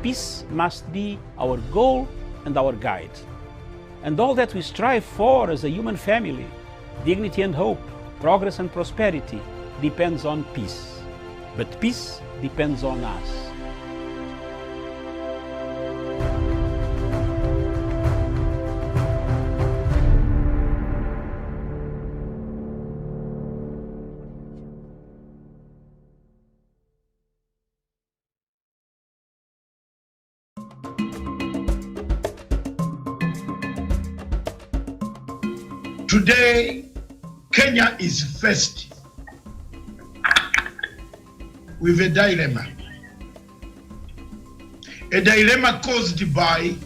peace must be our goal and our guide. And all that we strive for as a human family, dignity and hope, progress and prosperity, depends on peace. But peace depends on us. Today, Kenya is faced with a dilemma. A dilemma caused by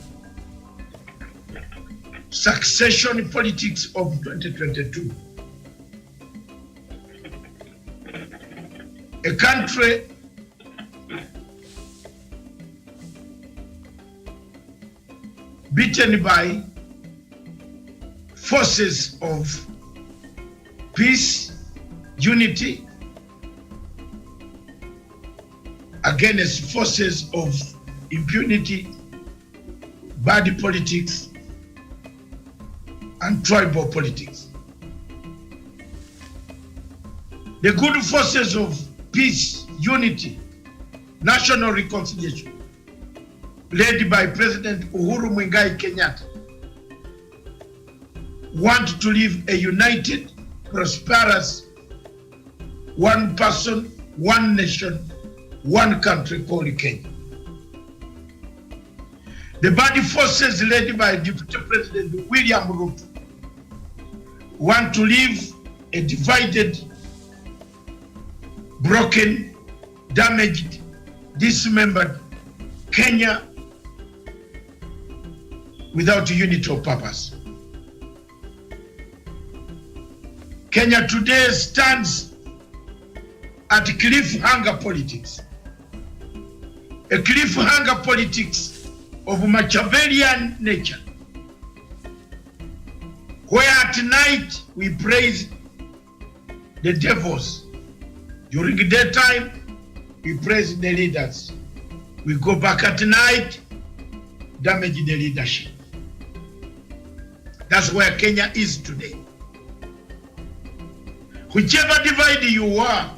succession politics of 2022. A country beaten by forces of peace, unity, against forces of impunity, bad politics, and tribal politics. The good forces of peace, unity, national reconciliation, led by President Uhuru Muigai Kenyatta, want to live a united, prosperous, one person, one nation, one country called Kenya. The bad forces led by Deputy President William Ruto want to live a divided, broken, damaged, dismembered Kenya without unity or purpose. Kenya today stands at cliffhanger politics. A cliffhanger politics of Machiavellian nature, where at night we praise the devils. During the daytime, we praise the leaders. We go back at night, damage the leadership. That's where Kenya is today. Whichever divide you are,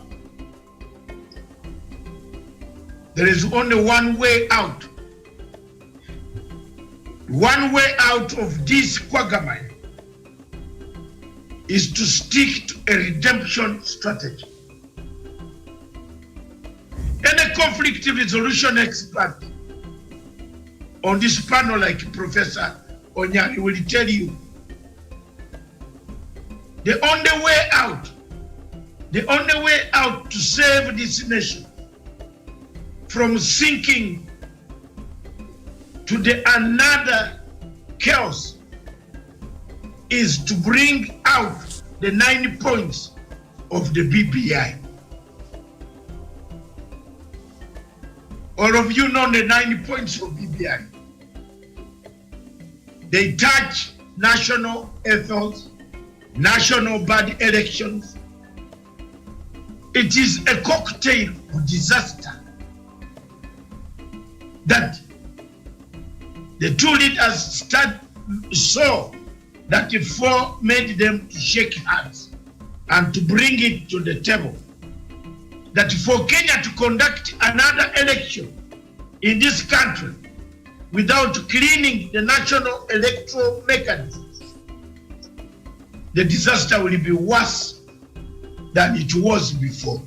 there is only one way out. One way out of this quagmire is to stick to a redemption strategy. Any conflict resolution expert on this panel, like Professor Onyari, will tell you the only way out to save this nation from sinking to the another chaos is to bring out the 9 points of the BPI. All of you know the 9 points of BPI. They touch national ethos, national bad elections. It is a cocktail of disaster that the two leaders saw that the four made them to shake hands and to bring it to the table. That for Kenya to conduct another election in this country without cleaning the national electoral mechanisms, the disaster will be worse than it was before.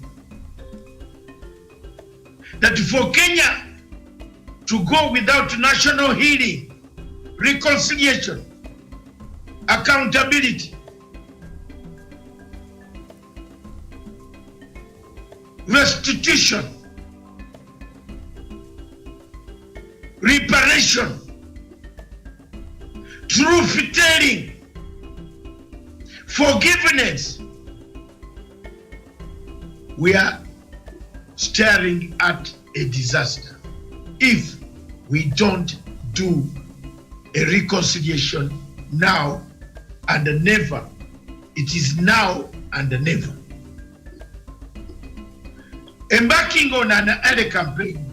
That for Kenya to go without national healing, reconciliation, accountability, restitution, reparation, truth-telling, forgiveness, we are staring at a disaster if we don't do a reconciliation now and never. It is now and never. Embarking on an early campaign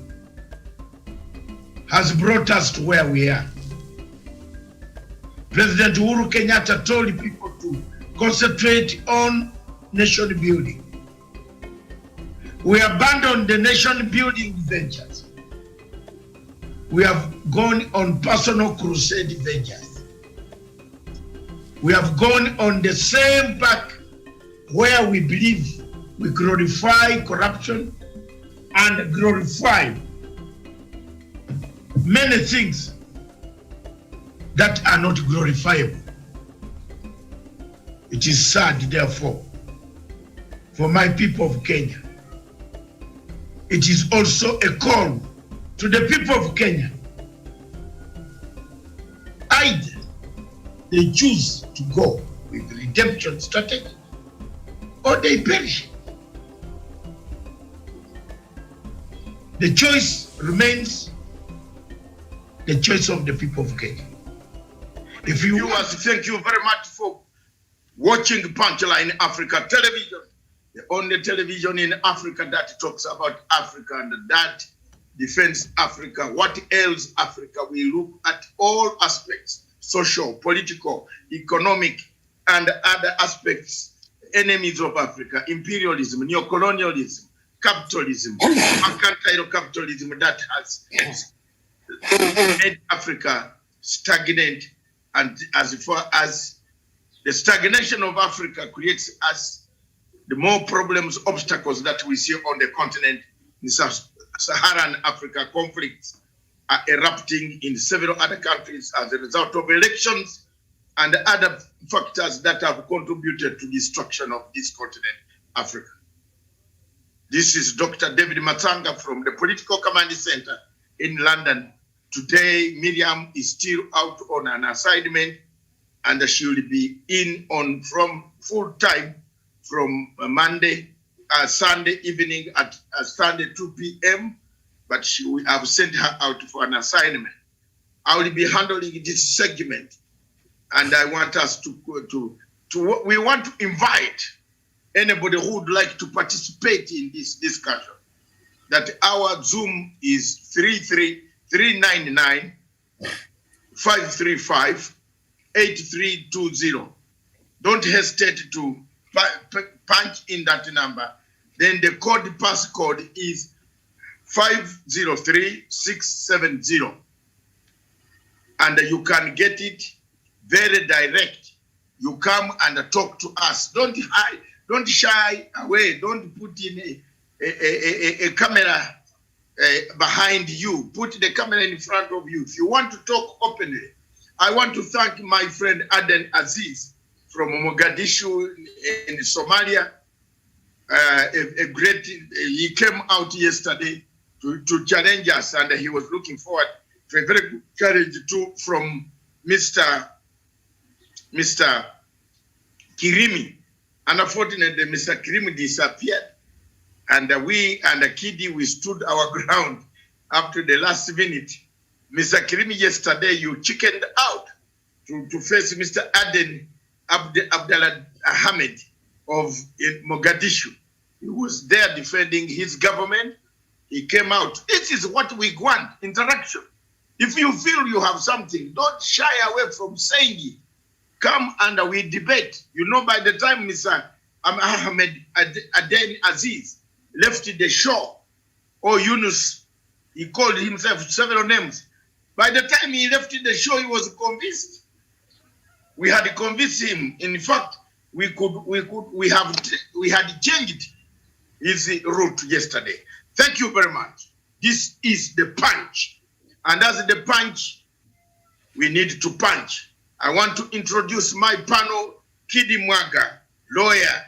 has brought us to where we are. President Uhuru Kenyatta told people to concentrate on nation building. We abandoned the nation building ventures. We have gone on personal crusade ventures. We have gone on the same path where we believe we glorify corruption and glorify many things that are not glorifiable. It is sad, therefore, for my people of Kenya. It is also a call to the people of Kenya. Either they choose to go with the redemption strategy or they perish. The choice remains the choice of the people of Kenya. If you viewers, thank you very much for watching Punchline Africa Television, the only television in Africa that talks about Africa and that defends Africa. What ails Africa? We look at all aspects, social, political, economic, and other aspects, enemies of Africa, imperialism, neocolonialism, capitalism, mercantile capitalism that has made Africa stagnant. And as far as the stagnation of Africa creates us the more problems, obstacles that we see on the continent, in Saharan Africa conflicts are erupting in several other countries as a result of elections and other factors that have contributed to destruction of this continent, Africa. This is Dr. David Matanga from the Political Command Center in London. Today, Miriam is still out on an assignment and she will be in on from full time from Sunday evening at Sunday 2 p.m. But we have sent her out for an assignment. I will be handling this segment, and I want us we want to invite anybody who would like to participate in this discussion. That our Zoom is 399 535 8320. Don't hesitate to punch in that number. Then the passcode is 503670. And you can get it very direct. You come and talk to us. Don't hide, don't shy away. Don't put in a camera behind you. Put the camera in front of you. If you want to talk openly, I want to thank my friend Aden Aziz from Mogadishu in Somalia. He came out yesterday to challenge us, and he was looking forward to a very good challenge too from Mr. Kirimi. And unfortunately, Mr. Kirimi disappeared. And we and Kidi, we stood our ground up to the last minute. Mr. Kirimi, yesterday you chickened out to face Mr. Aden Abdallah Ahmed of Mogadishu. He was there defending his government. He came out. This is what we want, interaction. If you feel you have something, don't shy away from saying it. Come and we debate. You know, by the time Mr. Ahmed Aden Aziz left the show, or Yunus, he called himself several names. By the time he left the show, he was convinced. We had convinced him. In fact, we had changed his route yesterday. Thank you very much. This is the punch. And as the punch, we need to punch. I want to introduce my panel, Kidi Mwaga, lawyer.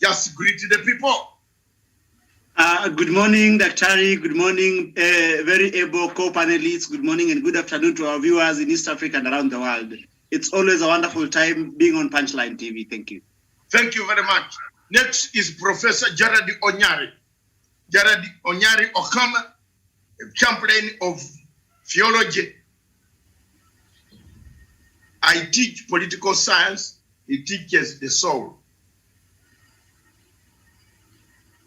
Just greet the people. Good morning, Daktari. Good morning, very able co-panelists. Good morning and good afternoon to our viewers in East Africa and around the world. It's always a wonderful time being on Punchline TV. Thank you. Thank you very much. Next is Professor Jared Onyari. Jared Onyari Okama, a champion of theology. I teach political science. He teaches the soul.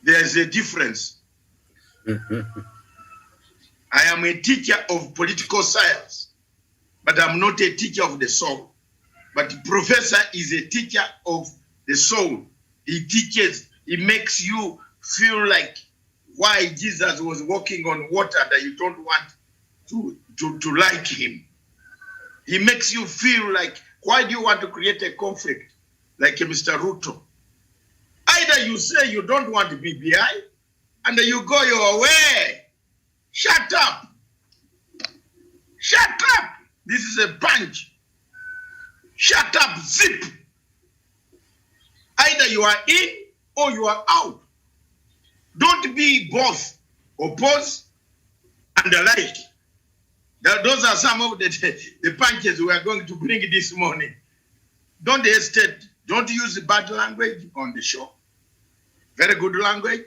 There's a difference. I I am a teacher of political science, but I'm not a teacher of the soul. But professor is a teacher of the soul. He teaches, he makes you feel like why Jesus was walking on water that you don't want to like him. He makes you feel like, why do you want to create a conflict like Mr. Ruto? Either you say you don't want BBI and you go your way. Shut up. Shut up. This is a punch. Shut up, zip. Either you are in or you are out. Don't be both. Oppose and the like. Those are some of the punches we are going to bring this morning. Don't hesitate. Don't use bad language on the show. Very good language.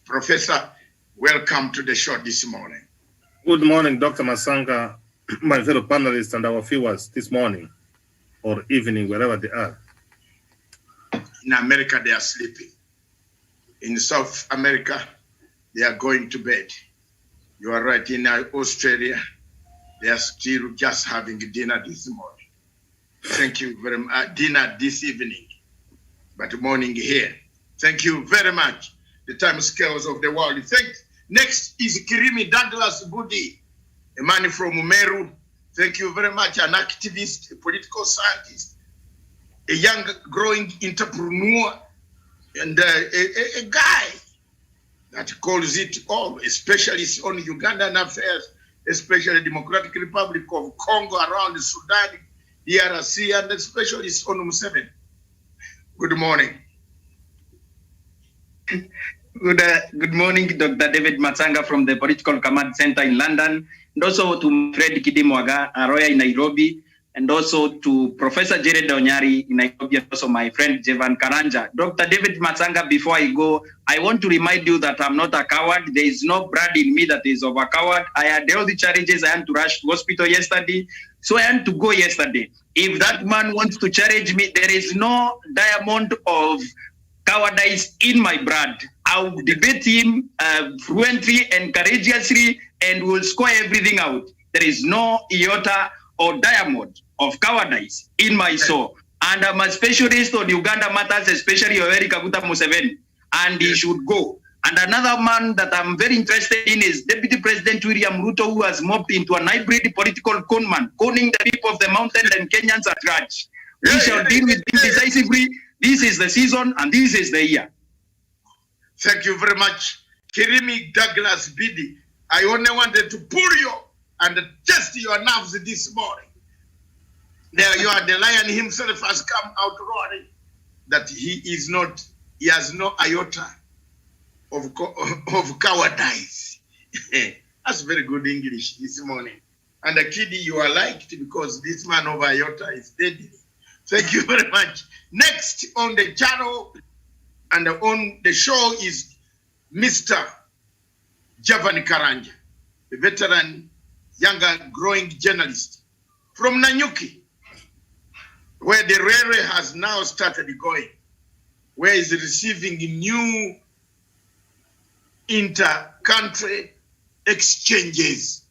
Professor, welcome to the show this morning. Good morning, Dr. Masanga, my fellow panelists and our viewers this morning or evening, wherever they are. In America, they are sleeping. In South America, they are going to bed. You are right. In Australia, they are still just having dinner this morning. Thank you very much. Dinner this evening, but morning here. Thank you very much. The time scales of the world. Next is Kirimi Douglas Budi, a man from Meru. Thank you very much. An activist, a political scientist, a young growing entrepreneur, and a guy that calls it all, a specialist on Ugandan affairs, especially Democratic Republic of Congo, around Sudan, DRC, and a specialist on Museveni. Good morning. Good morning, Dr. David Matsanga from the Political Command Center in London, and also to Fred Kidimwaga, Aroya in Nairobi, and also to Professor Jared Onyari in Nairobi, and also my friend Jevan Karanja. Dr. David Matsanga, before I go, I want to remind you that I'm not a coward. There is no blood in me that is of a coward. I had all the challenges. I had to rush to hospital yesterday, so I had to go yesterday. If that man wants to challenge me, there is no diamond of cowardice in my blood. I'll debate him fluently and courageously, and we'll score everything out. There is no iota or diamond of cowardice in my soul. And I'm a specialist on Uganda matters, especially Yoweri Kaguta Museveni, and he should go. And another man that I'm very interested in is Deputy President William Ruto, who has morphed into an hybrid political conman, conning the people of the mountain and Kenyans at large. We shall deal with him decisively. This is the season and this is the year. Thank you very much. Kirimi Douglas Bidi, I only wanted to pull you and test your nerves this morning. There you are, the lion himself has come out roaring that he has no iota of cowardice. That's very good English this morning. And Akidi, you are liked because this man of iota is deadly. Thank you very much. Next on the channel and on the show is Mr. Javan Karanja, a veteran, younger, growing journalist from Nanyuki, where the railway has now started going, where he's receiving new inter-country exchanges.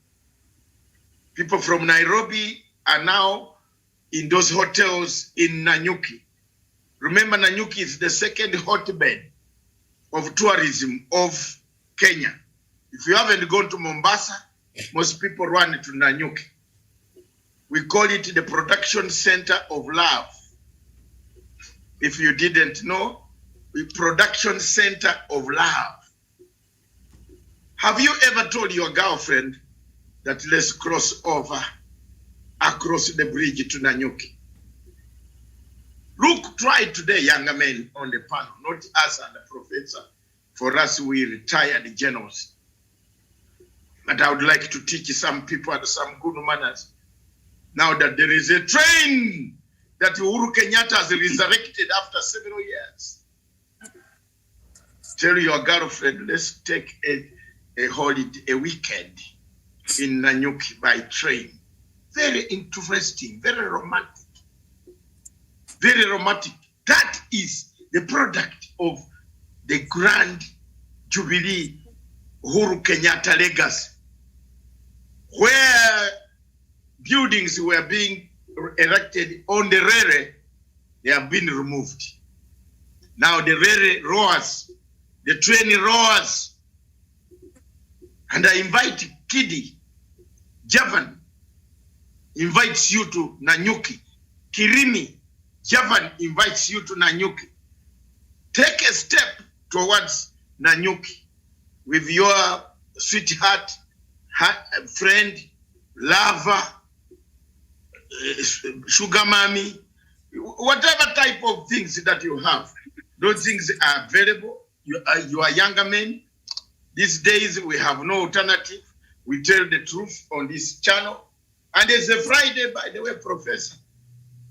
People from Nairobi are now in those hotels in Nanyuki. Remember, Nanyuki is the second hotbed of tourism of Kenya. If you haven't gone to Mombasa, most people run to Nanyuki. We call it the production center of love. If you didn't know, the production center of love. Have you ever told your girlfriend that let's cross over across the bridge to Nanyuki? Look, try today, younger men on the panel, not us and the professor. For us, we retired generals. But I would like to teach some people some good manners. Now that there is a train that Uhuru Kenyatta has resurrected after several years. Tell your girlfriend, let's take a holiday, a weekend in Nanyuki by train. Very interesting, very romantic. Very romantic. That is the product of the grand Jubilee Uhuru Kenyatta legacy. where buildings were being erected on the Rere, they have been removed. Now the Rere roars, the train roars. And I invite Kidi, Javan invites you to Nanyuki. Kirimi, Javan invites you to Nanyuki. Take a step towards Nanyuki with your sweetheart, friend, lover, sugar mommy, whatever type of things that you have. Those things are available. You are younger men. These days we have no alternative. We tell the truth on this channel. And it's a Friday, by the way, Professor.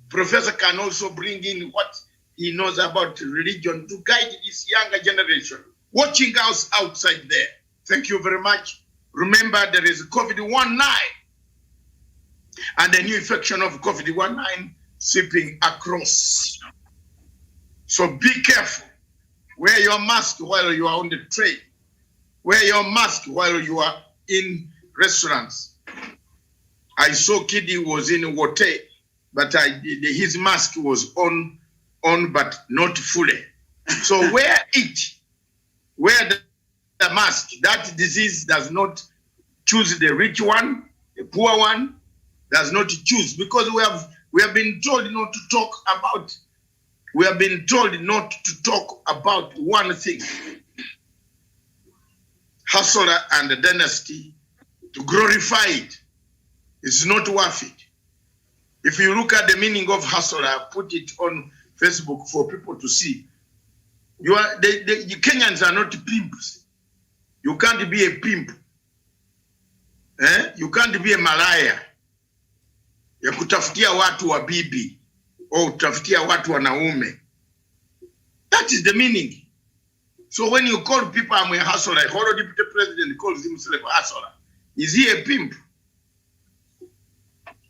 Professor can also bring in what he knows about religion to guide this younger generation, watching us outside there. Thank you very much. Remember, there is COVID-19 and a new infection of COVID-19 sweeping across. So be careful. Wear your mask while you are on the train. Wear your mask while you are in restaurants. I saw Kidi was in Wote, but his mask was on, but not fully. So wear it. Wear the mask. That disease does not choose the rich one, the poor one does not choose, because we have been told not to talk about. We have been told not to talk about one thing. Hustler and the dynasty, to glorify it. It's not worth it. If you look at the meaning of hustler, I put it on Facebook for people to see. The Kenyans are not pimps. You can't be a pimp. You can't be a malaya. Ya kutafutia watu wa bibi or kutafutia watu wanaume. That is the meaning. So when you call people I'm a hustler, like Horo Deputy President calls himself a hustler, is he a pimp?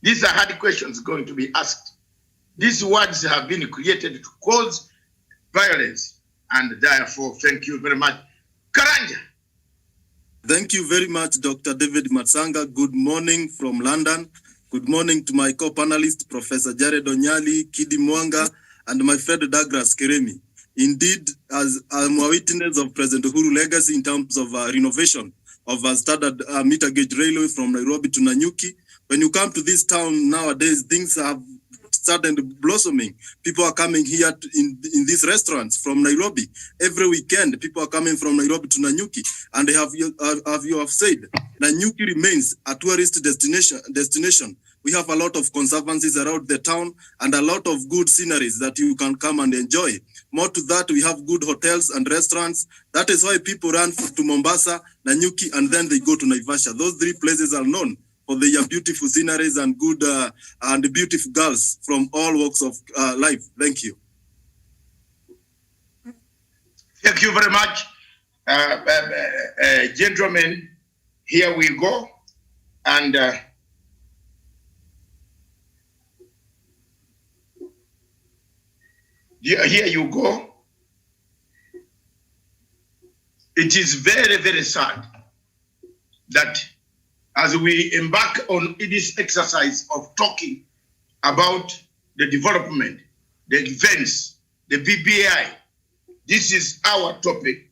These are hard questions going to be asked. These words have been created to cause violence, and therefore, thank you very much. Karanja. Thank you very much, Dr. David Matsanga. Good morning from London. Good morning to my co-panelist, Professor Jared Onyali, Kidi Mwanga, and my friend Douglas Keremi. Indeed, as I'm a witness of President Uhuru legacy in terms of renovation of a standard meter gauge railway from Nairobi to Nanyuki, when you come to this town nowadays, things have started blossoming. People are coming here in these restaurants from Nairobi. Every weekend, people are coming from Nairobi to Nanyuki. And they you have said, Nanyuki remains a tourist destination. We have a lot of conservancies around the town and a lot of good sceneries that you can come and enjoy. More to that, we have good hotels and restaurants. That is why people run to Mombasa, Nanyuki, and then they go to Naivasha. Those three places are known for their beautiful sceneries and good and beautiful girls from all walks of life. Thank you. Thank you very much. Gentlemen, here we go. And here you go. It is very, very sad that as we embark on this exercise of talking about the development, the events, the BBI, this is our topic.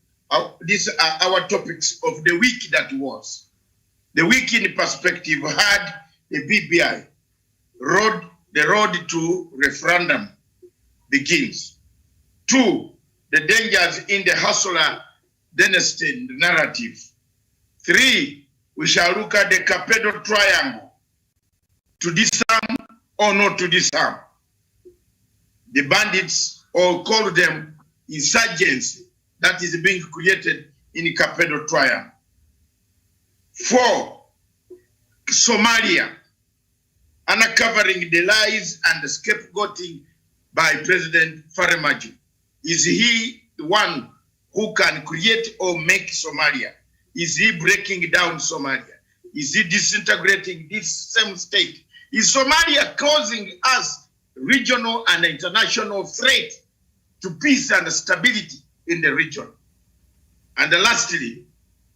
These are our topics of the week that was. The week in perspective had the BBI, the road to referendum begins. 2, the dangers in the hustler dynasty narrative. 3, we shall look at the Kapedo triangle, to disarm or not to disarm. The bandits, or call them insurgents, that is being created in the Kapedo triangle. 4, Somalia, uncovering the lies and the scapegoating by President Farmajo. Is he the one who can create or make Somalia? Is he breaking down Somalia? Is he disintegrating this same state? Is Somalia causing us regional and international threat to peace and stability in the region? And lastly,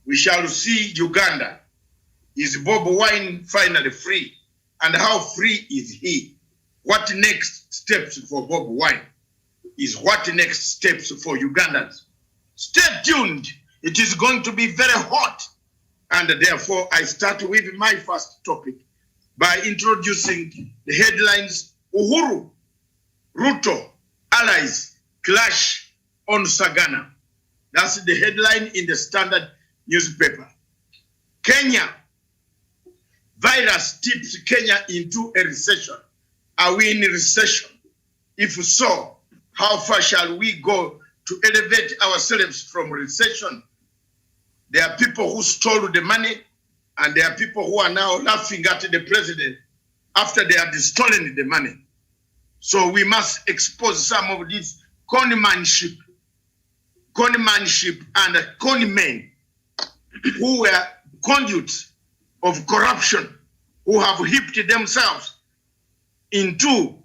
we shall see Uganda Is Bobi Wine finally free? And how free is he? What next steps for Bobi Wine? Is what next steps for Ugandans? Stay tuned. It is going to be very hot. And therefore, I start with my first topic by introducing the headlines. Uhuru, Ruto, allies clash on Sagana. That's the headline in the Standard newspaper. Kenya, virus tips Kenya into a recession. Are we in a recession? If so, how far shall we go to elevate ourselves from recession? There are people who stole the money, and there are people who are now laughing at the president after they had stolen the money. So we must expose some of this conmanship and conmen who were conduits of corruption, who have heaped themselves into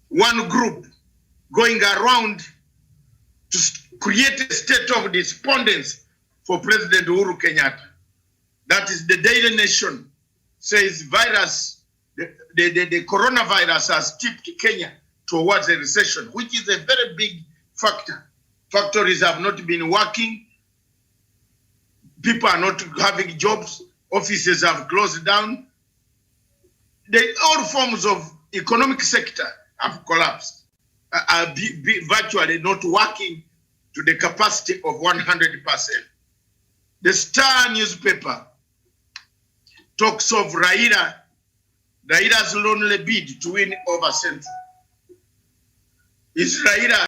one group, going around to create a state of despondence for President Uhuru Kenyatta. That is the Daily Nation says the coronavirus has tipped Kenya towards a recession, which is a very big factor. Factories have not been working. People are not having jobs. Offices have closed down. All forms of economic sector have collapsed, are virtually not working to the capacity of 100%. The Star newspaper talks of Raila's lonely bid to win over Central. Is Raila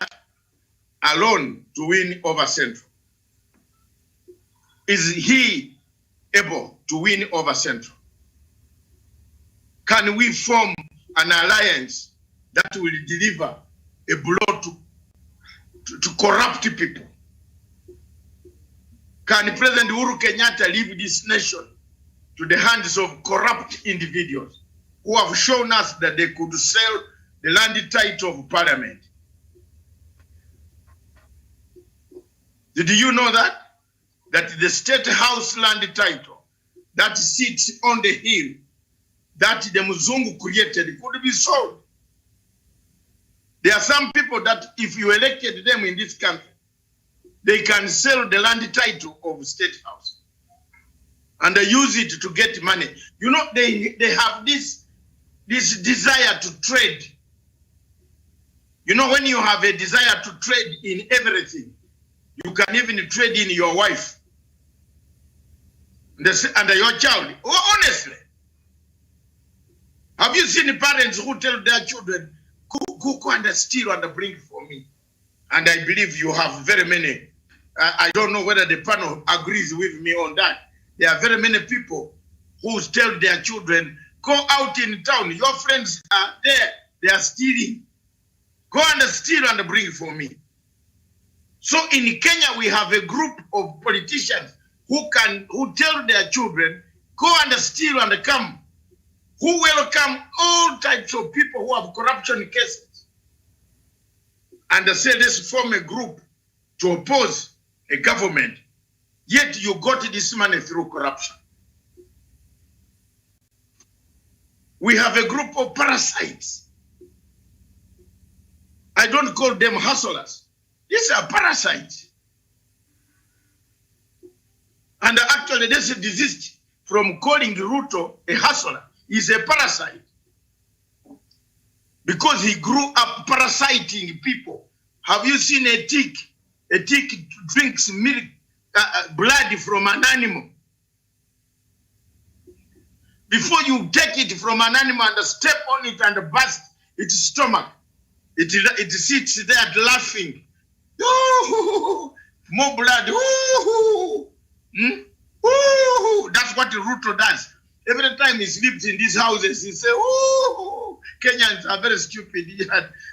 alone to win over Central? Is he able to win over Central? Can we form an alliance that will deliver a blow to corrupt people? Can President Uhuru Kenyatta leave this nation to the hands of corrupt individuals who have shown us that they could sell the land title of parliament? Did you know that the state house land title that sits on the hill that the Muzungu created could be sold? There are some people that if you elected them in this country, they can sell the land title of state house and they use it to get money. You know, they have this desire to trade. You know, when you have a desire to trade in everything, you can even trade in your wife and your child. Oh, honestly, have you seen parents who tell their children, go and steal and bring for me? And I believe you have very many. I don't know whether the panel agrees with me on that. There are very many people who tell their children, go out in town. Your friends are there. They are stealing. Go and steal and bring for me. So in Kenya, we have a group of politicians who tell their children, go and steal and come, who welcome all types of people who have corruption cases. And they say, let's form a group to oppose a government, yet you got this money through corruption. We have a group of parasites. I don't call them hustlers. These are parasites. And actually, they should desist from calling Ruto a hustler. He's a parasite. Because he grew up parasiting people. Have you seen a tick? A tick drinks milk, blood from an animal. Before you take it from an animal and step on it and burst its stomach, it sits there laughing. Ooh, more blood. Ooh. Ooh. That's what Ruto does. Every time he sleeps in these houses, he says, ooh. Kenyans are very stupid.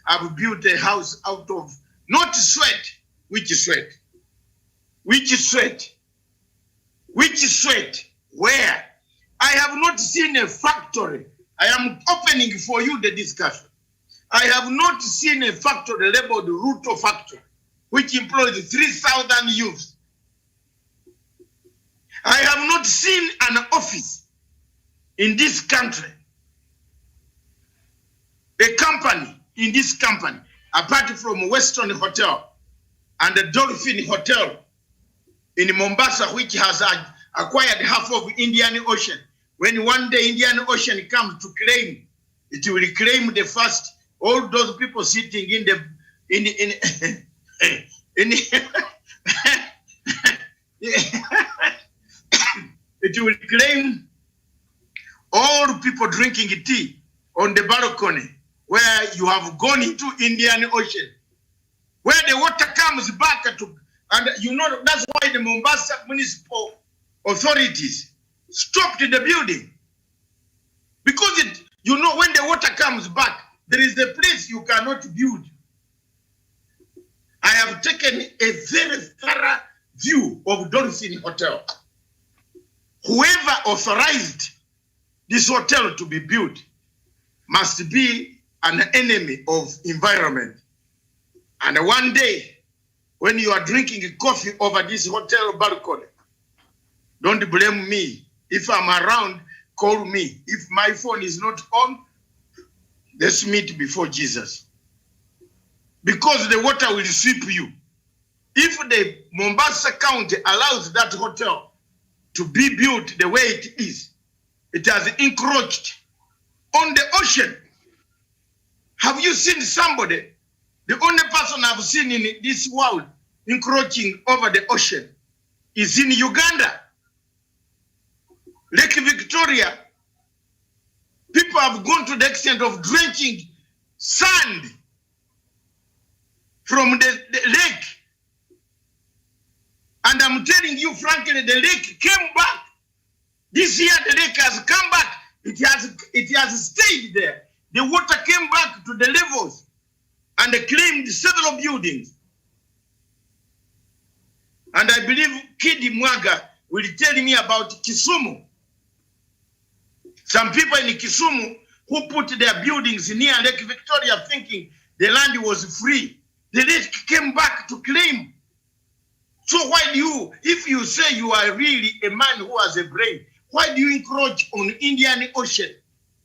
I've built a house out of not sweat. Which sweat? Which sweat? Which sweat? Where? I have not seen a factory. I am opening for you the discussion. I have not seen a factory labeled Ruto Factory, which employs 3,000 youths. I have not seen an office in this country, a company in this company, apart from Weston Hotel and the Dolphin Hotel in Mombasa, which has acquired half of Indian Ocean. When one day Indian Ocean comes to claim, it will claim the first. All those people sitting in the it will claim all people drinking tea on the balcony where you have gone into Indian Ocean, where the water comes back to, and you know that's why the Mombasa municipal authorities stopped the building, because it, you know, when the water comes back, there is a place you cannot build. I have taken a very thorough view of Dolphin Hotel. Whoever authorized this hotel to be built must be an enemy of environment. And one day, when you are drinking coffee over this hotel balcony, don't blame me. If I'm around, call me. If my phone is not on, let's meet before Jesus. Because the water will sweep you. If the Mombasa County allows that hotel to be built the way it is, it has encroached on the ocean. Have you seen somebody? The only person I've seen in this world encroaching over the ocean is in Uganda. Lake Victoria, people have gone to the extent of drenching sand from the lake. And I'm telling you frankly, the lake came back. This year the lake has come back. It has stayed there. The water came back to the levels and they claimed several buildings. And I believe Kidi Mwaga will tell me about Kisumu. Some people in Kisumu who put their buildings near Lake Victoria thinking the land was free. The lake came back to claim. So why do you, if you say you are really a man who has a brain, why do you encroach on Indian Ocean,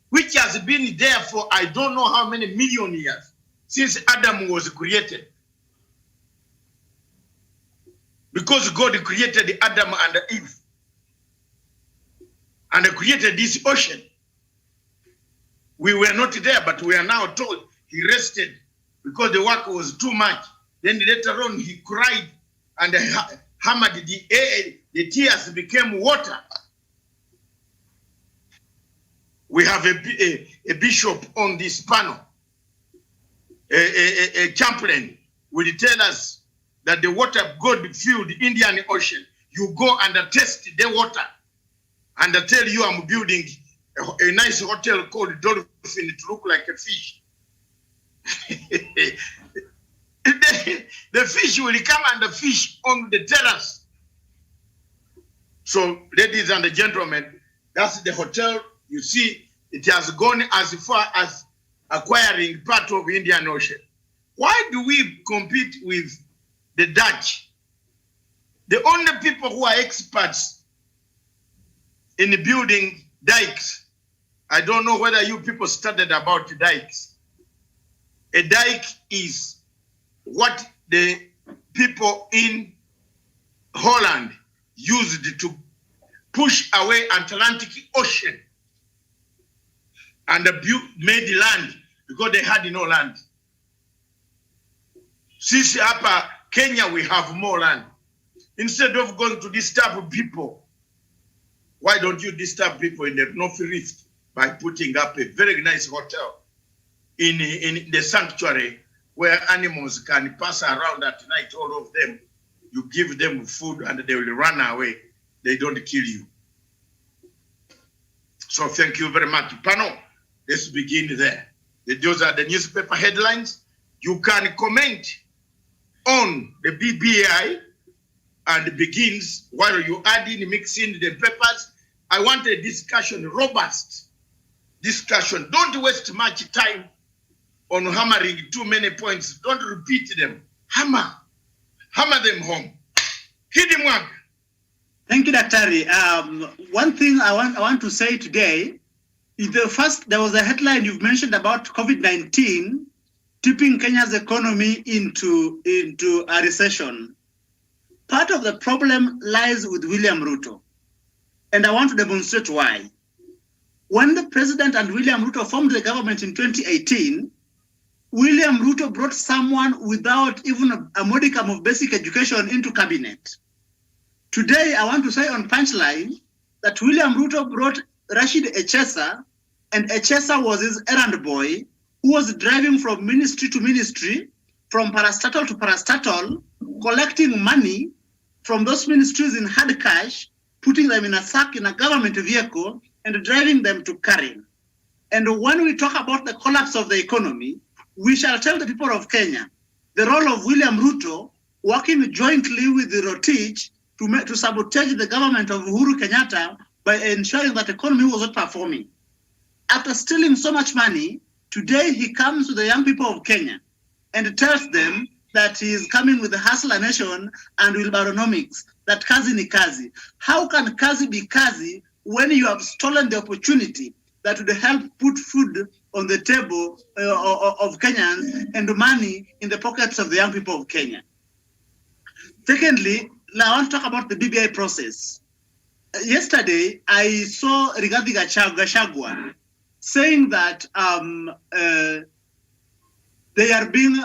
which has been there for I don't know how many million years since Adam was created? Because God created Adam and Eve and created this ocean. We were not there, but we are now told he rested because the work was too much. Then later on he cried and hammered the air, the tears became water. We have a bishop on this panel, a chaplain will tell us that the water God filled the Indian Ocean. You go and test the water and tell you I'm building a nice hotel called Dolphin to look like a fish. The fish will come and fish on the terrace. So, ladies and gentlemen, that's the hotel. You see, it has gone as far as acquiring part of Indian Ocean. Why do we compete with the Dutch? The only people who are experts in building dikes, I don't know whether you people studied about dikes. A dike is what the people in Holland used to push away Atlantic Ocean and made land because they had no land. Since upper Kenya we have more land. Instead of going to disturb people, why don't you disturb people in the North Rift by putting up a very nice hotel in the sanctuary where animals can pass around at night, all of them. You give them food and they will run away. They don't kill you. So thank you very much. Panel, let's begin there. Those are the newspaper headlines. You can comment on the BBI and begins while you add in, mixing the papers. I want a discussion, robust discussion. Don't waste much time on hammering too many points. Don't repeat them. Hammer them home. Kidi Mwanga. Thank you, Daktari. One thing I want to say today There was a headline you've mentioned about COVID-19 tipping Kenya's economy into a recession. Part of the problem lies with William Ruto, and I want to demonstrate why. When the president and William Ruto formed the government in 2018, William Ruto brought someone without even a modicum of basic education into cabinet. Today, I want to say on Punchline that William Ruto brought Rashid Echesa, and Echesa was his errand boy, who was driving from ministry to ministry, from parastatal to parastatal, collecting money from those ministries in hard cash, putting them in a sack in a government vehicle, and driving them to Karen. And when we talk about the collapse of the economy, we shall tell the people of Kenya the role of William Ruto working jointly with the Rotich to sabotage the government of Uhuru Kenyatta by ensuring that the economy was not performing. After stealing so much money, today he comes to the young people of Kenya and tells them that he is coming with the hustler nation and Wilbaronomics, that kazi ni kazi. How can kazi be kazi when you have stolen the opportunity that would help put food on the table of Kenyans and money in the pockets of the young people of Kenya? Secondly, I want to talk about the BBI process. Yesterday, I saw Rigathi Gachagua saying that they are being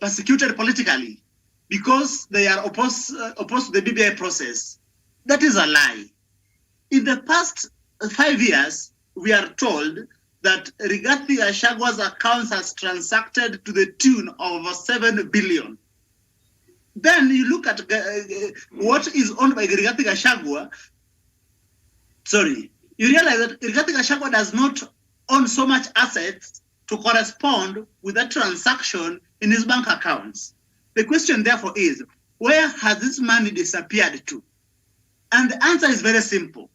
persecuted politically because they are opposed to the BBI process. That is a lie. In the past 5 years, we are told that Rigathi Gachagua's accounts has transacted to the tune of over 7 billion. Then you look at what is owned by Rigathi Gachagua. You realize that Rigathi Gachagua does not own so much assets to correspond with that transaction in his bank accounts. The question therefore is, where has this money disappeared to? And the answer is very simple,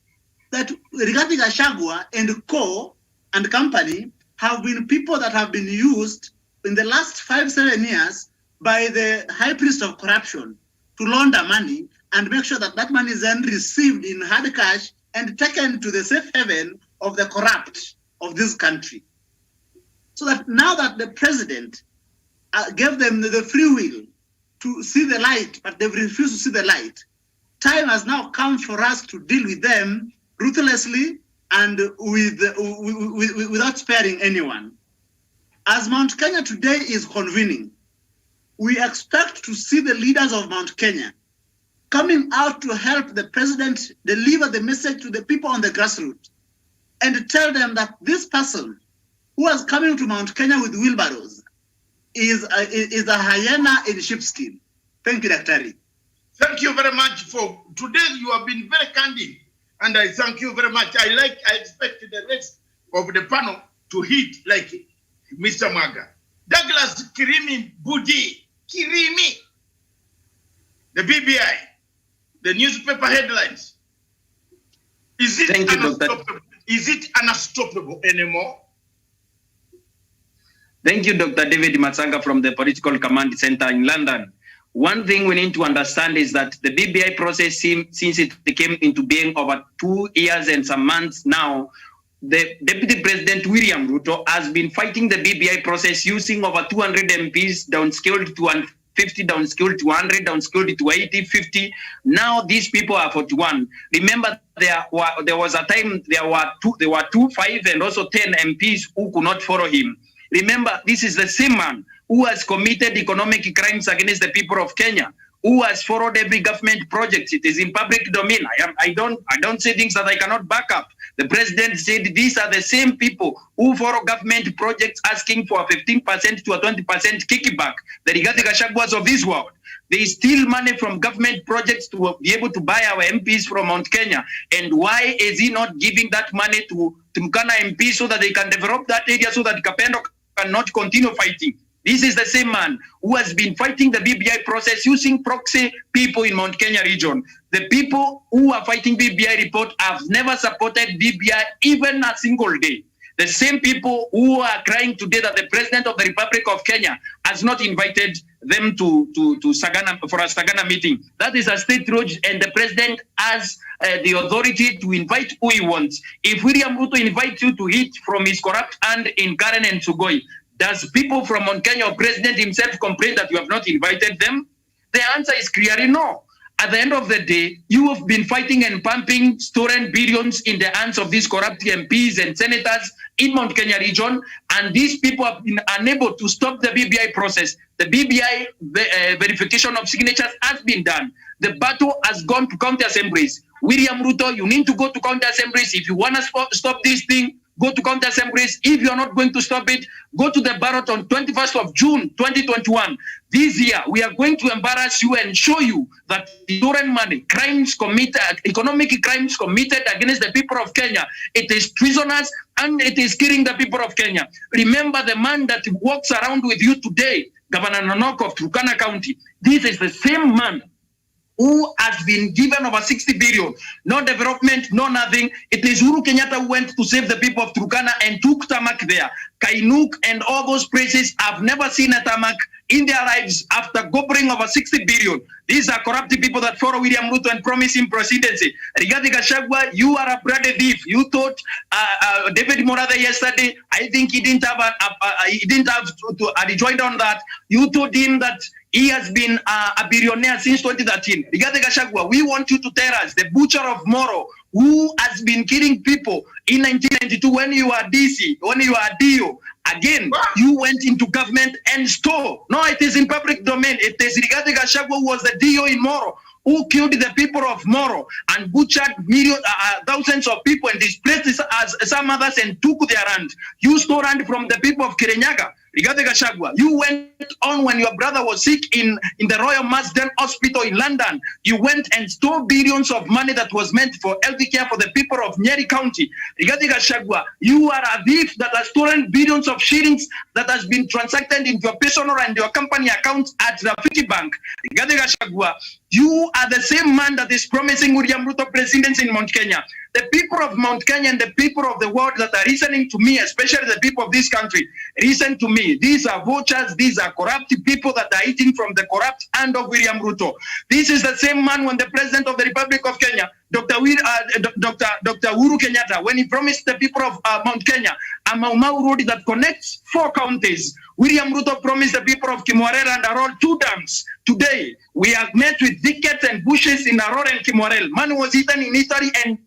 that Rigathi Gachagua and co and company have been people that have been used in the last 5-7 years by the high priest of corruption to launder money and make sure that that money is then received in hard cash and taken to the safe haven of the corrupt of this country. So that now that the president gave them the free will to see the light, but they've refused to see the light, time has now come for us to deal with them ruthlessly and without sparing anyone. As Mount Kenya today is convening, we expect to see the leaders of Mount Kenya coming out to help the president deliver the message to the people on the grassroots and tell them that this person who is coming to Mount Kenya with wheelbarrows is a hyena in sheepskin. Thank you, Dr. Thank you very much for today. You have been very candid, and I thank you very much. I expect the rest of the panel to hit like Mr. Maga. Douglas Kirimi Budi, Kirimi. The BBI, the newspaper headlines. Is it unstoppable? Is it unstoppable anymore? Thank you, Dr. David Matsanga from the Political Command Center in London. One thing we need to understand is that the BBI process, since it came into being over 2 years and some months now, the Deputy President William Ruto has been fighting the BBI process using over 200 MPs downscaled to 150, downscaled to 100, downscaled to 80, 50. Now these people are 41. Remember, there was a time there were 2, 5, and also 10 MPs who could not follow him. Remember, this is the same man who has committed economic crimes against the people of Kenya, who has followed every government project. It is in public domain. I don't say things that I cannot back up. The president said these are the same people who follow government projects asking for a 15% to a 20% kickback. The Rigathi Gachaguas of this world. They steal money from government projects to be able to buy our MPs from Mount Kenya. And why is he not giving that money to Mkana MP so that they can develop that area so that Kapedo cannot continue fighting? This is the same man who has been fighting the BBI process using proxy people in Mount Kenya region. The people who are fighting BBI report have never supported BBI even a single day. The same people who are crying today that the President of the Republic of Kenya has not invited them to Sagana for a Sagana meeting. That is a state road, and the president has the authority to invite who he wants. If William Ruto invites you to eat from his corrupt hand in Karen and Sugoi, does people from Mount Kenya or president himself complain that you have not invited them? The answer is clearly no. At the end of the day, you have been fighting and pumping stolen billions in the hands of these corrupt MPs and senators in Mount Kenya region, and these people have been unable to stop the BBI process. The BBI verification of signatures has been done. The battle has gone to county assemblies. William Ruto, you need to go to county assemblies. If you want to stop this thing, go to county assemblies. If you're not going to stop it, go to the ballot on 21st of June, 2021. This year, we are going to embarrass you and show you that the foreign money, crimes committed, economic crimes committed against the people of Kenya, it is treasonous and it is killing the people of Kenya. Remember the man that walks around with you today, Governor Nonok of Turkana County. This is the same man who has been given over 60 billion, no development, no nothing. It is Uhuru Kenyatta who went to save the people of Turkana and took tarmac there. Kainuk and all those places have never seen a tarmac in their lives after gobbling over 60 billion. These are corrupt people that follow William Ruto and promise him presidency. Rigathi Gachagua, you are a bloody thief. You thought David Morathe yesterday, I think he didn't have to rejoin on that. You told him that he has been a billionaire since 2013. Rigathi Gachagua, we want you to tell us, the butcher of Moro, who has been killing people in 1992 when you are DC, when you are DO. Again, you went into government and stole. No, it is in public domain. It is Rigathi Gachagua who was the DO in Moro, who killed the people of Moro and butchered thousands of people and displaced as some others and took their land. You stole land from the people of Kirinyaga. Rigathi Gachagua, you went on when your brother was sick in the Royal Marsden Hospital in London. You went and stole billions of money that was meant for healthcare for the people of Nyeri County. Rigathi Gachagua, you are a thief that has stolen billions of shillings that has been transacted into your personal and your company accounts at Rafiki Bank. Rigathi Gachagua, you are the same man that is promising William Ruto presidency in Mount Kenya. The people of Mount Kenya and the people of the world that are listening to me, especially the people of this country, listen to me. These are vultures, these are corrupt people that are eating from the corrupt hand of William Ruto. This is the same man when the President of the Republic of Kenya, Dr. Uhuru Kenyatta, when he promised the people of Mount Kenya a Mau Mau road that connects 4 counties. William Ruto promised the people of Kimwarel and Arol 2 dams. Today, we have met with thickets and bushes in Arol and Kimwarel. Money was eaten in Italy and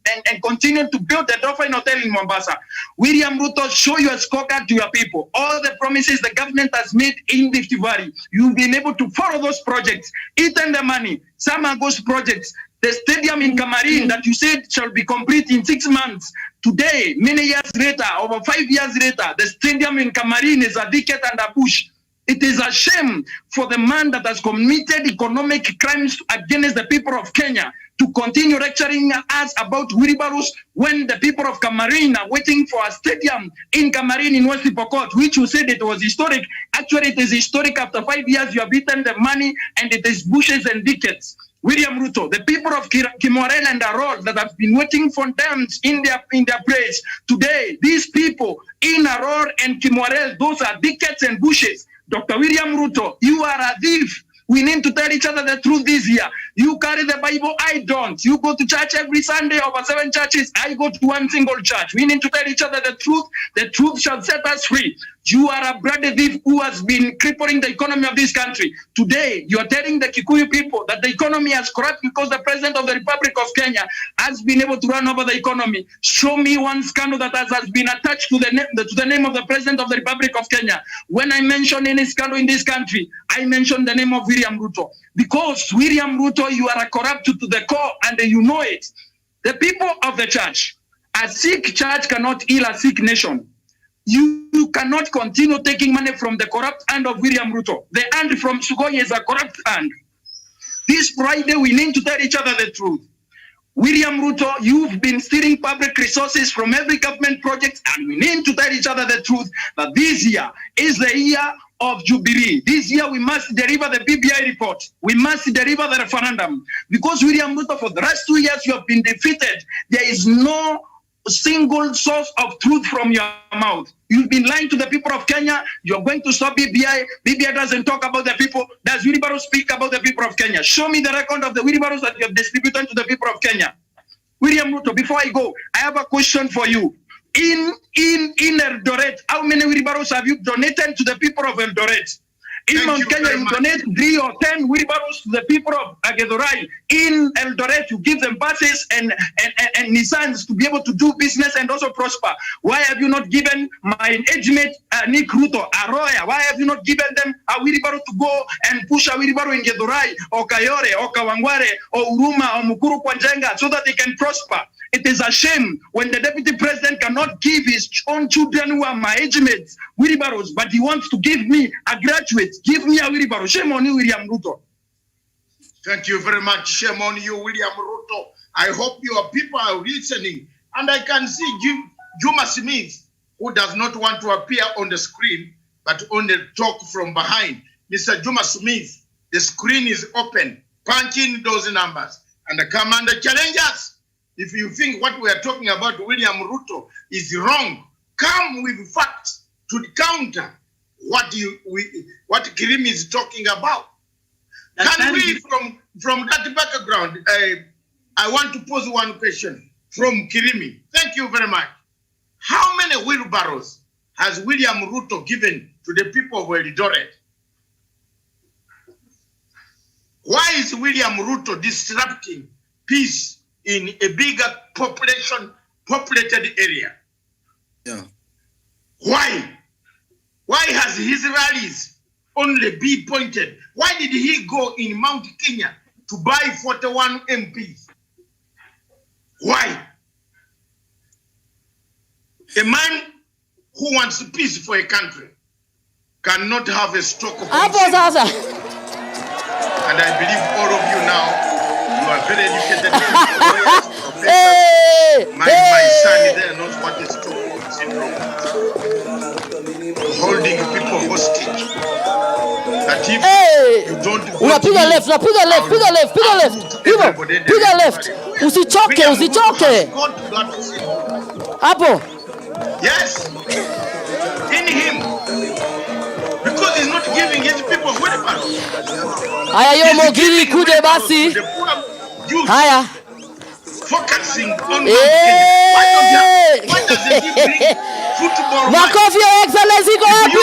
continued to build the Dolphin Hotel in Mombasa. William Ruto, show your scorecard to your people. All the promises the government has made in Rift Valley, you've been able to follow those projects, eaten the money. Some are ghost projects. The stadium in Cameroon that you said shall be complete in 6 months. Today, many years later, over 5 years later, the stadium in Cameroon is a thicket and a bush. It is a shame for the man that has committed economic crimes against the people of Kenya to continue lecturing us about wheelbarrows when the people of Cameroon are waiting for a stadium in Cameroon in West Pokot, which you said it was historic. Actually, it is historic. After 5 years, you have eaten the money and it is bushes and thickets. William Ruto, the people of Kimwarel and Arol that have been waiting for dams in their place. Today, these people in Arol and Kimwarel, those are thickets and bushes. Dr. William Ruto, you are a thief. We need to tell each other the truth this year. You carry the Bible, I don't. You go to church every Sunday, over 7 churches. I go to 1 single church. We need to tell each other the truth. The truth shall set us free. You are a bloody thief who has been crippling the economy of this country. Today, you are telling the Kikuyu people that the economy has corrupt because the President of the Republic of Kenya has been able to run over the economy. Show me one scandal that has been attached to the name of the President of the Republic of Kenya. When I mention any scandal in this country, I mention the name of William Ruto. Because William Ruto, you are a corrupt to the core and you know it. The people of the church, a sick church cannot heal a sick nation. You cannot continue taking money from the corrupt hand of William Ruto. The hand from Sugoi is a corrupt hand. This Friday, we need to tell each other the truth. William Ruto, you've been stealing public resources from every government project, and we need to tell each other the truth that this year is the year of Jubilee. This year, we must deliver the BBI report. We must deliver the referendum. Because William Ruto, for the last 2 years, you have been defeated. There is no single source of truth from your mouth. You've been lying to the people of Kenya. You're going to stop BBI. BBI doesn't talk about the people. Does wheelbarrow speak about the people of Kenya? Show me the record of the wheelbarrows that you have distributed to the people of Kenya. William Ruto, before I go, I have a question for you. In Eldoret, how many wheelbarrows have you donated to the people of Eldoret? In Mount Kenya, you donate 3 or 10 wheelbarrows to the people of Agedorai. In Eldoret, you give them buses and Nissans to be able to do business and also prosper. Why have you not given my age mate, Nick Ruto, Arroya? Why have you not given them a wheelbarrow to go and push a wheelbarrow in Gedorai, or Kayore, or Kawangware, or Uruma, or Mukuru Kwanjenga, so that they can prosper? It is a shame when the deputy president cannot give his own children who are my age mates wheelbarrows, but he wants to give me a graduate. Give me a wheelbarrow. Shame on you, William Ruto. Thank you very much. Shame on you, William Ruto. I hope your people are listening. And I can see Juma Smith, who does not want to appear on the screen, but only talk from behind. Mr. Juma Smith, the screen is open. Punch in those numbers and come under challengers. If you think what we are talking about William Ruto is wrong, come with facts to counter what Kirimi is talking about. Can we, from that background, I want to pose one question from Kirimi. Thank you very much. How many wheelbarrows has William Ruto given to the people of Eldoret? Why is William Ruto disrupting peace in a bigger populated area? Yeah. Why? Why has his rallies only be pointed? Why did he go in Mount Kenya to buy 41 MPs? Why? A man who wants peace for a country cannot have a stock of himself. And I believe all of you now, you are very educated lawyers, professors. My son there knows what is Stockholm syndrome. Holding people hostage. That if you don't go to piga left. Usichoke. Hapo. Yes. In him. Because he's not giving his people wheelbarrows. Haya yo Mogiri kuje basi. Haya. Focusing on why doesn't he bring football? Makofi ya excellency go hapo.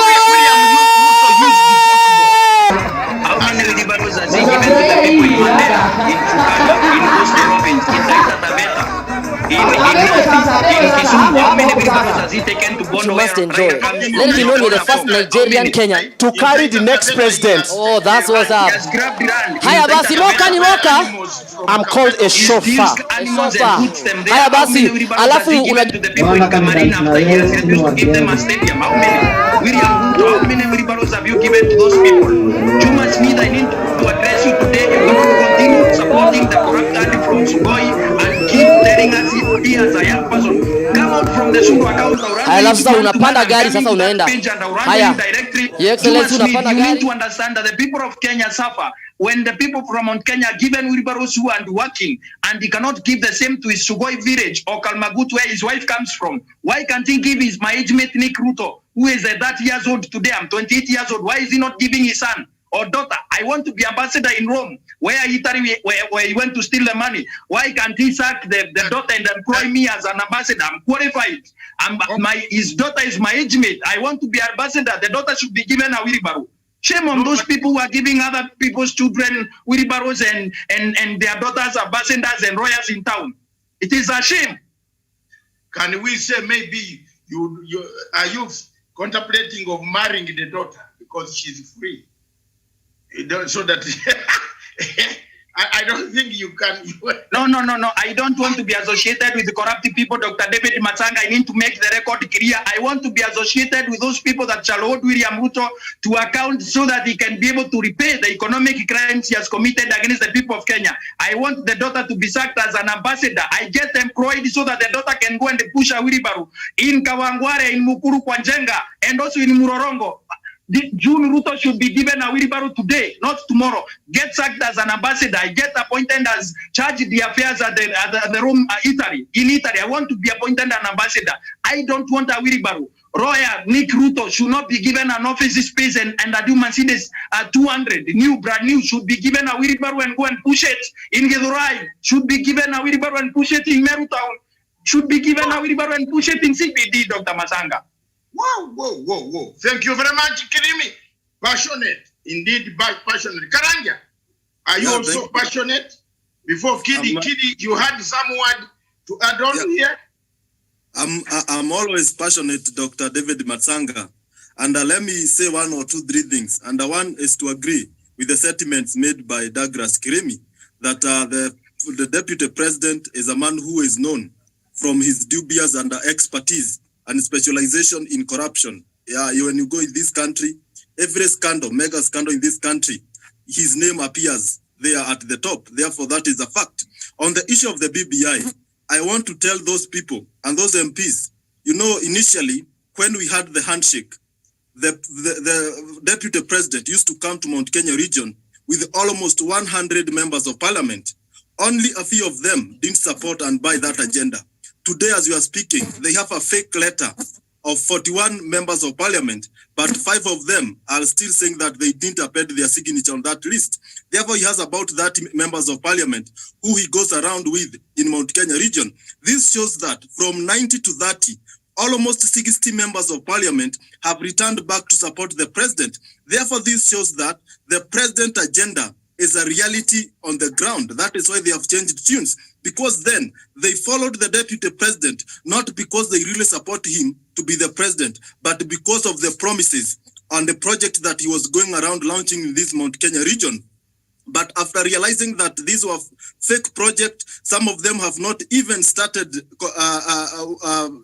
How many wheelbarrows has he given to the people in Mandela, in Uganda, in Coastal Province, in Taita Taveta, in Kisumu? How many wheelbarrows has he taken to Bondo? You must enjoy. Let me know you're the first Nigerian Kenyan to carry the next president. Oh, that's what's up. Haya basi moka. I'm called a chauffeur. Haya basi. Alafu to the people in Cameroon after he has refused to give them a stadium. How many wheelbarrows have you given to those people? Juma Smith, I need to address you today. You're going to continue supporting the corrupt daddy from Sugoi and keep telling us he as a young person. Come out from the Sungu account. Haya sasa unapanda gari sasa unaenda. Haya. Your Excellency unapanda gari. You need to understand that the people of Kenya suffer when the people from Mount Kenya are given wheelbarrows who are working, and he cannot give the same to his Sugoi village or Kalmagut where his wife comes from. Why can't he give his my age mate Nick Ruto, who is 30 years old today? I'm 28 years old. Why is he not giving his son or daughter? I want to be ambassador in Rome, where he went to steal the money. Why can't he sack the daughter and employ me as an ambassador? I'm qualified. His daughter is my age mate. I want to be ambassador. The daughter should be given a wheelbarrow. Shame on those people who are giving other people's children wheelbarrows and their daughters ambassadors and royals in town. It is a shame. Can we say maybe you contemplating of marrying the daughter because she's free? So that I don't think you can. No. I don't want to be associated with the corrupt people, Dr. David Matsanga. I need to make the record clear. I want to be associated with those people that shall hold William Ruto to account so that he can be able to repay the economic crimes he has committed against the people of Kenya. I want the daughter to be sacked as an ambassador. I get employed so that the daughter can go and push a wheelbarrow in Kawangware, in Mukuru Kwanjenga, and also in Murorongo. June Ruto should be given a wheelbarrow today, not tomorrow. Get sacked as an ambassador. Get appointed as charge the affairs at the Rome, Italy. In Italy, I want to be appointed an ambassador. I don't want a wheelbarrow. Roya Nick Ruto should not be given an office space and a new Mercedes 200, brand new, should be given a wheelbarrow and go and push it in Githurai. Should be given a wheelbarrow and push it in Meru Town. Should be given a wheelbarrow and push it in CPD, Dr. Masanga. Whoa. Thank you very much, Kirimi. Passionate. Indeed, passionate. Karanja, are you also passionate? Before Kiddy, you had some word to add on here? I'm always passionate, Dr. David Matsanga. And let me say 1 or 2, 3 things. And one is to agree with the sentiments made by Douglas Kirimi that the deputy president is a man who is known from his dubious and expertise and specialization in corruption. Yeah, when you go in this country, every scandal, mega scandal in this country, his name appears there at the top. Therefore, that is a fact. On the issue of the BBI, I want to tell those people and those MPs, initially, when we had the handshake, the deputy president used to come to Mount Kenya region with almost 100 members of parliament. Only a few of them didn't support and buy that agenda. Today, as you are speaking, they have a fake letter of 41 members of parliament, but 5 of them are still saying that they didn't append their signature on that list. Therefore, he has about 30 members of parliament who he goes around with in Mount Kenya region. This shows that from 90 to 30, almost 60 members of parliament have returned back to support the president. Therefore, this shows that the president agenda is a reality on the ground. That is why they have changed tunes, because then they followed the deputy president, not because they really support him to be the president, but because of the promises and the project that he was going around launching in this Mount Kenya region. But after realizing that these were fake projects, some of them have not even started,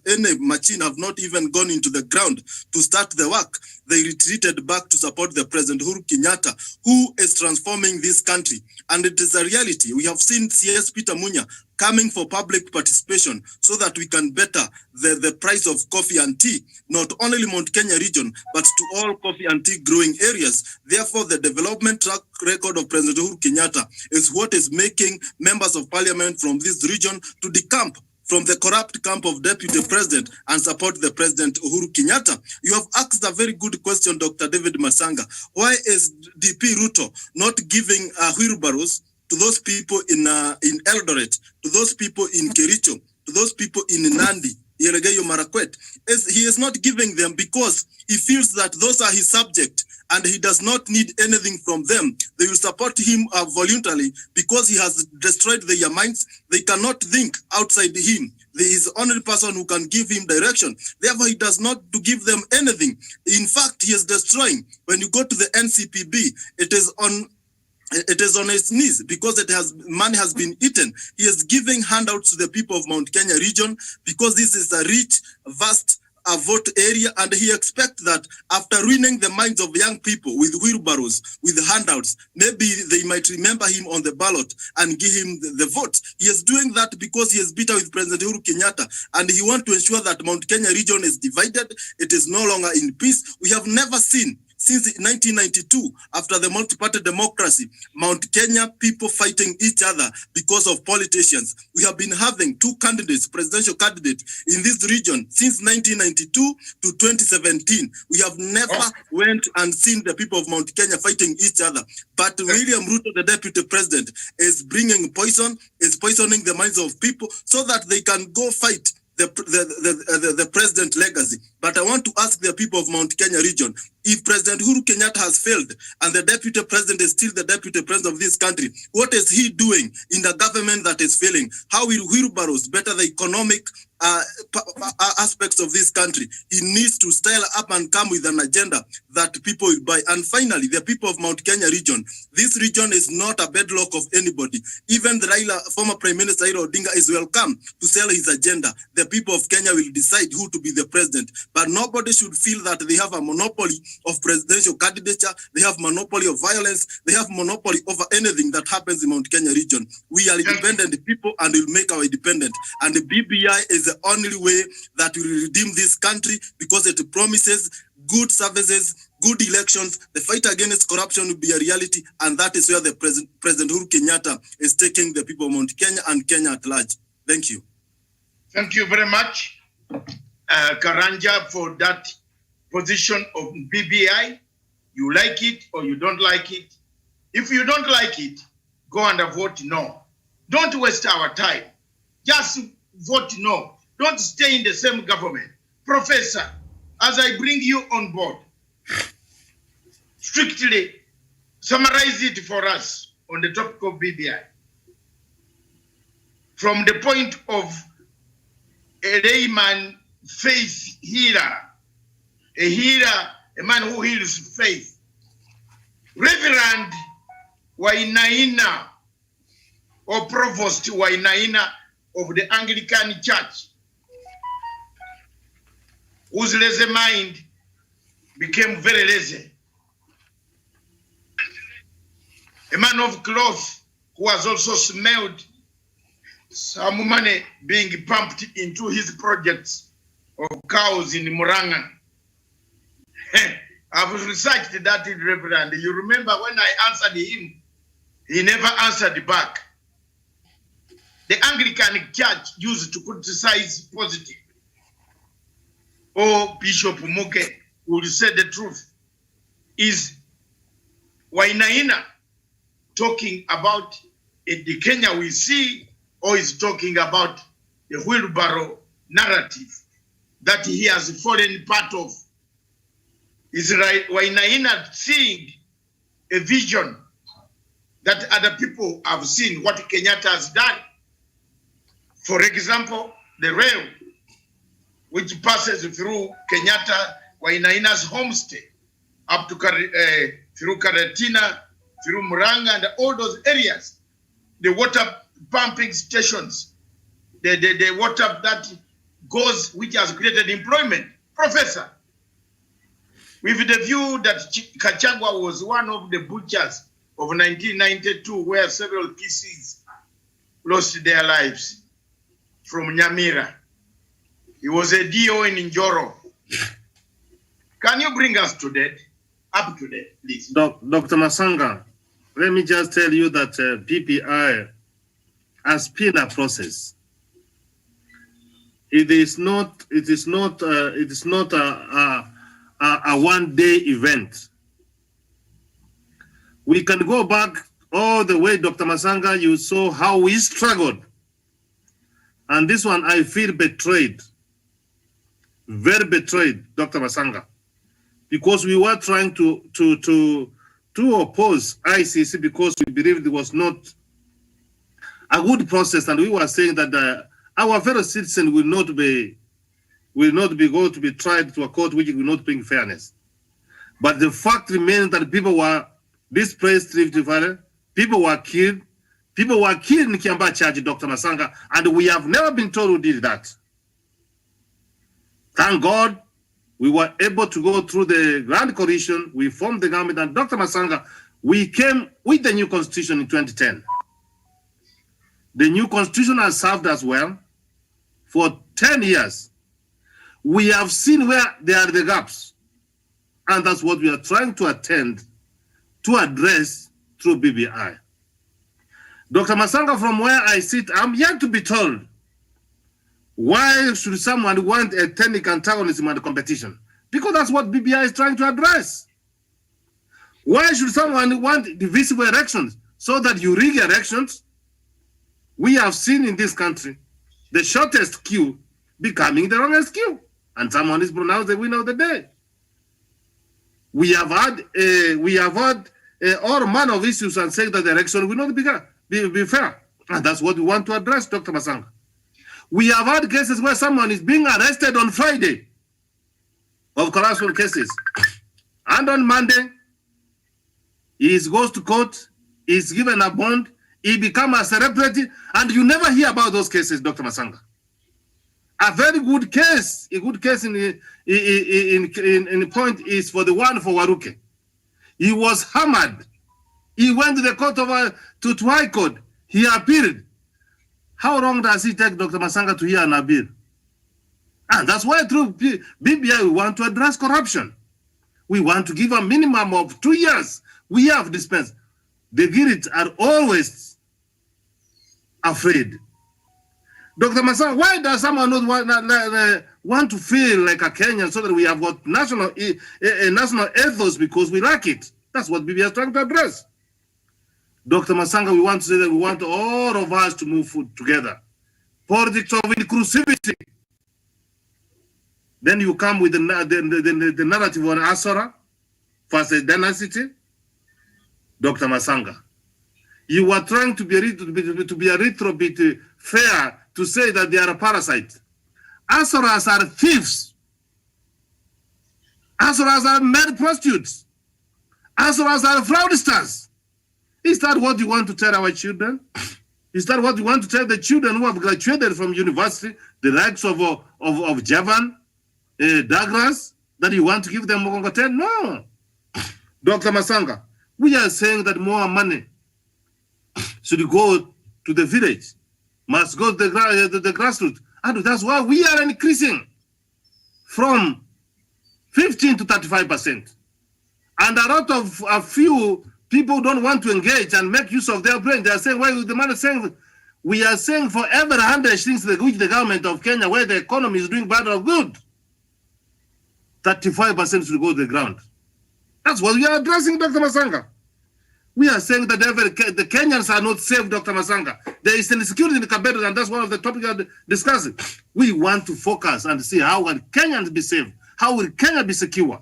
any machine have not even gone into the ground to start the work. They retreated back to support the President Uhuru Kenyatta, who is transforming this country. And it is a reality. We have seen CS Peter Munya coming for public participation so that we can better the price of coffee and tea, not only Mount Kenya region, but to all coffee and tea growing areas. Therefore, the development track record of President Uhuru Kenyatta is what is making members of parliament from this region to decamp from the corrupt camp of deputy president and support the president Uhuru Kenyatta. You have asked a very good question, Dr. David Masanga. Why is DP Ruto not giving wheelbarrows to those people in Eldoret, to those people in Kericho, to those people in Nandi, Yelegeyo Marakwet? He is not giving them because he feels that those are his subject and he does not need anything from them. They will support him voluntarily because he has destroyed their minds. They cannot think outside him. He is the only person who can give him direction. Therefore, he does not to give them anything. In fact, he is destroying. When you go to the NCPB, it is on its knees because money has been eaten. He is giving handouts to the people of Mount Kenya region because this is a rich, vast vote area, and he expects that after ruining the minds of young people with wheelbarrows, with handouts, maybe they might remember him on the ballot and give him the vote. He is doing that because he is bitter with President Uhuru Kenyatta, and he wants to ensure that Mount Kenya region is divided. It is no longer in peace. We have never seen since 1992, after the multi-party democracy, Mount Kenya people fighting each other because of politicians. We have been having 2 candidates, presidential candidates in this region since 1992 to 2017. We have never went and seen the people of Mount Kenya fighting each other. But William Ruto, the deputy president, is bringing poison, is poisoning the minds of people so that they can go fight the president legacy. But I want to ask the people of Mount Kenya region, if President Uhuru Kenyatta has failed and the deputy president is still the deputy president of this country, what is he doing in the government that is failing? How will wheelbarrows better the economic aspects of this country? He needs to style up and come with an agenda that people will buy. And finally, the people of Mount Kenya region, this region is not a bedrock of anybody. Even the former Prime Minister Raila Odinga is welcome to sell his agenda. The people of Kenya will decide who to be the president. But nobody should feel that they have a monopoly of presidential candidature. They have monopoly of violence. They have monopoly over anything that happens in Mount Kenya region. We are independent people and will make our independent. And the BBI is the only way that will redeem this country because it promises good services, good elections, the fight against corruption will be a reality, and that is where the President Uhuru Kenyatta is taking the people of Mount Kenya and Kenya at large. Thank you. Thank you very much, Karanja, for that position of BBI. You like it or you don't like it. If you don't like it, go and vote no. Don't waste our time. Just vote no. Don't stay in the same government. Professor, as I bring you on board, strictly summarize it for us on the topic of BBI. From the point of a layman faith healer, a healer, a man who heals faith. Reverend Wainaina, or Provost Wainaina of the Anglican Church, whose lazy mind became very lazy. A man of cloth who has also smelled some money being pumped into his projects of cows in Muranga. I've researched that in Referendum. You remember when I answered him, he never answered back. The Anglican Church used to criticize positive. Oh, Bishop Muke will say the truth. Is Wainaina talking about the Kenya we see, or is talking about the wheelbarrow narrative that he has fallen part of? Is Wainaina seeing a vision that other people have seen what Kenyatta has done? For example, the rail, which passes through Kenyatta, Wainaina's homestay, up to through Karatina, through Muranga, and all those areas, the water pumping stations, the water that goes, which has created employment. Professor, with the view that Kachagwa was one of the butchers of 1992, where several PCs lost their lives from Nyamira. He was a DO in Njoro. Can you bring us to date, up to date, please? Dr. Masanga, let me just tell you that PPI has been a process. It is not a one-day event. We can go back all the way, Dr. Masanga. You saw how we struggled, and this one I feel betrayed, very betrayed, Dr. Masanga, because we were trying to oppose ICC because we believed it was not a good process, and we were saying that our fellow citizens will not be going to be tried to a court which will not bring fairness. But the fact remains that people were displaced, people were killed in Kiamba Church, Dr. Masanga, and we have never been told who did that. Thank God we were able to go through the Grand Coalition, we formed the government, and Dr. Masanga, we came with the new constitution in 2010. The new constitution has served us well for 10 years. We have seen where there are the gaps, and that's what we are trying to address through BBI. Dr. Masanga, from where I sit, I'm yet to be told, why should someone want a technical antagonism and competition? Because that's what BBI is trying to address. Why should someone want divisible elections so that you rig elections? We have seen in this country the shortest queue becoming the longest queue, and someone is pronounced the winner of the day. We have had all manner of issues and say that the election will not be fair, and that's what we want to address, Dr. Masanga. We have had cases where someone is being arrested on Friday of corruption cases, and on Monday he goes to court, he's given a bond, he becomes a celebrity, and you never hear about those cases, Dr. Masanga. A very good case, in point is for the one for Waruke. He was hammered. He went to the court to High Court. He appealed. How long does it take, Dr. Masanga, to hear an appeal? And that's why through BBI we want to address corruption. We want to give a minimum of 2 years. We have dispensed. The Girit are always afraid. Dr. Masanga, why does someone not want to feel like a Kenyan so that we have got national ethos because we lack it? That's what BBI is trying to address. Dr. Masanga, we want to say that we want all of us to move together. Politics of inclusivity. Then you come with the narrative on Asora versus dynasty. Dr. Masanga, you are trying to be a little bit fair to say that they are a parasite. Asoras are thieves. Asoras are mad prostitutes. Asoras are fraudsters. Is that what you want to tell our children? Is that what you want to tell the children who have graduated from university, the likes of Javan, Douglas, that you want to give them Mokongoten? No. Dr. Masanga, we are saying that more money should go to the village, must go to the grassroots. And that's why we are increasing from 15 to 35%. And a few people don't want to engage and make use of their brain. They are saying, well, the man is saying, we are saying for every 100 things which the government of Kenya, where the economy is doing bad or good, 35% should go to the ground. That's what we are addressing, Dr. Masanga. We are saying that the Kenyans are not safe, Dr. Masanga. There is insecurity in the Kapedo, and that's one of the topics we are discussing. We want to focus and see how will Kenyans be safe? How will Kenya be secure?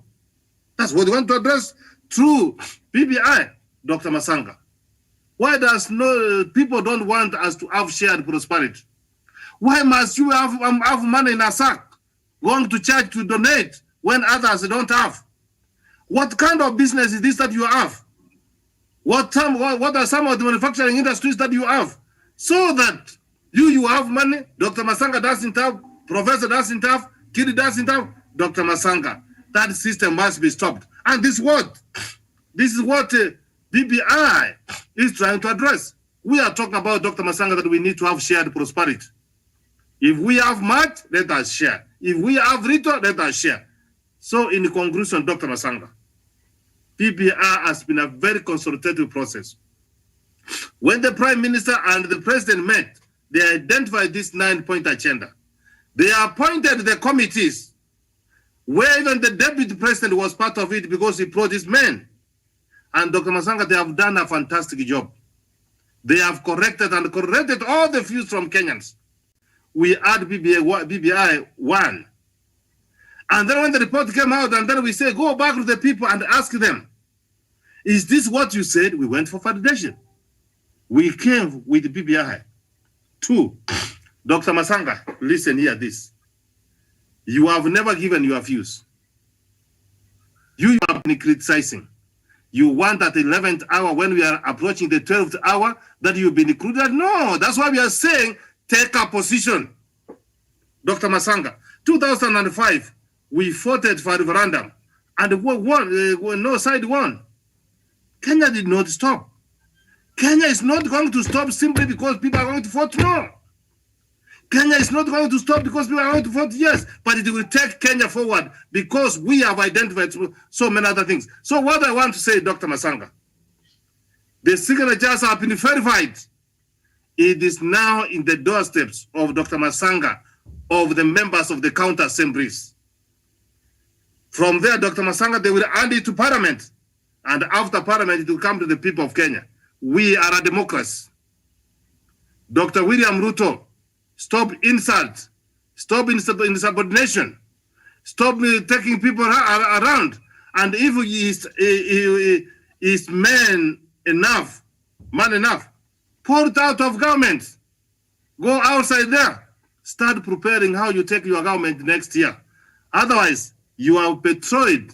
That's what we want to address through BBI, Dr. Masanga. Why does people don't want us to have shared prosperity? Why must you have money in a sack, going to church to donate when others don't have? What kind of business is this that you have? What are some of the manufacturing industries that you have? So that you have money, Dr. Masanga doesn't have, Professor doesn't have, Kidi doesn't have, Dr. Masanga. That system must be stopped. And this is what BBI is trying to address. We are talking about, Dr. Masanga, that we need to have shared prosperity. If we have much, let us share. If we have little, let us share. So in conclusion, Dr. Masanga, PPR has been a very consultative process. When the Prime Minister and the President met, they identified this 9-point agenda. They appointed the committees, where even the Deputy President was part of it because he brought his men. And Dr. Masanga, they have done a fantastic job. They have corrected all the views from Kenyans. We add BBI 1. And then when the report came out, and then we say, go back to the people and ask them, is this what you said? We went for validation. We came with BBI. 2, Dr. Masanga, listen here this. You have never given your views. You have been criticizing. You want at the 11th hour, when we are approaching the 12th hour, that you've been included? No, that's why we are saying, take a position. Dr. Masanga, 2005, we voted for referendum, and no side won. Kenya did not stop. Kenya is not going to stop simply because people are going to vote no. Kenya is not going to stop because people are going to vote yes, but it will take Kenya forward because we have identified so many other things. So what I want to say, Dr. Masanga, the signatures have been verified. It is now in the doorsteps of Dr. Masanga, of the members of the counter assemblies. From there, Dr. Masanga, they will add it to Parliament. And after Parliament, it will come to the people of Kenya. We are a democracy. Dr. William Ruto, stop insult. Stop insubordination. Stop taking people around. And if he is man enough, pull it out of government. Go outside there. Start preparing how you take your government next year. Otherwise, you have betrayed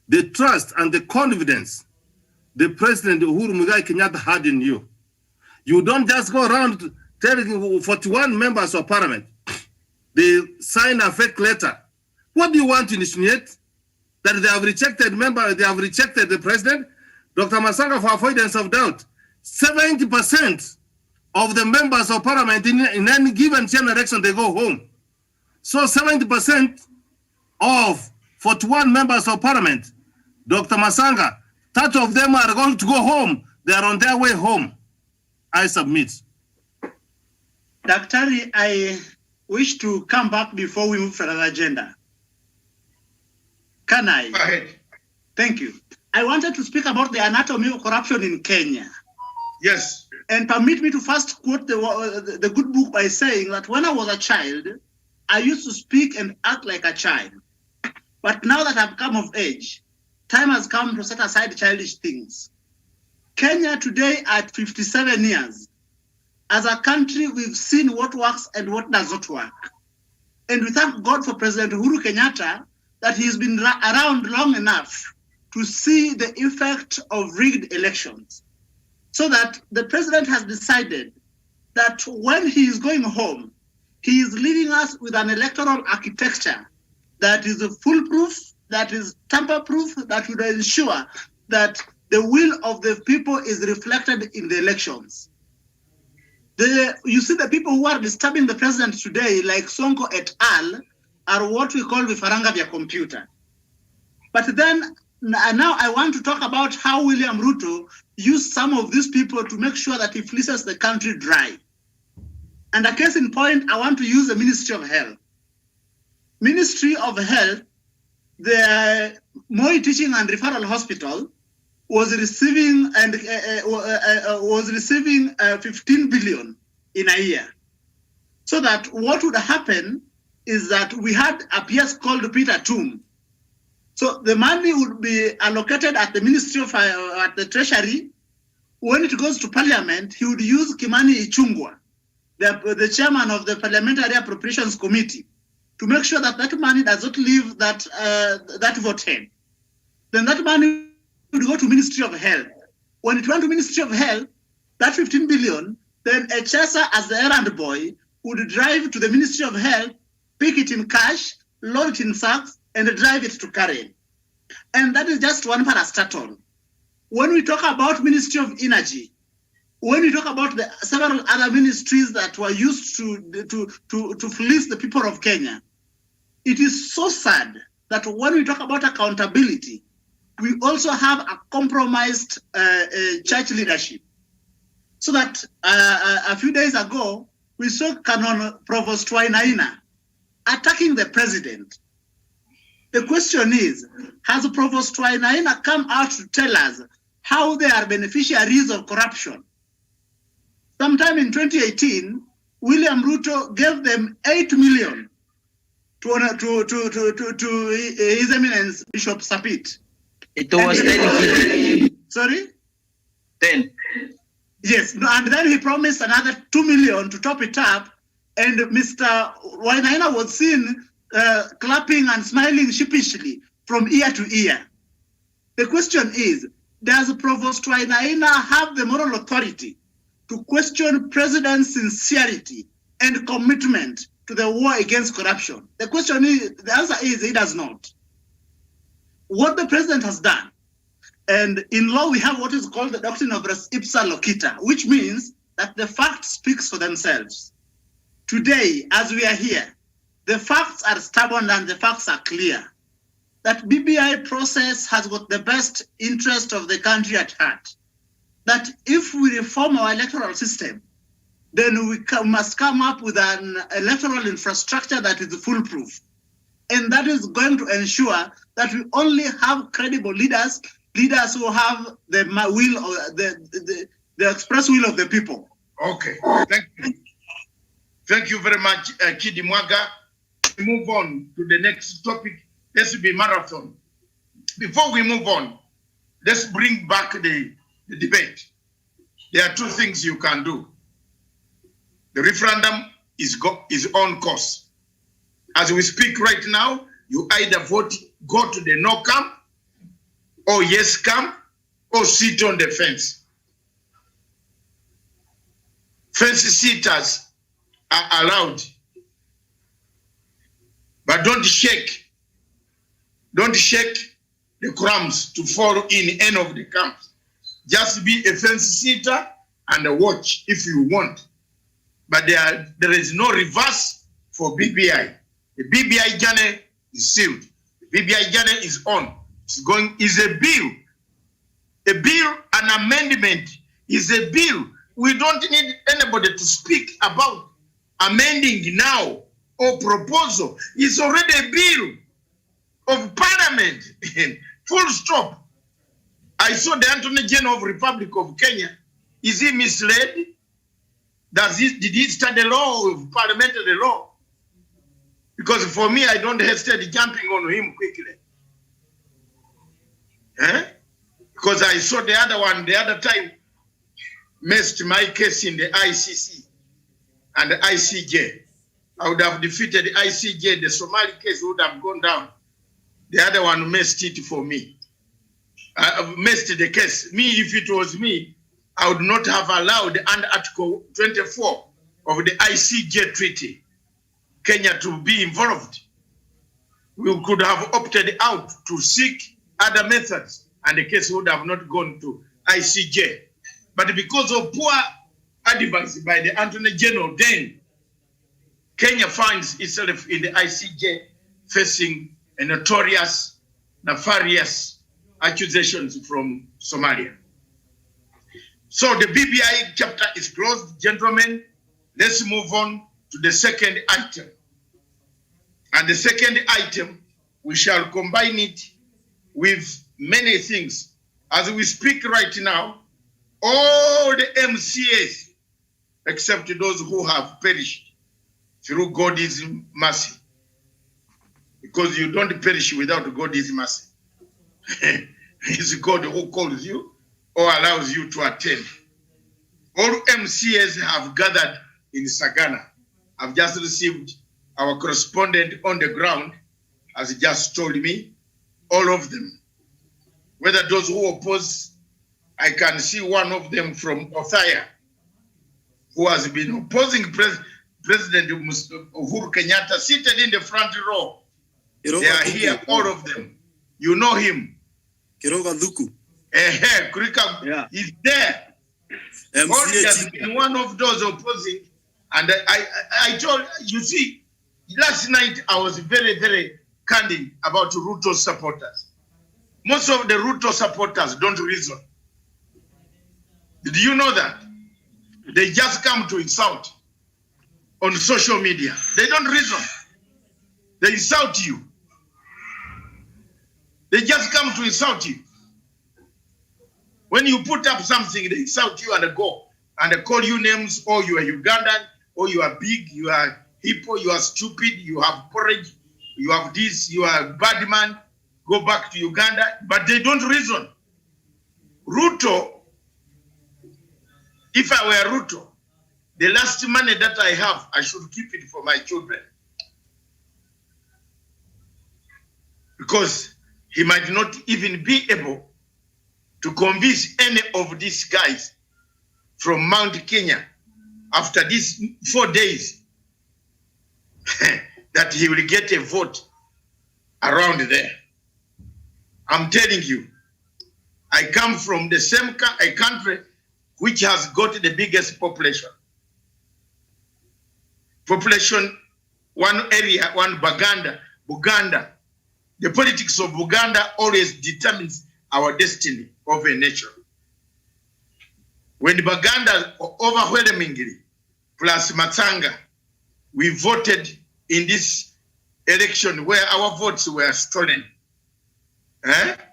the trust and the confidence the President Uhuru Muigai Kenyatta had in you. You don't just go around telling 41 members of Parliament, they sign a fake letter. What do you want to insinuate? That they have rejected the President? Dr. Masanga, for avoidance of doubt, 70% of the members of Parliament in any given general election, they go home. So 70% of 41 members of parliament. Dr. Masanga, 30 of them are going to go home. They are on their way home. I submit. Daktari, I wish to come back before we move to another agenda. Can I? Go ahead. Thank you. I wanted to speak about the anatomy of corruption in Kenya. Yes. And permit me to first quote the good book by saying that when I was a child, I used to speak and act like a child. But now that I've come of age, time has come to set aside childish things. Kenya today at 57 years, as a country, we've seen what works and what does not work. And we thank God for President Uhuru Kenyatta that he's been around long enough to see the effect of rigged elections. So that the president has decided that when he is going home, he is leaving us with an electoral architecture that is foolproof, that is tamper-proof, that will ensure that the will of the people is reflected in the elections. You see, the people who are disturbing the president today, like Sonko et al., are what we call vifaranga vya computer. But then, now I want to talk about how William Ruto used some of these people to make sure that he fleeces the country dry. And a case in point, I want to use the Ministry of Health. Ministry of Health, the Moi Teaching and Referral Hospital was receiving 15 billion in a year. So that what would happen is that we had a PS called Peter Toom. So the money would be allocated at the Ministry of at the Treasury. When it goes to Parliament, he would use Kimani Ichung'wah, the chairman of the Parliamentary Appropriations Committee, to make sure that that money does not leave that vote head. Then that money would go to Ministry of Health. When it went to Ministry of Health, that 15 billion, then Echesa, as the errand boy, would drive to the Ministry of Health, pick it in cash, load it in sacks, and drive it to Karen. And that is just one parastatal. When we talk about Ministry of Energy, when we talk about the several other ministries that were used to fleece the people of Kenya, it is so sad that when we talk about accountability, we also have a compromised church leadership. So that a few days ago, we saw Canon Provost Wainaina attacking the president. The question is, has Provost Wainaina come out to tell us how they are beneficiaries of corruption? Sometime in 2018, William Ruto gave them 8 million to His Eminence Bishop Sapit. It was 10. Sorry? 10. Yes, and then he promised another 2 million to top it up, and Mr. Wainaina was seen clapping and smiling sheepishly from ear to ear. The question is, does Provost Wainaina have the moral authority to question President's sincerity and commitment to the war against corruption? The question is, the answer is, he does not. What the President has done, and in law we have what is called the doctrine of res ipsa loquita, which means that the fact speaks for themselves. Today, as we are here, the facts are stubborn and the facts are clear. That BBI process has got the best interest of the country at heart. That if we reform our electoral system, then we must come up with an electoral infrastructure that is foolproof. And that is going to ensure that we only have credible leaders who have the will, or the express will of the people. Okay, thank you. Thank you very much, Kidi Mwaga. We move on to the next topic. This will be marathon. Before we move on, let's bring back the debate. There are two things you can do. The referendum is on course. As we speak right now, you either go to the no camp, or yes camp, or sit on the fence. Fence sitters are allowed, but don't shake the crumbs to fall in any of the camps. Just be a fence sitter and watch if you want. But there is no reverse for BBI. The BBI journey is sealed. BBI journey is on. It's going, is a bill. A bill, an amendment is a bill. We don't need anybody to speak about amending now or proposal. It's already a bill of parliament. Full stop. I saw the Attorney General of Republic of Kenya. Is he misled? Did he study law, of parliamentary law? Because for me, I don't hesitate jumping on him quickly. Because I saw the other one the other time missed my case in the ICC and the ICJ. I would have defeated the ICJ. The Somali case would have gone down. The other one missed it for me. I missed the case. Me, if it was me, I would not have allowed under Article 24 of the ICJ treaty Kenya to be involved. We could have opted out to seek other methods, and the case would have not gone to ICJ. But because of poor advice by the Attorney General, then Kenya finds itself in the ICJ facing a notorious, nefarious accusations from Somalia. So the BBI chapter is closed, gentlemen. Let's move on to the second item. And the second item, we shall combine it with many things. As we speak right now, all the MCAs, except those who have perished through God's mercy, because you don't perish without God's mercy. It's God who calls you or allows you to attend. All MCAs have gathered in Sagana. I've just received our correspondent on the ground, has just told me, all of them. Whether those who oppose, I can see one of them from Othaya, who has been opposing President Uhuru Kenyatta, seated in the front row. They are here, all of them. You know him. Kiroga Duku. Kurika is there. Only has been one of those opposing. And I told you, see, last night I was very, very candid about Ruto supporters. Most of the Ruto supporters don't reason. Did you know that? They just come to insult on social media. They don't reason. They insult you. They just come to insult you. When you put up something, they insult you and they go and they call you names, or you are Ugandan, or you are big, you are hippo, you are stupid, you have porridge, you have this, you are a bad man, go back to Uganda. But they don't reason. Ruto, if I were Ruto, the last money that I have, I should keep it for my children. Because he might not even be able to convince any of these guys from Mount Kenya after these 4 days that he will get a vote around there. I'm telling you, I come from the same a country which has got the biggest population. Population, one area, one Buganda. The politics of Uganda always determines our destiny of a nation. When Buganda overwhelmingly, plus Matanga, we voted in this election where our votes were stolen.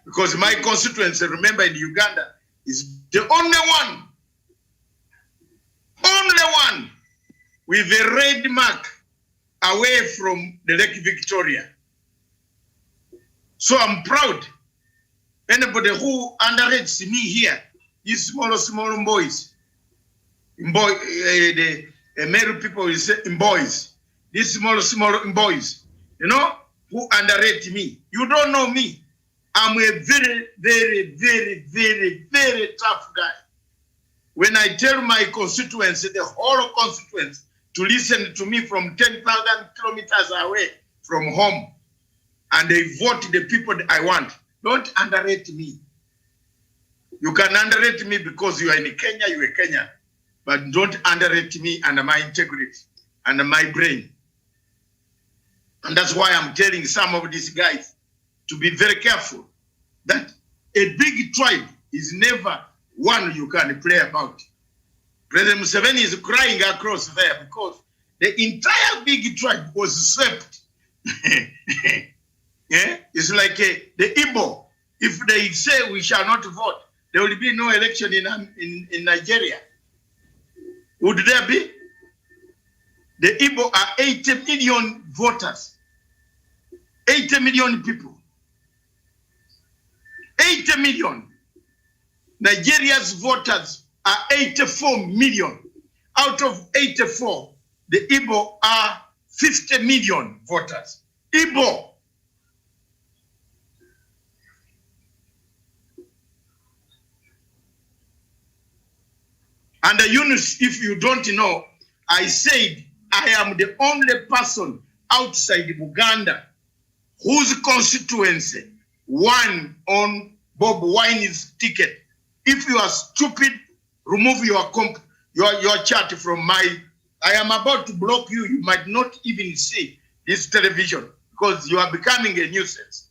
Because my constituency, remember, in Uganda, is the only one with a red mark away from the Lake Victoria. So I'm proud. Anybody who underrates me here, these small boys, the male people will say boys, these small boys, you know, who underrate me. You don't know me. I'm a very, very, very, very, very tough guy. When I tell my constituency, the whole constituency, to listen to me from 10,000 kilometers away from home, and they vote the people that I want, don't underrate me. You can underrate me because you are in Kenya, you are Kenyan, but don't underrate me and my integrity and my brain. And that's why I'm telling some of these guys, to be very careful that a big tribe is never one you can play about. President Museveni is crying across there because the entire big tribe was swept. Yeah? It's like the Igbo. If they say we shall not vote, there will be no election in Nigeria. Would there be? The Igbo are 80 million voters. 80 million people. 80 million. Nigeria's voters are 84 million. Out of 84, the Igbo are 50 million voters. Igbo. And Yunus, if you don't know, I said I am the only person outside Uganda whose constituency won on Bob Wine's ticket. If you are stupid, remove your chat from my. I am about to block you. You might not even see this television because you are becoming a nuisance.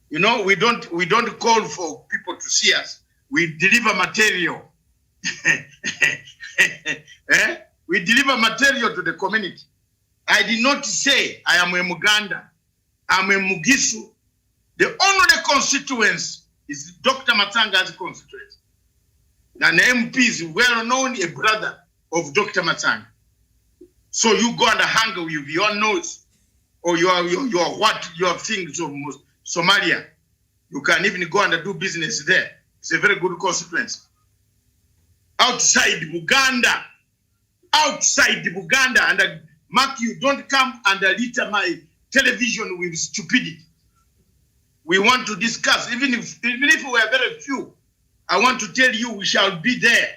You know, we don't call for people to see us. We deliver material. We deliver material to the community. I did not say I am a Muganda. I'm a Mugisu. The only constituency is Dr. Matsanga's constituency. An MP is well known, a brother of Dr. Matsanga. So you go and hang with your nose or your things of Somalia. You can even go and do business there. It's a very good constituency. Outside Uganda, and Mark, you don't come and litter my television with stupidity. We want to discuss, even if we are very few, I want to tell you we shall be there.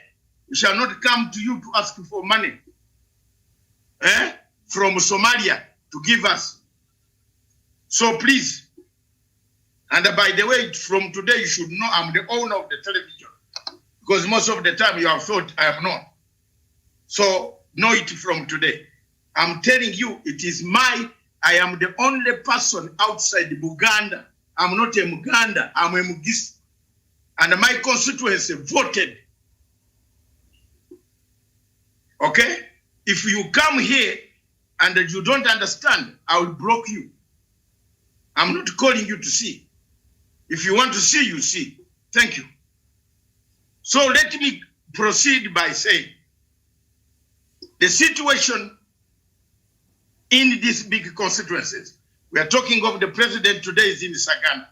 We shall not come to you to ask for money from Somalia to give us. So please, and by the way, from today you should know I'm the owner of the television. Because most of the time you have thought I am not. So know it from today. I'm telling you, it is I am the only person outside Uganda. I'm not a Muganda, I'm a Mugis. And my constituency voted. Okay? If you come here and you don't understand, I will block you. I'm not calling you to see. If you want to see, you see. Thank you. So let me proceed by saying the situation in these big constituencies. We are talking of the president today is in Sagana.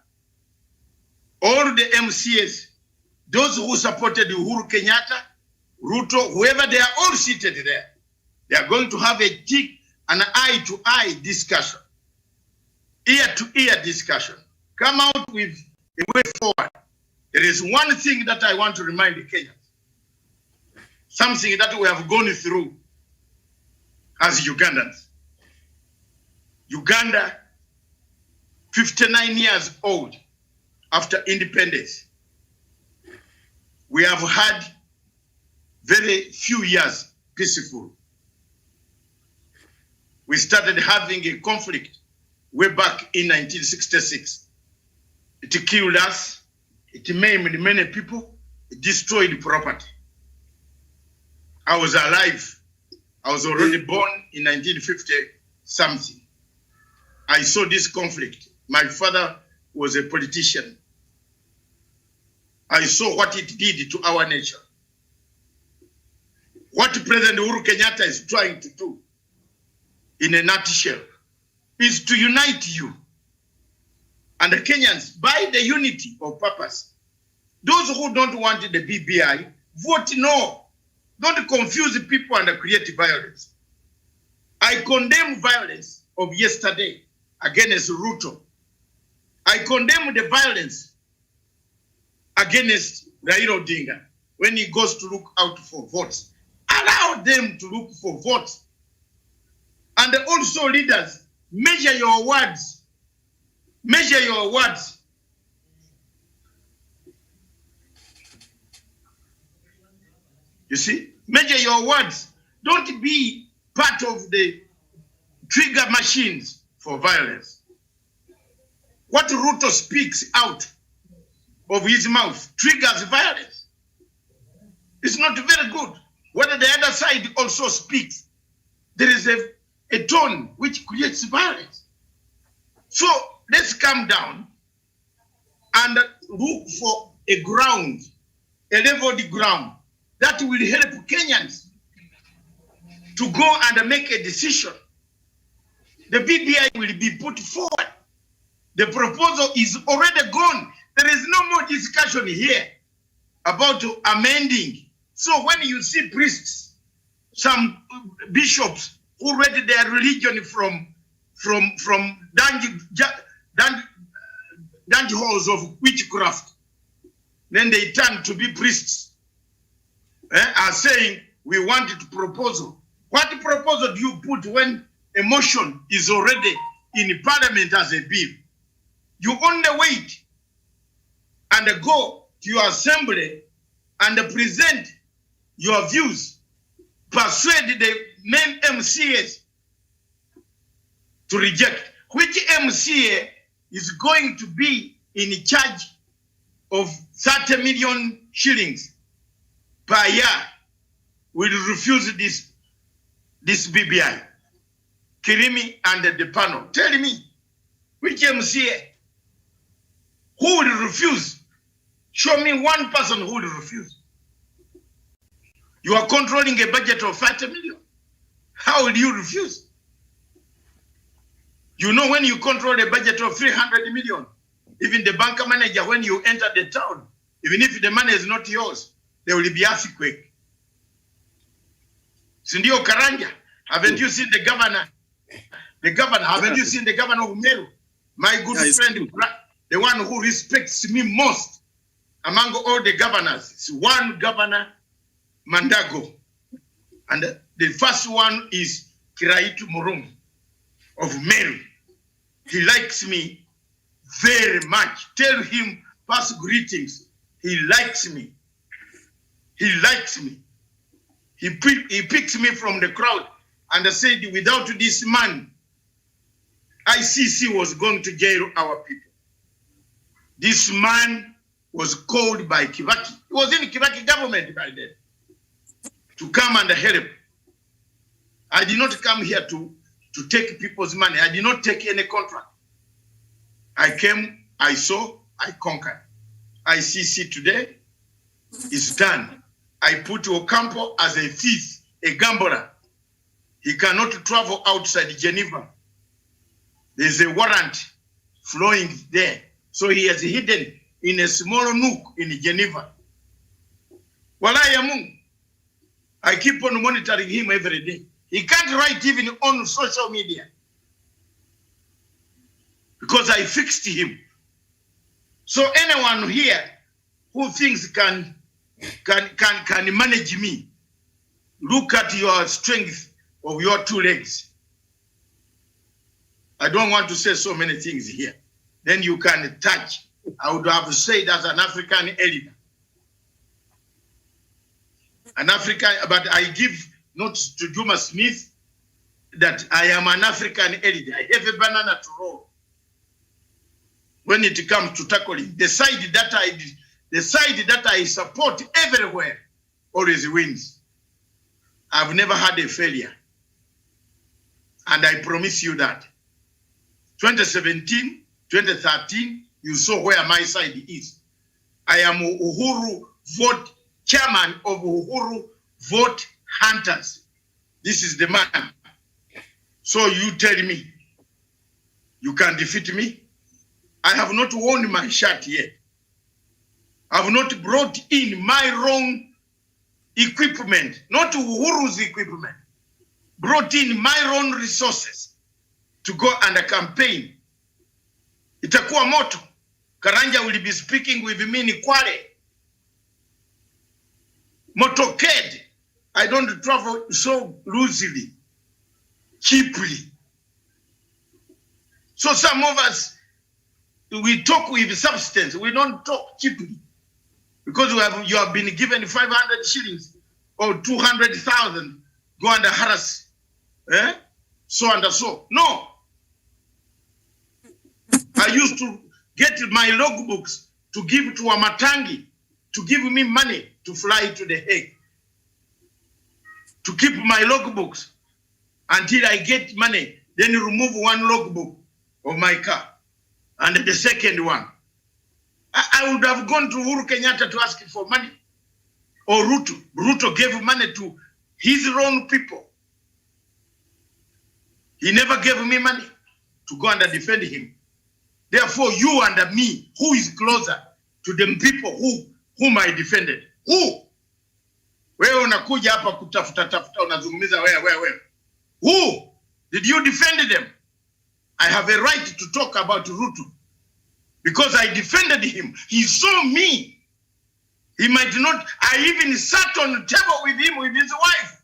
All the MCAs, those who supported Uhuru Kenyatta, Ruto, whoever, they are all seated there. They are going to have an eye-to-eye discussion, ear-to-ear discussion. Come out with a way forward. There is one thing that I want to remind the Kenyans. Something that we have gone through as Ugandans. Uganda, 59 years old after independence. We have had very few years peaceful. We started having a conflict way back in 1966. It killed us. It maimed many people. It destroyed property. I was alive. I was already born in 1950 something. I saw this conflict. My father was a politician. I saw what it did to our nation. What President Uhuru Kenyatta is trying to do, in a nutshell, is to unite you. And the Kenyans, by the unity of purpose, those who don't want the BBI, vote no. Don't confuse people and create violence. I condemn violence of yesterday against Ruto. I condemn the violence against Raila Odinga when he goes to look out for votes. Allow them to look for votes. And also leaders, measure your words. Measure your words. You see, measure your words. Don't be part of the trigger machines for violence. What Ruto speaks out of his mouth triggers violence. It's not very good. Whether the other side also speaks, there is a tone which creates violence. So let's calm down and look for a ground, a leveled ground that will help Kenyans to go and make a decision. The BBI will be put forward. The proposal is already gone. There is no more discussion here about amending. So when you see priests, some bishops who read their religion from dungeon halls of witchcraft, then they turn to be priests, are saying, we want a proposal. What proposal do you put when a motion is already in parliament as a bill? You only wait and go to your assembly and present your views, persuade the main MCAs to reject. Which MCA is going to be in charge of 30 million shillings per year will refuse this BBI? Kirimi and the panel. Tell me, which MCA? Who will refuse? Show me one person who will refuse. You are controlling a budget of 30 million. How will you refuse? You know, when you control a budget of 300 million, even the bank manager, when you enter the town, even if the money is not yours, there will be earthquake. Sindio Karanja, haven't you seen the governor? Haven't you seen the governor of Meru? My good friend, the one who respects me most among all the governors. It's one governor, Mandago. And the first one is Kiraitu Murum of Meru. He likes me very much. Tell him, pass greetings. He likes me. He likes me. He picks me from the crowd and said, without this man, ICC was going to jail our people. This man was called by Kibaki. He was in Kibaki government by then to come and help. I did not come here to take people's money. I did not take any contract. I came, I saw, I conquered. ICC today is done. I put Ocampo as a thief, a gambler. He cannot travel outside Geneva. There's a warrant flowing there. So he is hidden in a small nook in Geneva. I keep on monitoring him every day. He can't write even on social media because I fixed him. So anyone here who thinks can manage me, look at your strength of your two legs. I don't want to say so many things here. Then you can touch. I would have said as an African elder. An African, but I give notes to Juma Smith that I am an African elder. I have a banana to roll. When it comes to tackling, the side that I support everywhere always wins. I've never had a failure. And I promise you that. 2017, 2013, you saw where my side is. I am Uhuru vote chairman of Uhuru Vote Hunters. This is the man. So you tell me, you can defeat me? I have not worn my shirt yet. I have not brought in my wrong equipment, not Uhuru's equipment. Brought in my own resources to go and campaign. Itakuwa moto. Karanja will be speaking with me in Kwale. Motoked. I don't travel so loosely, cheaply. So some of us, we talk with substance. We don't talk cheaply. Because you have been given 500 shillings or 200,000, go and harass, so and so. No. I I used to get my logbooks to give to Wamatangi, to give me money to fly to The Hague, to keep my logbooks until I get money, then remove one logbook of my car, and the second one. I would have gone to Uhuru Kenyatta to ask for money, or Ruto. Ruto gave money to his own people. He never gave me money to go and defend him. Therefore, you and me, who is closer to the people whom I defended? Who? Wewe unakuja hapa kutafuta unazungumza wewe. Who? Did you defend them? I have a right to talk about Ruto because I defended him. He saw me. He might not. I even sat on the table with him, with his wife,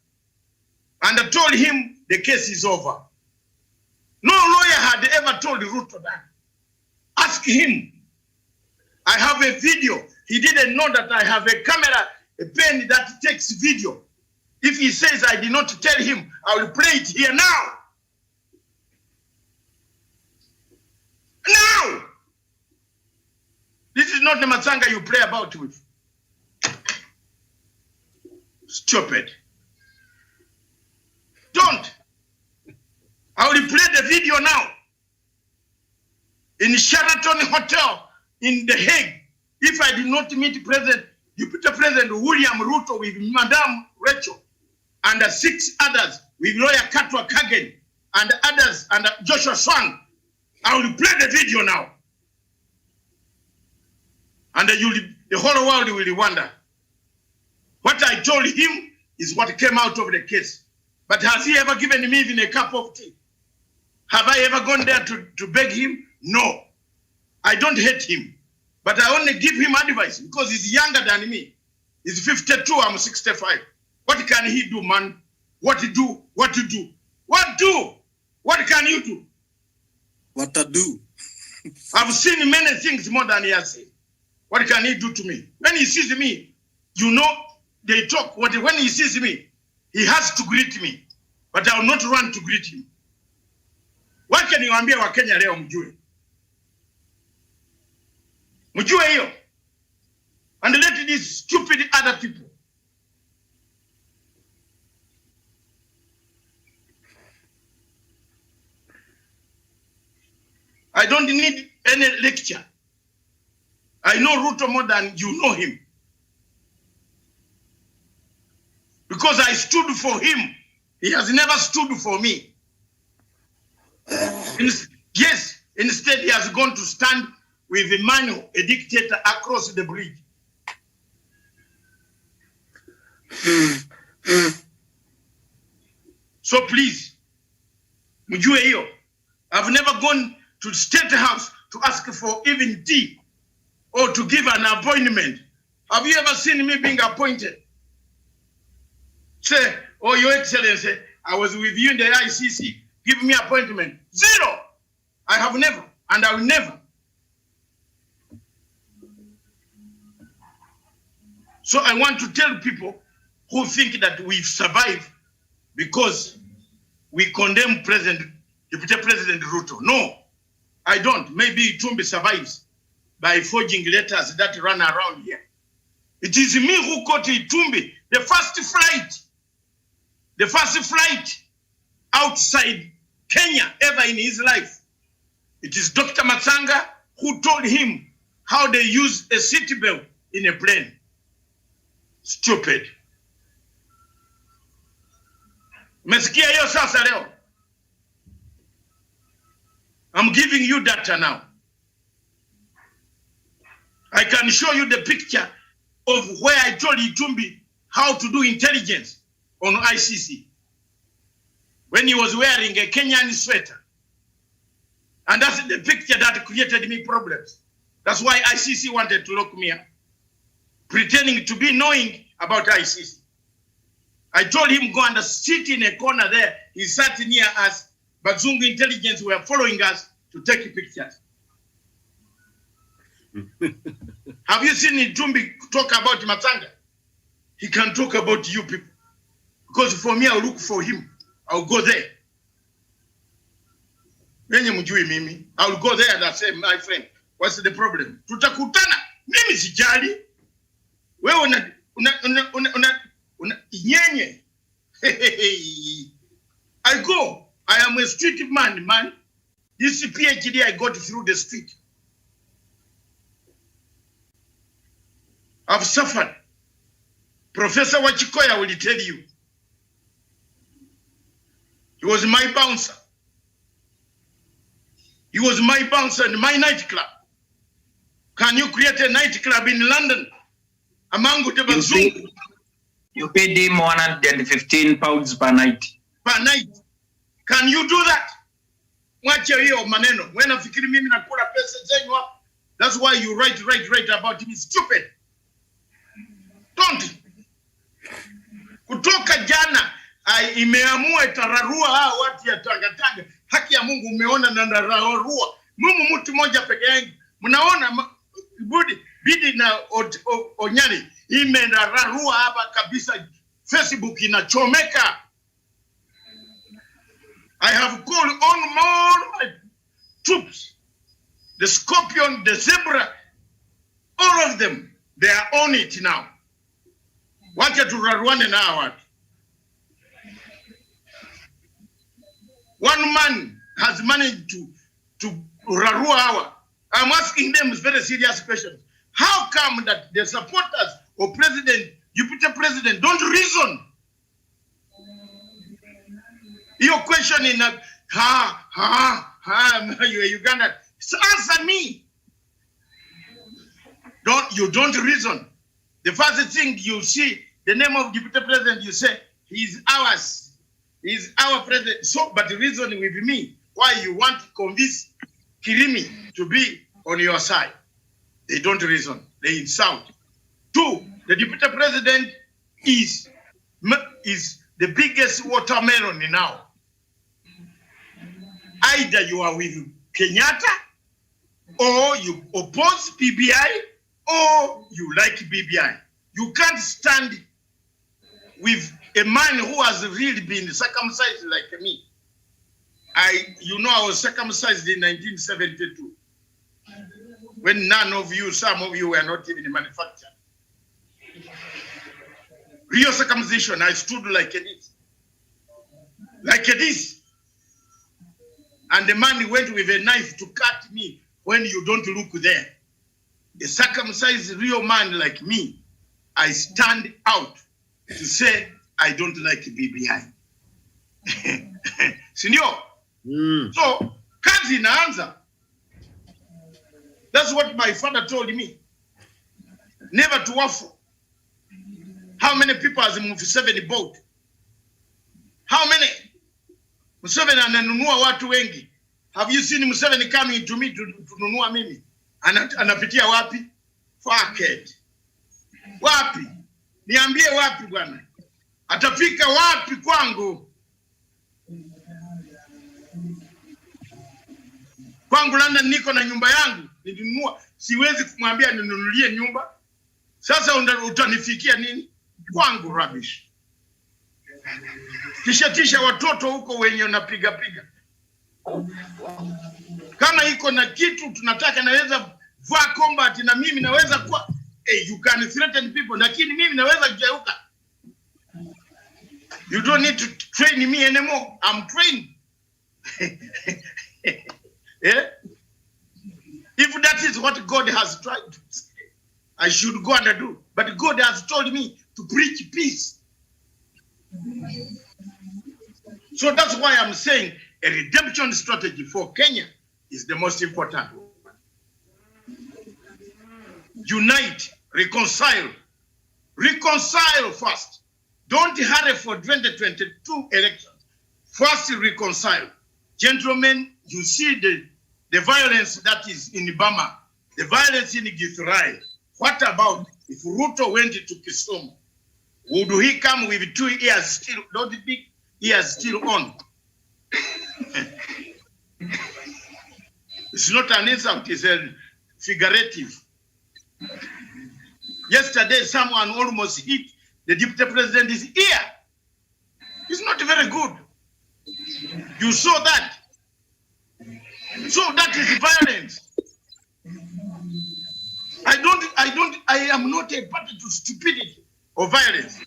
and I told him the case is over. No lawyer had ever told Ruto that. Ask him. I have a video. He didn't know that I have a camera, a pen that takes video. If he says I did not tell him, I will play it here now. Now! This is not the Matsanga you play about with. Stupid. Don't. I will play the video now. In Sheraton Hotel in The Hague, if I did not meet Deputy President William Ruto with Madam Rachel and 6 others with lawyer Katwa Kagen and others and Joshua Swang, I will play the video now. And the whole world will wonder. What I told him is what came out of the case. But has he ever given me even a cup of tea? Have I ever gone there to beg him? No. I don't hate him. But I only give him advice because he's younger than me. He's 52, I'm 65. What can he do, man? What to do? What to do? What do? What can you do? What to do? I've seen many things more than he has seen. What can he do to me? When he sees me, you know, they talk. When he sees me, he has to greet me. But I will not run to greet him. What can you ambia wa Kenya leo mjue? Mjue hiyo. And let these stupid other people. I don't need any lecture. I know Ruto more than you know him. Because I stood for him. He has never stood for me. Yes, instead he has gone to stand with a man, a dictator, across the bridge. So please, mjue hiyo. I've never gone to the State House to ask for even tea or to give an appointment. Have you ever seen me being appointed? Say, oh, Your Excellency, I was with you in the ICC. Give me appointment. Zero. I have never, and I will never. So I want to tell people who think that we've survived because we condemn Deputy President Ruto. No, I don't. Maybe Itumbi survives by forging letters that run around here. It is me who caught Itumbi, the first flight outside Kenya ever in his life. It is Dr. Matsanga who told him how they use a seatbelt in a plane. Stupid. Mesikia hiyo sasa leo. I'm giving you data now. I can show you the picture of where I told Itumbi how to do intelligence on ICC. When he was wearing a Kenyan sweater. And that's the picture that created me problems. That's why ICC wanted to lock me up. Pretending to be knowing about ICC. I told him go and sit in a corner there. He sat near us. But Zungu intelligence were following us to take pictures. Have you seen Itumbi talk about Matsanga? He can talk about you people. Because for me, I'll look for him. I'll go there. Wenye mjui mimi. I will go there and say, my friend, what's the problem? Tutakutana. Mimi sijali. Wewe una nyenye. I go. I am a street man. This PhD I got through the street. I've suffered. Professor Wachikoya will tell you. He was my bouncer. He was my bouncer in my nightclub. Can you create a nightclub in London? Among the Bazungu? You paid him 115 pounds per night. Per night. Can you do that? Mwache hiyo maneno. When nafikiri mimi nakula pesa zenyu hapa. That's why you write about me. Stupid. Don't. Kutoka jana imeamua itararua hao watu ya Tanga. Haki ya Mungu umeona na nararua. Mungu mtu mmoja peke yake. Mnaona Bidi na Onyari imenararua hapa kabisa. Facebook inachomeka. I have called on more my troops. The Scorpion, the Zebra, all of them, they are on it now. Wacha turaruane na watu. One man has managed to rarua hawa. I'm asking them very serious questions. How come that the supporters of President, Deputy President, don't reason? Your question in you Uganda. Answer me. You don't reason. The first thing you see, the name of Deputy President, you say, he's ours. He's our president. So, but reason with me, why you want to convince Kirimi to be on your side. They don't reason. They insult. 2, the Deputy President is the biggest watermelon now. Either you are with Kenyatta, or you oppose BBI, or you like BBI. You can't stand with a man who has really been circumcised like me. I was circumcised in 1972. When some of you were not even manufactured. Real circumcision, I stood like this. Like this. And the man went with a knife to cut me when you don't look there. A circumcised real man like me, I stand out to say I don't like BBI. Senior. So, kazi inaanza. That's what my father told me. Never to waffle. How many people has Museveni bought? How many? Museveni ananunua watu wengi. Have you seen Museveni coming to me to nunua mimi? Anapitia wapi? Fuck it. Wapi? Niambie wapi bwana? Atafika wapi kwangu? Kwangu London niko na nyumba yangu. Nilinunua. Siwezi kumwambia ninunulie nyumba. Sasa utanifikia nini? Kwangu rubbish. Kisha watoto huko wenye unapiga. Kama iko na kitu tunataka naweza vaa combat na mimi naweza kwa you can threaten people lakini mimi naweza kugeuka. You don't need to train me anymore. I'm trained. Yeah? If that is what God has tried to say, I should go and do. But God has told me to preach peace. So that's why I'm saying a redemption strategy for Kenya is the most important. Unite, reconcile. Reconcile first. Don't hurry for 2022 elections. First reconcile. Gentlemen, you see the violence that is in Bama, the violence in Githurai. What about if Ruto went to Kisumu? Would he come with 2 ears still, not the big ears still on? It's not an insult, it's a figurative. Yesterday, someone almost hit the deputy president's ear. It's not very good. You saw that. So that is violence. I am not a party to stupidity or violence.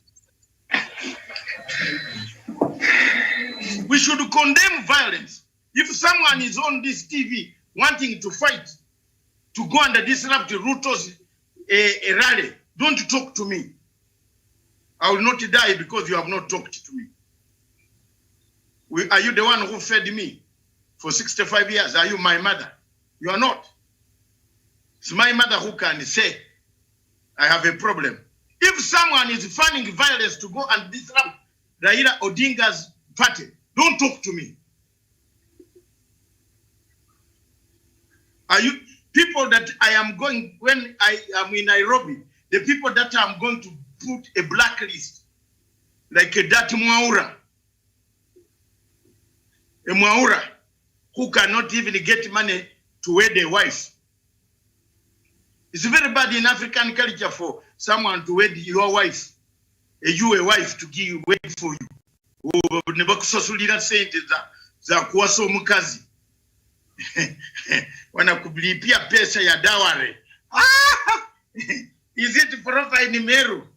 We should condemn violence. If someone is on this TV wanting to fight, to go and disrupt Ruto's a rally, don't talk to me. I will not die because you have not talked to me. Are you the one who fed me for 65 years? Are you my mother? You are not. It's my mother who can say, I have a problem. If someone is funding violence to go and disrupt Raila Odinga's party, don't talk to me. Are you people that I am going, when I am in Nairobi, the people that I'm going to put a blacklist, like a Dati Mwaura, a Mwaura, who cannot even get money to wed a wife. It's very bad in African culture for someone to wed your wife, you a wife to give wait for you. Nebakusasulira sente za kuwasa omukazi. Wanakublipia pesa ya daware. Is it proper in Meru?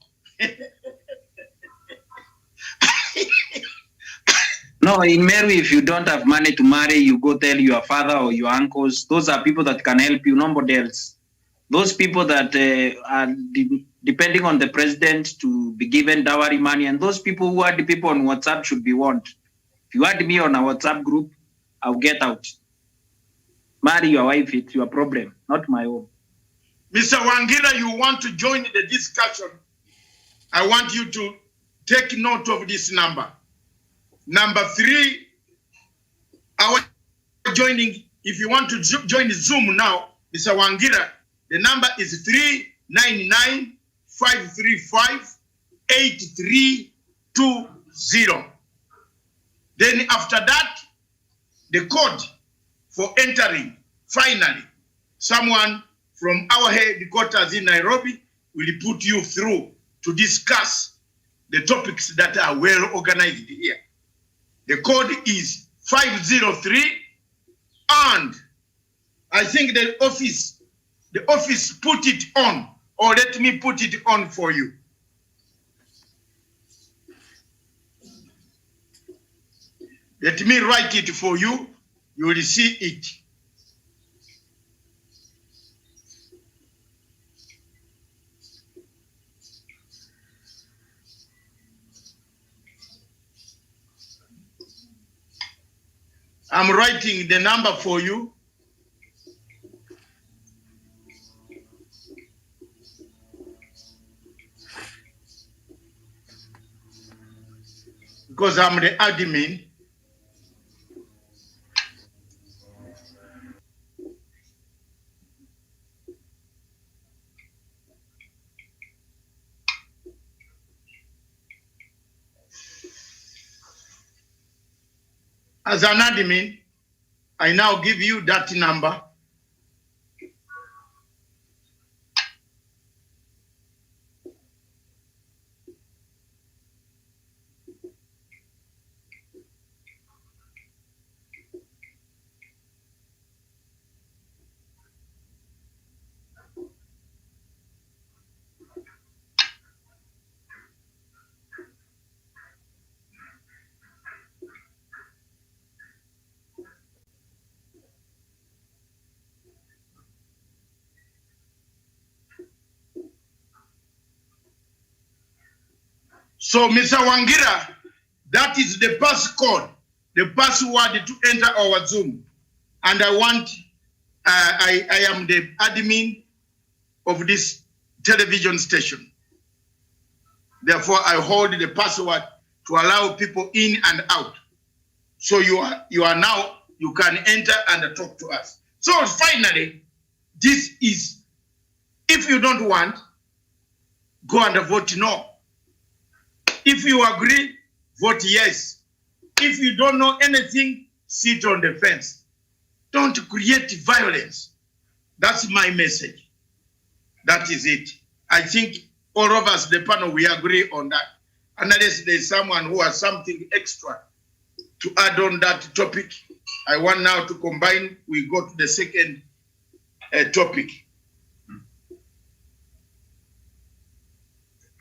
No, in Meru, if you don't have money to marry, you go tell your father or your uncles. Those are people that can help you, nobody else. Those people that are depending on the president to be given dowry money, and those people who are the people on WhatsApp should be warned. If you add me on a WhatsApp group, I'll get out. Marry your wife, it's your problem, not my own. Mr. Wangila, you want to join the discussion? I want you to take note of this number. Number 3, our joining, if you want to join Zoom now, Mr. Wangila, the number is 399-535-8320. Then after that, the code for entering, finally, someone from our headquarters in Nairobi will put you through to discuss the topics that are well organized here. The code is 503, and I think the office put it on, or let me put it on for you. Let me write it for you. You will see it. I'm writing the number for you. Because I'm the admin. As an admin, I now give you that number. So, Mr. Wangira, that is the passcode, the password to enter our Zoom. And I want, I am the admin of this television station. Therefore, I hold the password to allow people in and out. So you are now, you can enter and talk to us. So finally, this is, if you don't want, go and vote no. If you agree, vote yes. If you don't know anything, sit on the fence. Don't create violence. That's my message. That is it. I think all of us, the panel, we agree on that. Unless there's someone who has something extra to add on that topic, I want now to combine. We go to the second topic.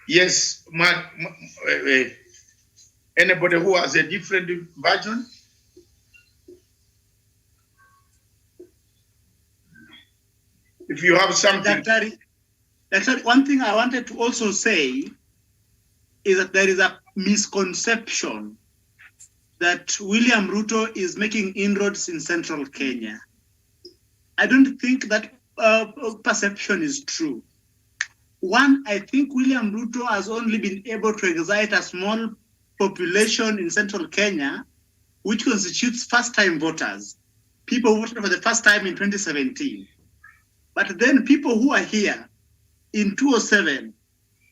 Yes, anybody who has a different version? If you have something. Dr. One thing I wanted to also say is that there is a misconception that William Ruto is making inroads in central Kenya. I don't think that perception is true. One, I think William Ruto has only been able to excite a small population in central Kenya, which constitutes first-time voters, people who voted for the first time in 2017. But then people who are here in 2007,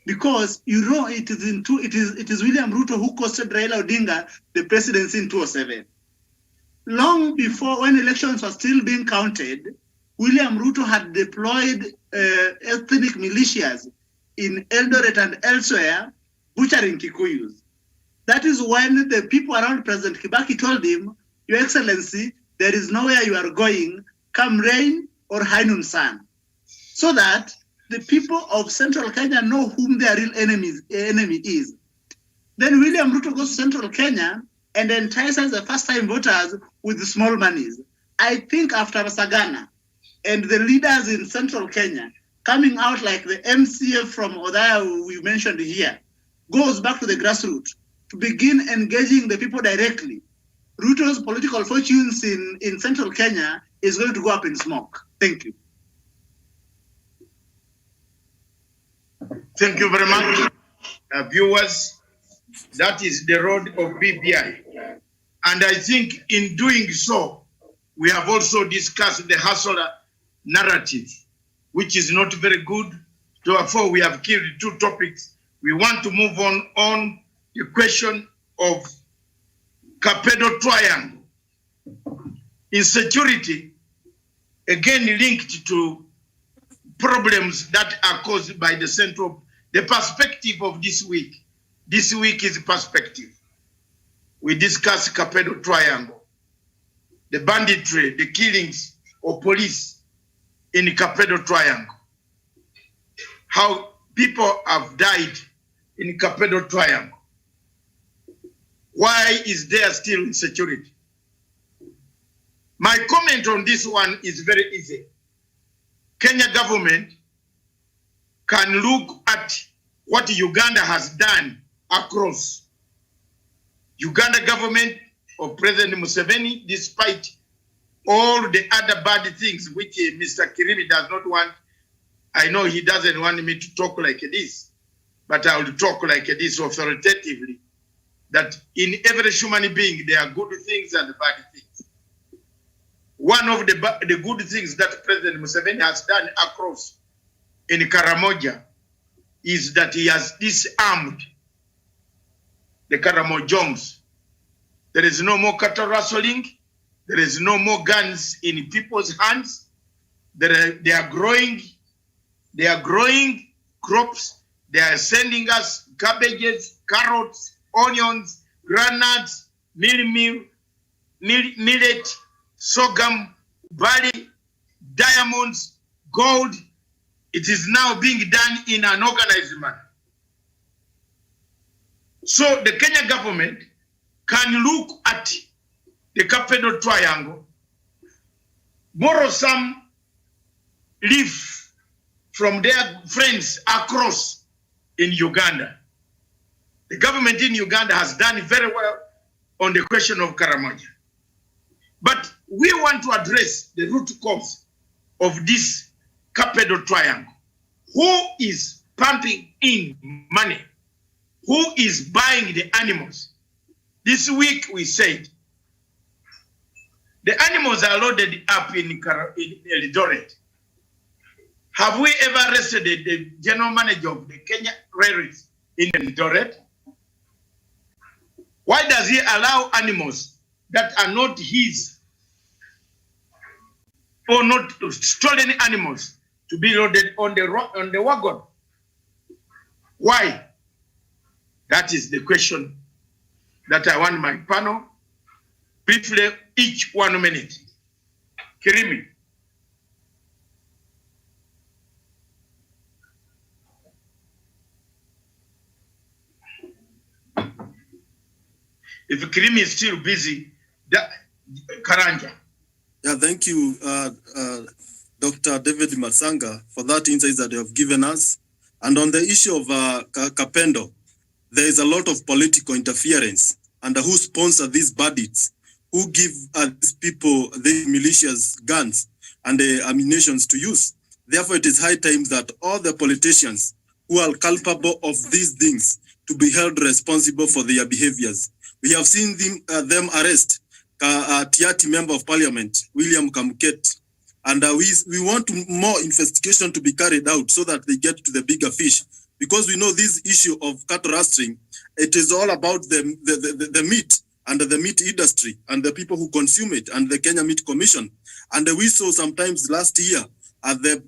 because you know it is William Ruto who costed Raila Odinga the presidency in 2007. Long before, when elections were still being counted, William Ruto had deployed ethnic militias in Eldoret and elsewhere, butchering Kikuyus. That is when the people around President Kibaki told him, Your Excellency, there is nowhere you are going, come rain or high noon sun. So that the people of central Kenya know whom their real enemy is. Then William Ruto goes to central Kenya and entices the first-time voters with small monies. I think after Sagana and the leaders in central Kenya coming out like the MCA from Othaya we mentioned here, goes back to the grassroots to begin engaging the people directly, Ruto's political fortunes in central Kenya is going to go up in smoke. Thank you. Thank you very much, viewers. That is the road of BBI. And I think in doing so, we have also discussed the hustler narrative, which is not very good. Therefore, we have killed two topics. We want to move on the question of Kapedo triangle. Insecurity, again linked to problems that are caused by the central, the perspective of this week. This week is perspective. We discuss Kapedo triangle, the banditry, the killings of police in Kapedo triangle, how people have died in Kapedo triangle. Why is there still insecurity? My comment on this one is very easy. Kenya government can look at what Uganda has done across. Uganda government of President Museveni, despite all the other bad things which Mr. Kirimi does not want, I know he doesn't want me to talk like this, but I will talk like this authoritatively, that in every human being there are good things and bad things. One of the good things that President Museveni has done across in Karamoja is that he has disarmed the Karamojongs. There is no more cattle rustling. There is no more guns in people's hands. They are growing crops. They are sending us cabbages, carrots, onions, granules, millet, sorghum, barley, diamonds, gold. It is now being done in an organized manner. So the Kenya government can look at the Kapedo triangle, borrow some leaf from their friends across in Uganda. The government in Uganda has done very well on the question of Karamoja. But we want to address the root cause of this Kapedo triangle. Who is pumping in money? Who is buying the animals? This week we said the animals are loaded up in Eldoret. Have we ever arrested the general manager of the Kenya Railways in Eldoret? Why does he allow animals that are not his or not stolen animals to be loaded on the wagon? Why? That is the question that I want my panel Briefly, each 1 minute. Kirimi. If Kirimi is still busy, Karanja. Yeah, thank you, Dr. David Matsanga, for that insight that you have given us. And on the issue of Kapedo, there is a lot of political interference, and who sponsor these bandits, who give these people, the militias, guns and the ammunition to use. Therefore, it is high time that all the politicians who are culpable of these things to be held responsible for their behaviors. We have seen them arrest Tiati Member of Parliament, William Kamket, and we want more investigation to be carried out so that they get to the bigger fish. Because we know this issue of cattle rustling, it is all about the meat and the meat industry and the people who consume it and the Kenya Meat Commission. And we saw sometimes last year the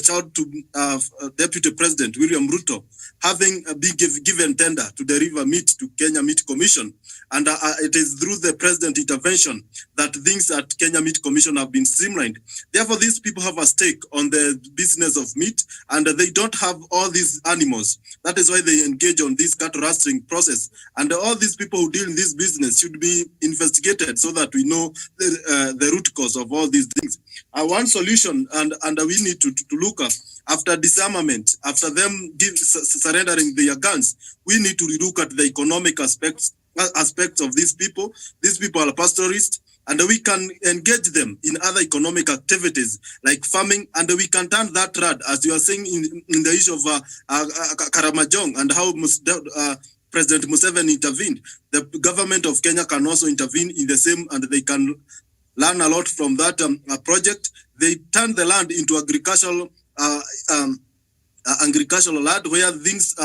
child to Deputy President William Ruto having been given tender to deliver meat to Kenya Meat Commission. And it is through the president intervention that things at Kenya Meat Commission have been streamlined. Therefore, these people have a stake on the business of meat, and they don't have all these animals. That is why they engage on this cattle rustling process. And all these people who deal in this business should be investigated so that we know the root cause of all these things. One solution, and we need to look at, after disarmament, after them surrendering their guns, we need to look at the economic aspects of these people. These people are pastoralists, and we can engage them in other economic activities like farming, and we can turn that rad, as you are saying in the issue of Karamajong and how President Museveni intervened. The government of Kenya can also intervene in the same, and they can learn a lot from that project. They turn the land into agricultural land where things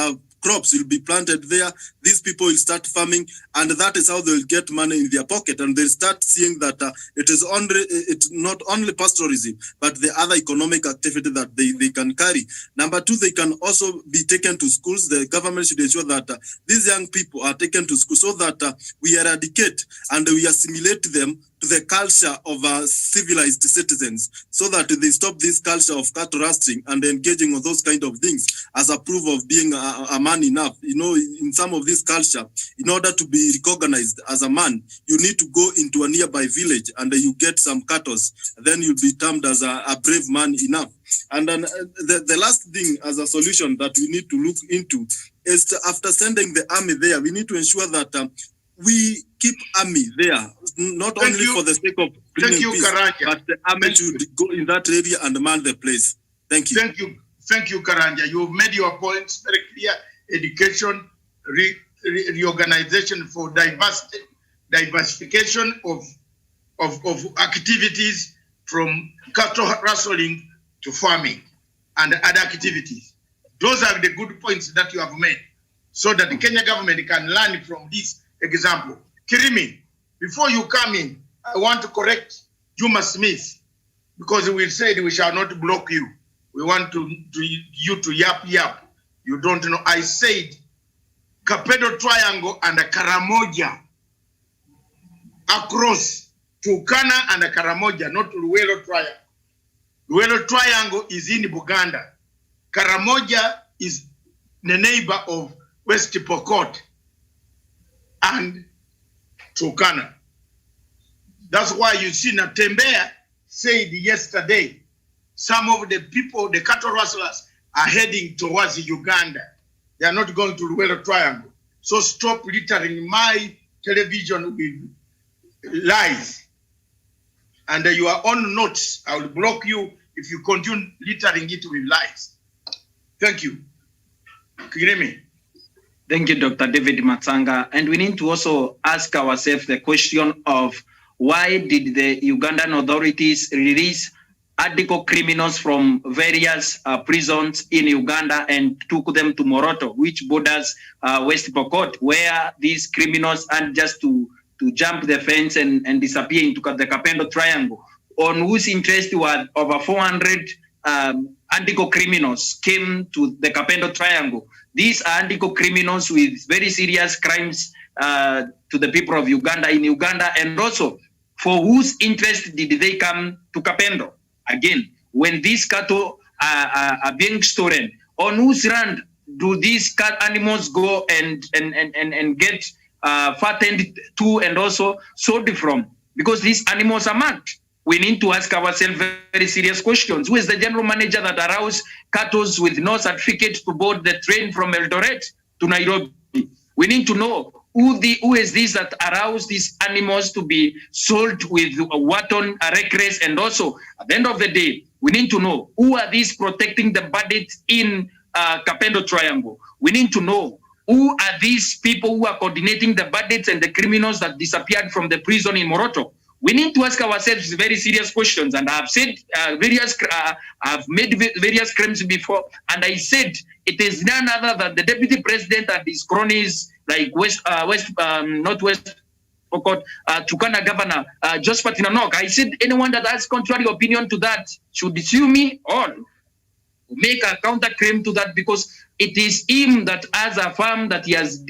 crops will be planted there. These people will start farming, and that is how they will get money in their pocket, and they'll start seeing that it's not only pastoralism, but the other economic activity that they can carry. Number two, they can also be taken to schools. The government should ensure that these young people are taken to school so that we eradicate and we assimilate them to the culture of civilized citizens, so that they stop this culture of cattle rustling and engaging on those kind of things as a proof of being a man enough. You know, in some of this culture, in order to be recognized as a man, you need to go into a nearby village and you get some cattle. Then you'll be termed as a brave man enough. And then the last thing as a solution that we need to look into is after sending the army there, we need to ensure that we keep army there, not only for the sake of bringing peace, Karanja, but the army should go in that area and man the place. Thank you. Thank you, Karanja. You've made your points very clear. Education, reorganization for diversification of activities from cattle rustling to farming and other activities. Those are the good points that you have made, so that the Kenya government can learn from this example. Kirimi, before you come in, I want to correct Juma Smith, because we said we shall not block you. We want you to yap. You don't know. I said Kapedo Triangle and Karamoja across Turkana and Karamoja, not Luwelo Triangle. Luwelo Triangle is in Uganda. Karamoja is the neighbor of West Pokot and Turkana. That's why you see Natembea said yesterday, some of the people, the cattle rustlers, are heading towards Uganda. They are not going to Luwelo Triangle. So stop littering my television with lies. And you are on notes. I will block you if you continue littering it with lies. Thank you. Kiremi. Thank you, Dr. David Matsanga. And we need to also ask ourselves the question of why did the Ugandan authorities release article criminals from various prisons in Uganda and took them to Moroto, which borders West Pokot, where these criminals are just to jump the fence and disappear into the Kapedo Triangle, on whose interest were over 400 article criminals came to the Kapedo Triangle. These are article criminals with very serious crimes to the people of Uganda in Uganda, and also for whose interest did they come to Kapedo? Again, when these cattle are being stolen, on whose land do these animals go and get fattened to and also sold from? Because these animals are marked. We need to ask ourselves very serious questions. Who is the general manager that allows cattle with no certificate to board the train from Eldoret to Nairobi? We need to know who is this that allows these animals to be sold with a wanton reckless, and also at the end of the day, we need to know who are these protecting the bandits in Kapedo Triangle. We need to know who are these people who are coordinating the bandits and the criminals that disappeared from the prison in Moroto. We need to ask ourselves very serious questions, and I've said I've made various claims before, and I said it is none other than the deputy president and his cronies like Northwest Turkana Governor Josephat Nanok. I said anyone that has contrary opinion to that should sue me or make a counter claim to that, because it is him that has a farm that he has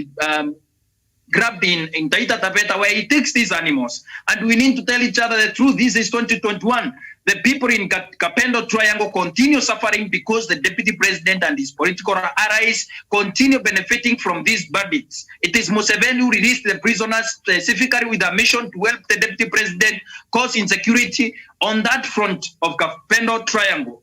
grabbed in Taita Taveta, where he takes these animals. And we need to tell each other the truth. This is 2021. The people in Kapedo Triangle continue suffering because the deputy president and his political allies continue benefiting from these bandits. It is Museveni who released the prisoners specifically with a mission to help the deputy president cause insecurity on that front of Kapedo Triangle.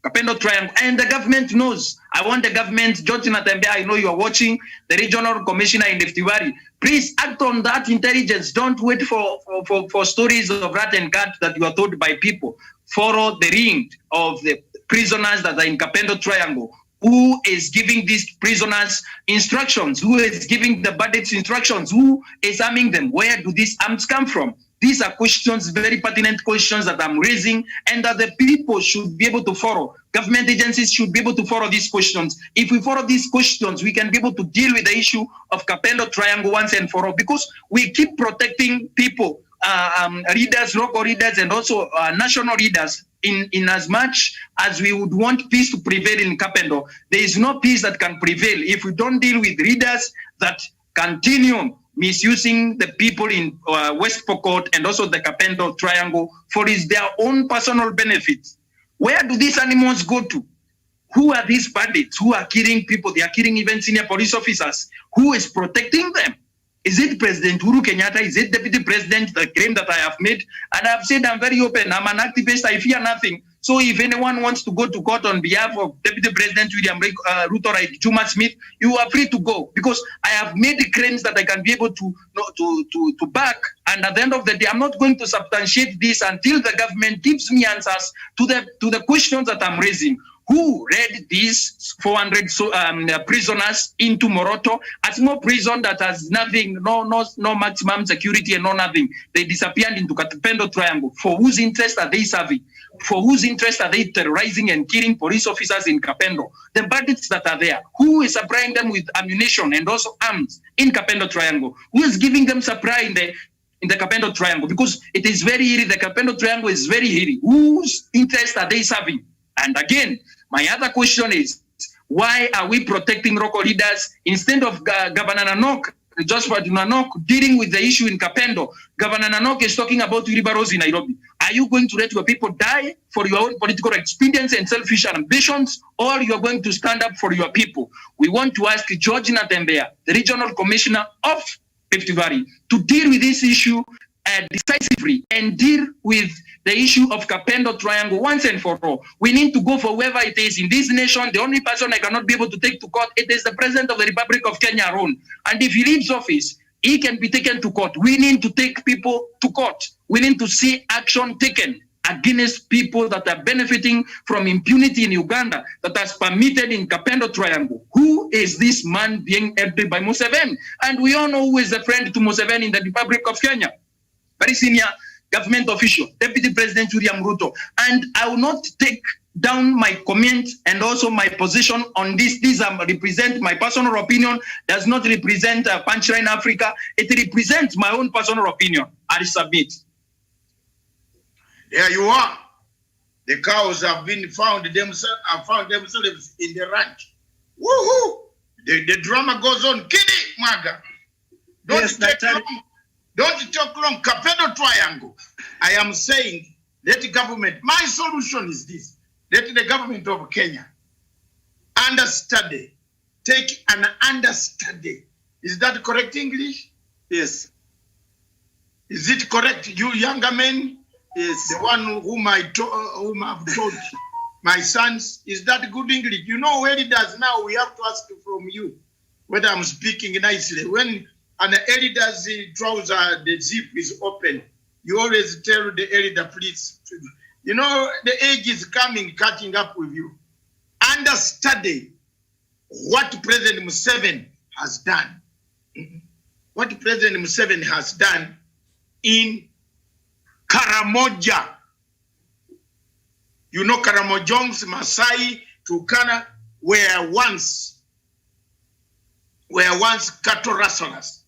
Kapedo Triangle, and the government knows. I want the government, George Natembe, I know you are watching, the regional commissioner in Rift Valley. Please act on that intelligence. Don't wait for stories of rat and cat that you are told by people. Follow the ring of the prisoners that are in Kapedo Triangle. Who is giving these prisoners instructions? Who is giving the bandits instructions? Who is arming them? Where do these arms come from? These are questions, very pertinent questions that I'm raising, and that the people should be able to follow. Government agencies should be able to follow these questions. If we follow these questions, we can be able to deal with the issue of Kapedo Triangle once and for all, because we keep protecting people, leaders, local leaders, and also national leaders. In as much as we would want peace to prevail in Kapedo, there is no peace that can prevail if we don't deal with leaders that continue misusing the people in West Pokot and also the Kapedo Triangle for their own personal benefits. Where do these animals go to? Who are these bandits who are killing people? They are killing even senior police officers. Who is protecting them? Is it President Uhuru Kenyatta? Is it Deputy President? The claim that I have made, and I've said I'm very open. I'm an activist. I fear nothing. So if anyone wants to go to court on behalf of Deputy President William Ruto or Juma Smith, you are free to go, because I have made the claims that I can be able to back. And at the end of the day, I'm not going to substantiate this until the government gives me answers to the questions that I'm raising. Who led these 400 prisoners into Moroto, a small prison that has nothing, no maximum security and no nothing? They disappeared into Kapedo Triangle. For whose interest are they serving? For whose interest are they terrorizing and killing police officers in Kapedo? The bandits that are there, who is supplying them with ammunition and also arms in Kapedo Triangle? Who is giving them supply in the Kapedo Triangle? Because it is very eerie. The Kapedo Triangle is very eerie. Whose interest are they serving? And again, my other question is, why are we protecting local leaders instead of Governor Nanok, Josephat Nanok, dealing with the issue in Kapedo? Governor Nanok is talking about wheelbarrows in Nairobi. Are you going to let your people die for your own political expedience and selfish ambitions, or you are going to stand up for your people? We want to ask George Natembe, the regional commissioner of Rift Valley, to deal with this issue decisively and deal with the issue of Kapedo Triangle once and for all. We need to go for whoever it is in this nation. The only person I cannot be able to take to court, it is the President of the Republic of Kenya alone. And if he leaves office, he can be taken to court. We need to take people to court. We need to see action taken against people that are benefiting from impunity in Uganda that has permitted in Kapedo Triangle. Who is this man being helped by Museveni? And we all know who is a friend to Museveni in the Republic of Kenya. Very senior government official, Deputy President William Ruto. And I will not take down my comment and also my position on this. These represent my personal opinion, does not represent Punchline Africa. It represents my own personal opinion. I submit. There you are. The cows have found themselves in the ranch. Woohoo! The drama goes on. Kidi Maga. Don't talk long. Kapedo triangle. I am saying, let the government, my solution is this. Let the government of Kenya understudy, take an understudy. Is that correct English? Yes. Is it correct, you younger men? Yes. The one whom I've taught my sons, is that good English? You know where it does now, we have to ask from you whether I'm speaking nicely. When an elder's trouser, the zip is open, you always tell the elder, please. You know, the age is coming, catching up with you. Understudy what President Museveni has done. What President Museveni has done in Karamoja. You know, Karamojongs, Masai, Turkana were once cattle rustlers.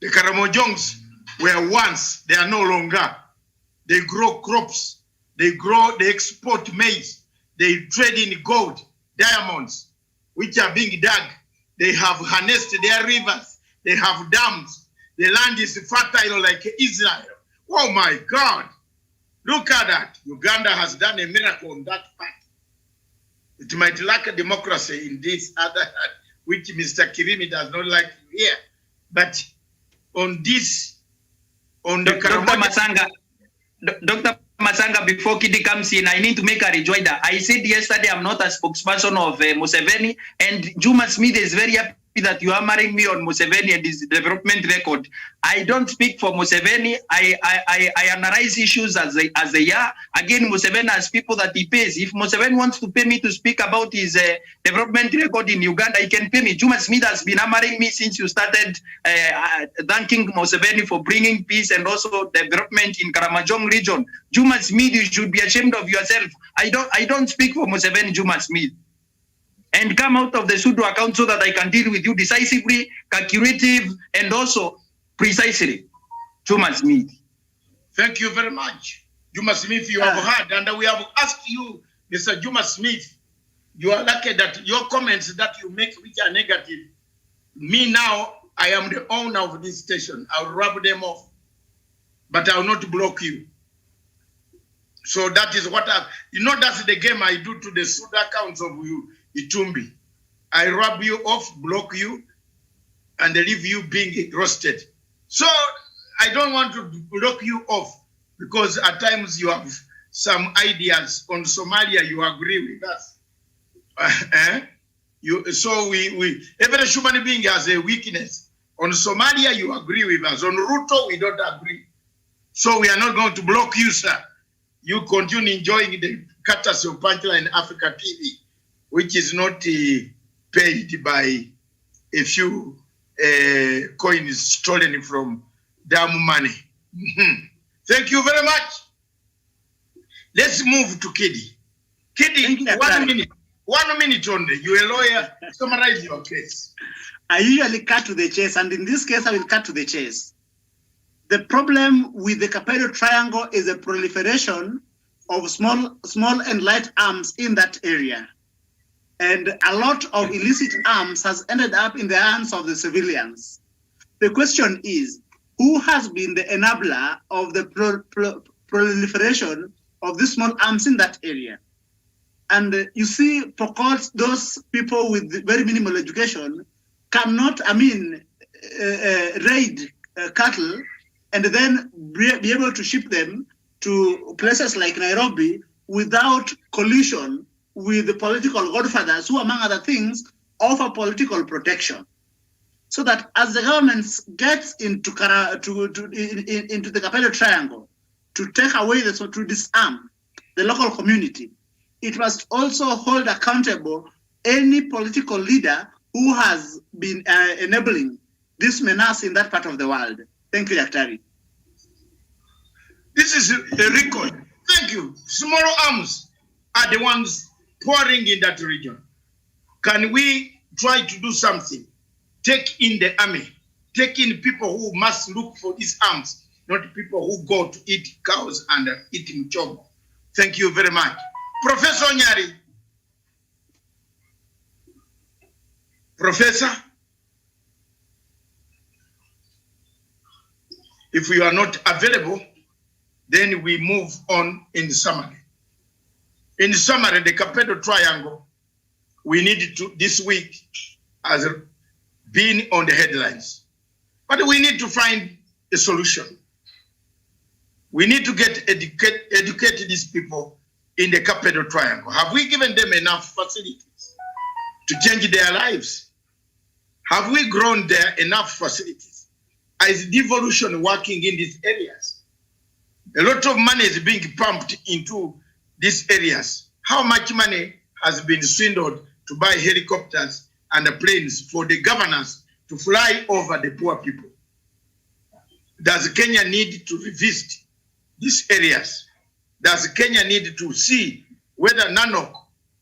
The Karamojongs were once, they are no longer. They grow crops, they export maize, they trade in gold, diamonds, which are being dug. They have harnessed their rivers, they have dams. The land is fertile like Israel. Oh my God. Look at that. Uganda has done a miracle on that part. It might lack a democracy in this other, which Mr. Kirimi does not like to hear. But on this, on the Dr. Masanga, before Kidi comes in, I need to make a rejoinder. I said yesterday I'm not a spokesperson of Museveni, and Juma Smith is very happy that you are marrying me on Museveni and his development record. I don't speak for Museveni. I analyze issues as they are. Again, Museveni has people that he pays. If Museveni wants to pay me to speak about his development record in Uganda, he can pay me. Juma Smith has been hammering me since you started thanking Museveni for bringing peace and also development in Karamojong region. Juma Smith, you should be ashamed of yourself. I don't speak for Museveni, Juma Smith. And come out of the pseudo account so that I can deal with you decisively, calculative, and also precisely. Juma Smith. Thank you very much. Juma Smith, you have heard, and we have asked you, Mr. Juma Smith, you are lucky that your comments that you make which are negative, me now, I am the owner of this station. I'll rub them off, but I will not block you. So that is what that's the game I do to the pseudo accounts of you. Itumbi. I rub you off, block you, and leave you being roasted. So I don't want to block you off because at times you have some ideas on Somalia, you agree with us. So every human being has a weakness. On Somalia, you agree with us. On Ruto, we don't agree. So we are not going to block you, sir. You continue enjoying the courtesy of Punchline Africa TV, which is not paid by a few coins stolen from damn money. Thank you very much. Let's move to Kidi. Kidi, 1 minute. 1 minute only. You're a lawyer. Summarize your case. I usually cut to the chase, and in this case, I will cut to the chase. The problem with the Kapedo triangle is a proliferation of small and light arms in that area. And a lot of illicit arms has ended up in the hands of the civilians. The question is, who has been the enabler of the proliferation of these small arms in that area? And you see, because those people with very minimal education cannot, raid cattle and then be able to ship them to places like Nairobi without collusion with the political godfathers who, among other things, offer political protection. So that as the government gets into the Kapedo triangle to take away to disarm the local community, it must also hold accountable any political leader who has been enabling this menace in that part of the world. Thank you, Daktari. This is a record. Thank you. Small arms are the ones pouring in that region. Can we try to do something? Take in the army. Take in people who must look for these arms, not people who go to eat cows and eat mchogo. Thank you very much. Professor Nyari. Professor, If you are not available, then we move on in summary. In summary, the Kapedo Triangle, we need to, this week, has been on the headlines. But we need to find a solution. We need to educate these people in the Kapedo Triangle. Have we given them enough facilities to change their lives? Have we grown there enough facilities? Is devolution working in these areas? A lot of money is being pumped into these areas. How much money has been swindled to buy helicopters and planes for the governors to fly over the poor people? Does Kenya need to revisit these areas? Does Kenya need to see whether Nanok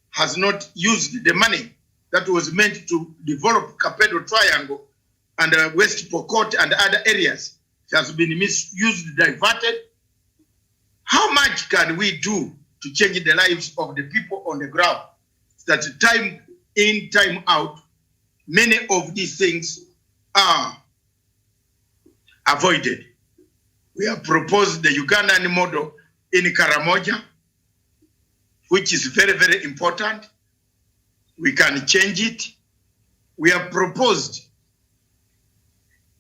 has not used the money that was meant to develop Kapedo Triangle and West Pokot and other areas? It has been misused, diverted. How much can we do to change the lives of the people on the ground? That time in, time out, many of these things are avoided. We have proposed the Ugandan model in Karamoja, which is very, very important. We can change it. We have proposed,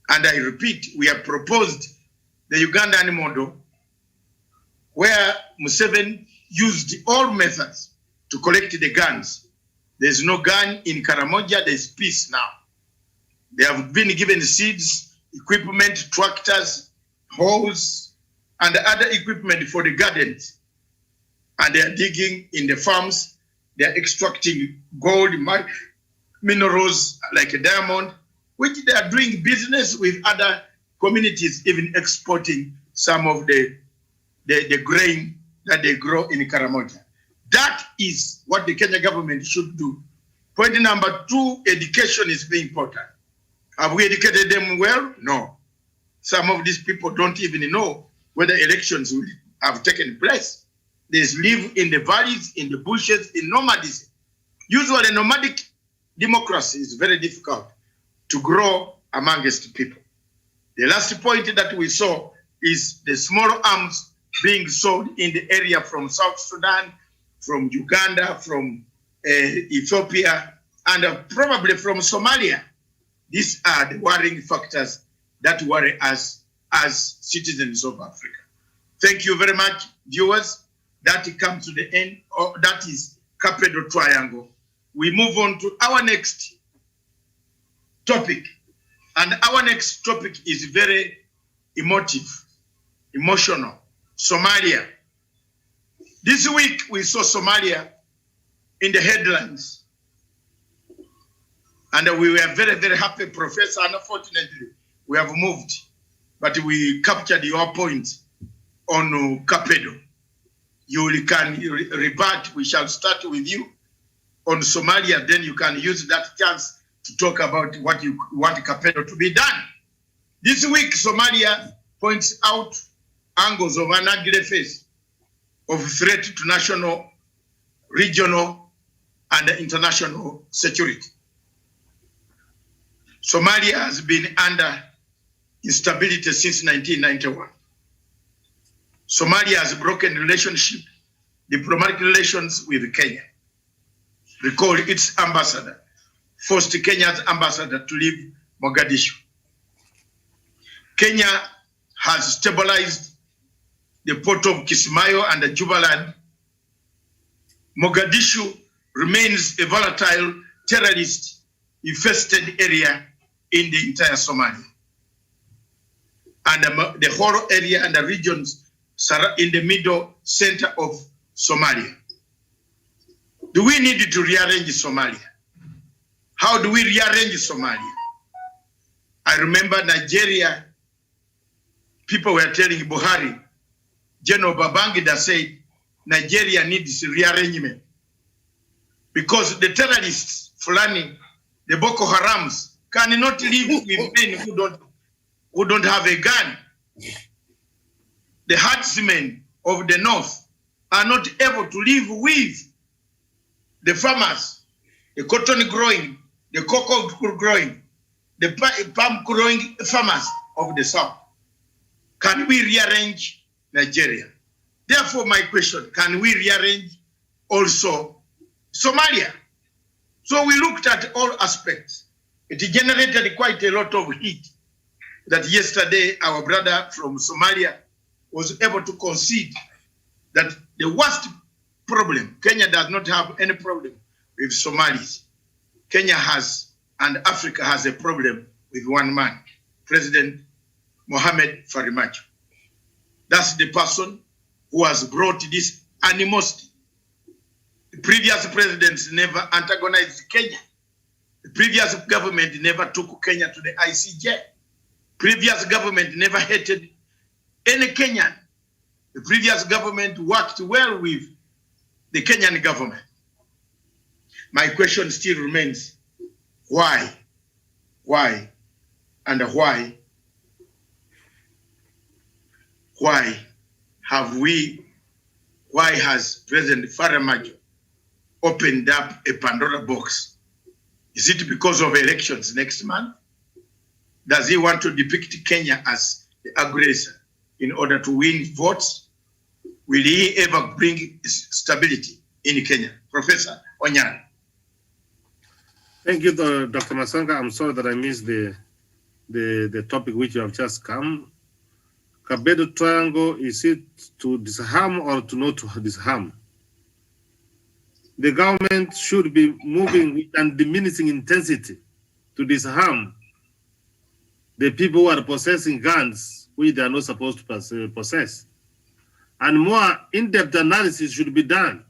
and I repeat, we have proposed the Ugandan model where Museveni used all methods to collect the guns. There's no gun in Karamoja, there's peace now. They have been given seeds, equipment, tractors, hoes, and other equipment for the gardens. And they are digging in the farms, they are extracting gold, minerals like a diamond, which they are doing business with other communities, even exporting some of the grain that they grow in Karamoja. That is what the Kenya government should do. Point number 2, education is very important. Have we educated them well? No. Some of these people don't even know whether elections will have taken place. They live in the valleys, in the bushes, in nomadism. Usually nomadic democracy is very difficult to grow amongst people. The last point that we saw is the small arms being sold in the area from South Sudan, from Uganda, from Ethiopia, and probably from Somalia. These are the worrying factors that worry us as citizens of Africa. Thank you very much, viewers. That comes to the end. That is Kapedo Triangle. We move on to our next topic. And our next topic is very emotional. Somalia. This week we saw Somalia in the headlines. And we were very, very happy, Professor. Unfortunately, we have moved, but we captured your point on Kapedo. You can rebut. We shall start with you on Somalia. Then you can use that chance to talk about what you want Kapedo to be done. This week, Somalia points out angles of an ugly face of threat to national, regional, and international security. Somalia has been under instability since 1991. Somalia has broken diplomatic relations with Kenya. Recall its ambassador forced Kenya's ambassador to leave Mogadishu. Kenya has stabilized the port of Kismayo and the Jubaland. Mogadishu remains a volatile, terrorist-infested area in the entire Somalia. And the whole area and the regions in the middle center of Somalia. Do we need to rearrange Somalia? How do we rearrange Somalia? I remember Nigeria, people were telling Buhari, General Babangida said, Nigeria needs rearrangement because the terrorists, Fulani, the Boko Harams, cannot live with men who don't have a gun. The herdsmen of the north are not able to live with the farmers, the cotton growing, the cocoa growing, the palm growing farmers of the south. Can we rearrange Nigeria? Therefore, my question, can we rearrange also Somalia? So we looked at all aspects. It generated quite a lot of heat that yesterday our brother from Somalia was able to concede that the worst problem, Kenya does not have any problem with Somalis. Kenya has, and Africa has a problem with one man, President Mohamed Farmajo. That's the person who has brought this animosity. The previous presidents never antagonized Kenya. The previous government never took Kenya to the ICJ. Previous government never hated any Kenyan. The previous government worked well with the Kenyan government. My question still remains, why? Why? And why has President Farmajo opened up a Pandora box? Is it because of elections next month? Does he want to depict Kenya as the aggressor in order to win votes? Will he ever bring stability in Kenya? Professor Onyari. Thank you, Dr. Masanga. I'm sorry that I missed the topic which you have just come. Kapedo triangle, is it to disarm or to not to disarm? The government should be moving with diminishing intensity to disarm the people who are possessing guns which they are not supposed to possess. And more in-depth analysis should be done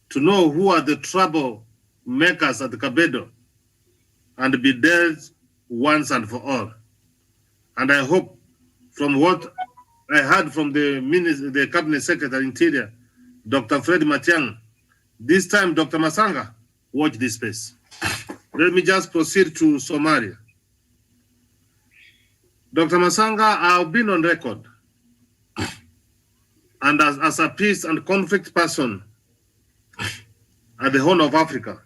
to know who are the troublemakers at the Kapedo and be dealt once and for all. And I hope from what I heard from the Cabinet Secretary Interior, Dr. Fred Matiang'i, this time Dr. Masanga, watch this space. Let me just proceed to Somalia. Dr. Masanga, I've been on record, and as a peace and conflict person at the Horn of Africa,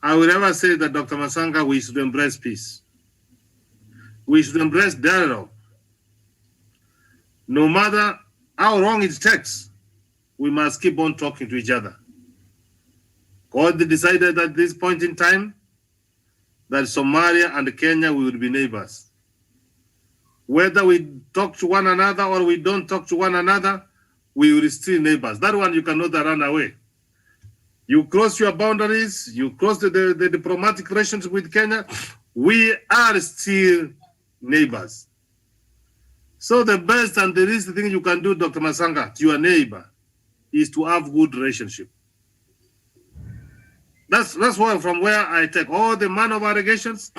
I will never say that, Dr. Masanga, we should embrace peace. We should embrace dialogue. No matter how long it takes, we must keep on talking to each other. God decided at this point in time that Somalia and Kenya will be neighbors. Whether we talk to one another or we don't talk to one another, we will still neighbors. That one you cannot run away. You cross your boundaries, you cross the diplomatic relations with Kenya, we are still neighbors. So the best and the least thing you can do, Dr. Masanga, to your neighbor is to have good relationship. That's why from where I take all the manner of allegations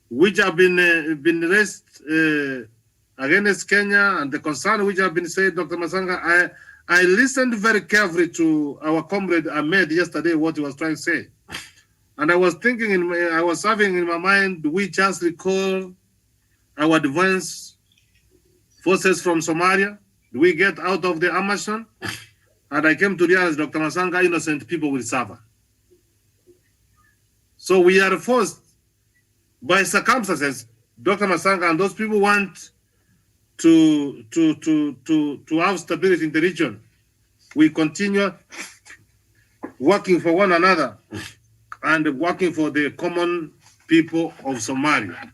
which have been raised against Kenya and the concern which have been said, Dr. Masanga, I listened very carefully to our comrade Ahmed yesterday, what he was trying to say. And I was thinking, I was having in my mind, do we just recall our advanced forces from Somalia? Do we get out of the Amazon? And I came to realize, Dr. Masanga, innocent people will suffer. So we are forced by circumstances, Dr. Masanga, and those people want to have stability in the region. We continue working for one another and working for the common people of Somalia.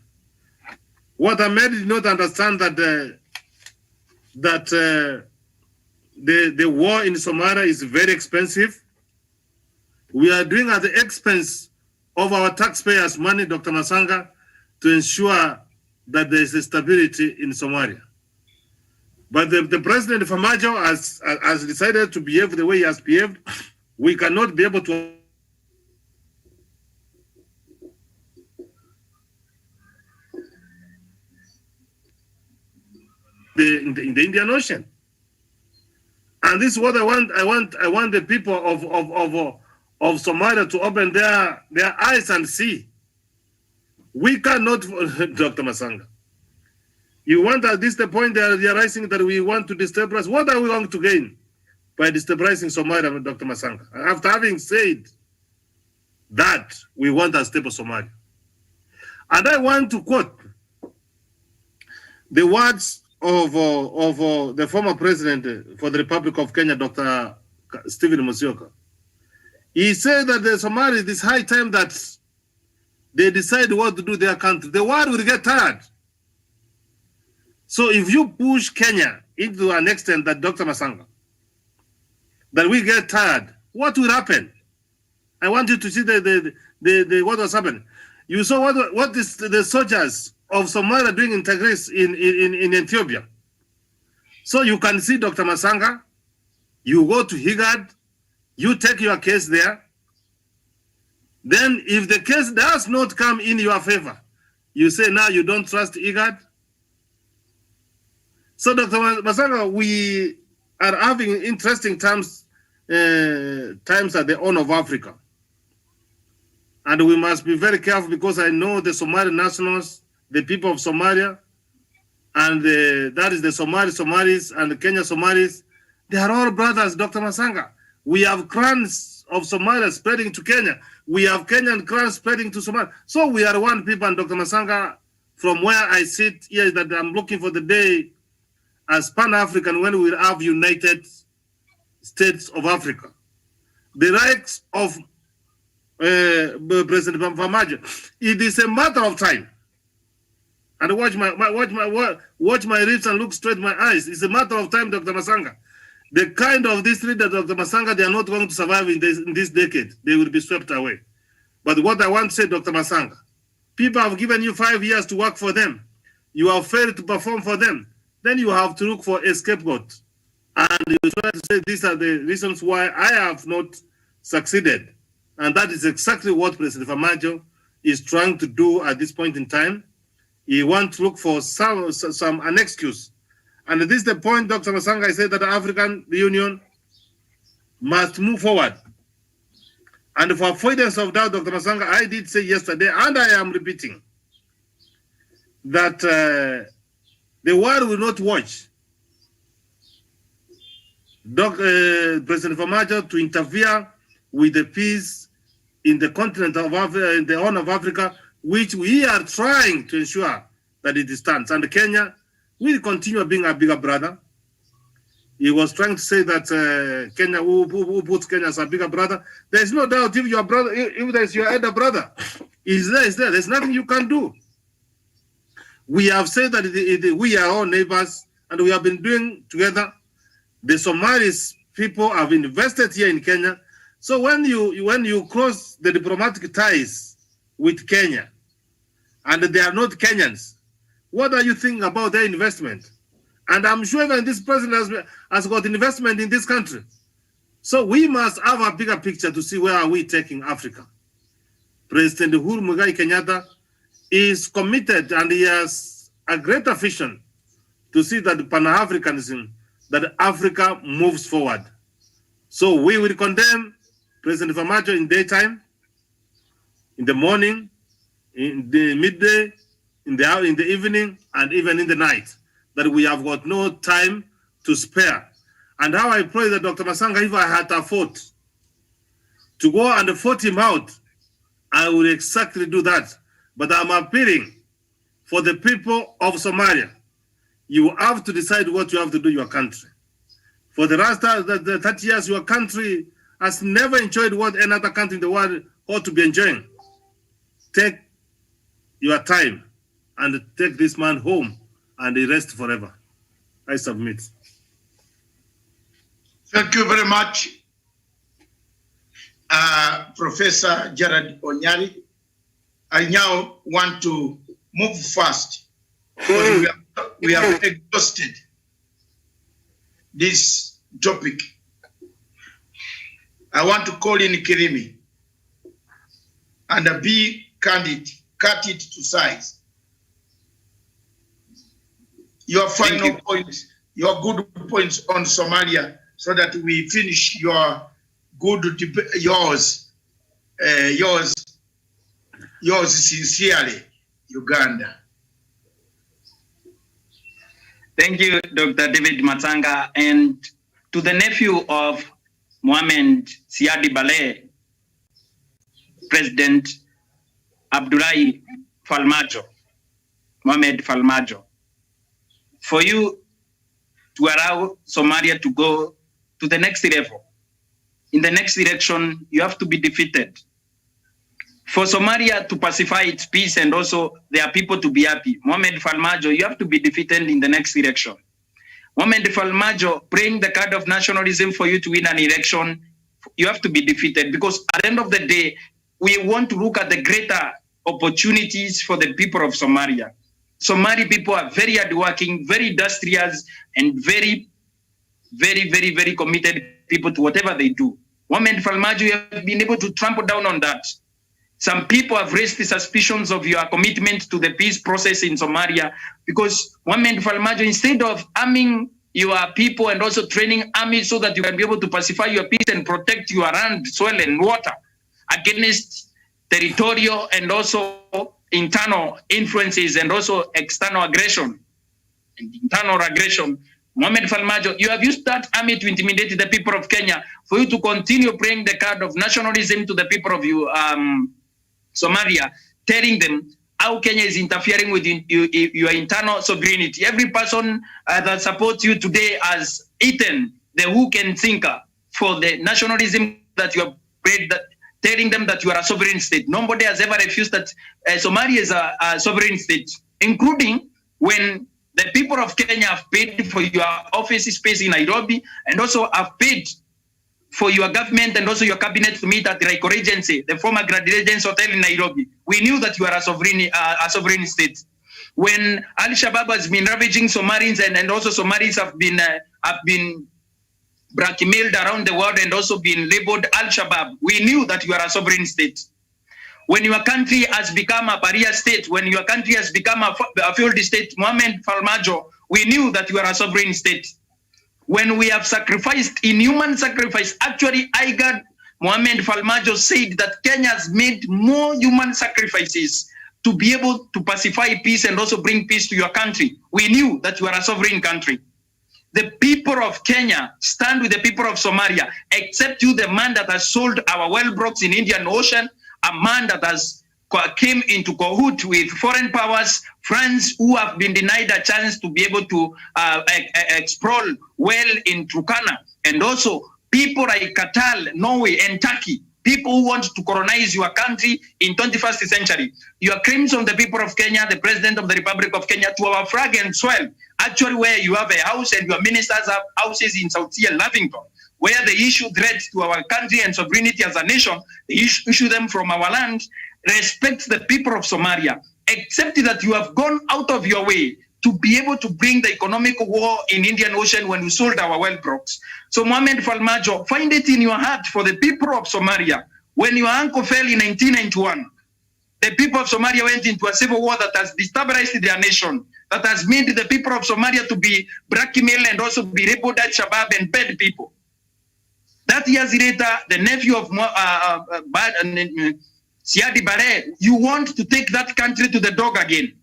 What Ahmed did not understand that the war in Somalia is very expensive. We are doing at the expense of our taxpayers' money, Dr. Masanga, to ensure that there is a stability in Somalia. But the President Farmajo has decided to behave the way he has behaved. We cannot be able to in the Indian Ocean. And this is what I want. I want the people of Somalia to open their eyes and see. We cannot, Dr. Masanga. You want at this the point they are realizing that we want to destabilize. What are we going to gain by destabilizing Somalia, Dr. Masanga? After having said that we want a stable Somalia. And I want to quote the words of the former president for the Republic of Kenya, Dr. Stephen Musyoka. He said that the Somalis, it's high time that they decide what to do their country. The world will get tired. So if you push Kenya into an extent that Dr. Masanga, that we get tired, what will happen? I want you to see the what was happening. You saw what is the soldiers of Somalia doing in Tigray in Ethiopia. So you can see Dr. Masanga, you go to Higad, you take your case there. Then if the case does not come in your favor, you say now you don't trust IGAD. So Dr. Masanga, we are having interesting times at the Horn of Africa. And we must be very careful because I know the Somali nationals, the people of Somalia, and that is the Somalis and the Kenya Somalis, they are all brothers, Dr. Masanga. We have clans of Somalia spreading to Kenya. We have Kenyan clans spreading to Somalia. So we are one people, and Dr. Masanga, from where I sit here, that I'm looking for the day as Pan-African when we have United States of Africa. The rights of President Farmajo, it is a matter of time. And watch my lips and look straight in my eyes. It's a matter of time, Dr. Masanga. The kind of this leader, Dr. Masanga, they are not going to survive in this decade. They will be swept away. But what I want to say, Dr. Masanga, people have given you 5 years to work for them. You have failed to perform for them. Then you have to look for a scapegoat. And you try to say these are the reasons why I have not succeeded. And that is exactly what President Farmajo is trying to do at this point in time. He wants to look for an excuse. And this is the point, Dr. Masanga, I said that the African Union must move forward. And for avoidance of doubt, Dr. Masanga, I did say yesterday, and I am repeating, that the world will not watch President Farmajo to interfere with the peace in the continent of Africa, in the Horn of Africa, which we are trying to ensure that it stands. And Kenya will continue being a bigger brother. He was trying to say that Kenya, who puts Kenya as a bigger brother. There's no doubt if your brother, if there's your elder brother, is there. There's nothing you can do. We have said that we are all neighbors, and we have been doing together. The Somalis people have invested here in Kenya. So when you cross the diplomatic ties with Kenya, and they are not Kenyans, what are you thinking about their investment? And I'm sure even this president has got investment in this country. So we must have a bigger picture to see where are we taking Africa. President Uhuru Muigai Kenyatta is committed, and he has a greater vision to see that Pan-Africanism, that Africa moves forward. So we will condemn President Farmajo in daytime, in the morning, in the midday, in the evening, and even in the night, that we have got no time to spare. And how I pray that Dr. Masanga, if I had a vote to go and vote him out, I will exactly do that. But I'm appealing for the people of Somalia. You have to decide what you have to do in your country. For the last 30 years, your country has never enjoyed what another country in the world ought to be enjoying. Take your time and take this man home and he rest forever. I submit. Thank you very much, Professor Jared Onyari. I now want to move fast because we have exhausted this topic. I want to call in Kirimi and be candid, cut it to size. Your final points, your good points on Somalia, so that we finish your good yours sincerely, Uganda. Thank you, Dr. David Matsanga, and to the nephew of Mohamed Siadi Baleh, President Abdullahi Farmajo, Mohamed Farmajo. for you to allow Somalia to go to the next level. In the next election, you have to be defeated. For Somalia to pacify its peace and also their people to be happy, Mohamed Farmajo, you have to be defeated in the next election. Mohamed Farmajo, playing the card of nationalism for you to win an election, you have to be defeated, because at the end of the day, we want to look at the greater opportunities for the people of Somalia. Somali people are very hardworking, very industrious, and very committed people to whatever they do. Mohamed Farmajo, you have been able to trample down on that. Some people have raised the suspicions of your commitment to the peace process in Somalia, because Mohamed Farmajo, instead of arming your people and also training army so that you can be able to pacify your peace and protect your land, soil, and water against territorial and also internal influences and also external aggression and internal aggression, Mohamed Farmajo, you have used that army to intimidate the people of Kenya for you to continue playing the card of nationalism to the people of Somalia, telling them how Kenya is interfering with your internal sovereignty. Every person that supports you today has eaten the hook and sinker for the nationalism that you have played, telling them that you are a sovereign state. Nobody has ever refused that Somalia is a sovereign state, including when the people of Kenya have paid for your office space in Nairobi and also have paid for your government and also your cabinet to meet at the Raiko Regency, the former Grand Regency Hotel in Nairobi. We knew that you are a sovereign state. When Al-Shabaab has been ravaging Somalis and also Somalis have been blackmailed around the world and also been labeled Al-Shabaab, we knew that you are a sovereign state. When your country has become a barrier state, when your country has become a failed state, Mohamed Farmajo, we knew that you are a sovereign state. When we have sacrificed, inhuman sacrifice, actually, Mohamed Farmajo said that Kenya has made more human sacrifices to be able to pacify peace and also bring peace to your country. We knew that you are a sovereign country. The people of Kenya stand with the people of Somalia, except you, the man that has sold our well blocks in Indian Ocean, a man that has came into cahoot with foreign powers, France, who have been denied a chance to be able to explore well in Turkana, and also people like Qatar, Norway, and Turkey, people who want to colonize your country in 21st century. Your claims on the people of Kenya, the President of the Republic of Kenya, to our flag and soil, actually where you have a house and your ministers have houses in South Sea and Lavington, where they issue threats to our country and sovereignty as a nation, they issue them from our land. Respect the people of Somalia, except that you have gone out of your way to be able to bring the economic war in Indian Ocean when we sold our well blocks. So Mohamed Farmajo, find it in your heart for the people of Somalia. When your uncle fell in 1991, the people of Somalia went into a civil war that has destabilized their nation, that has made the people of Somalia to be blackmailed and also be labeled as Shabab and bad people. That years later, the nephew of Siadi Barre, you want to take that country to the dog again.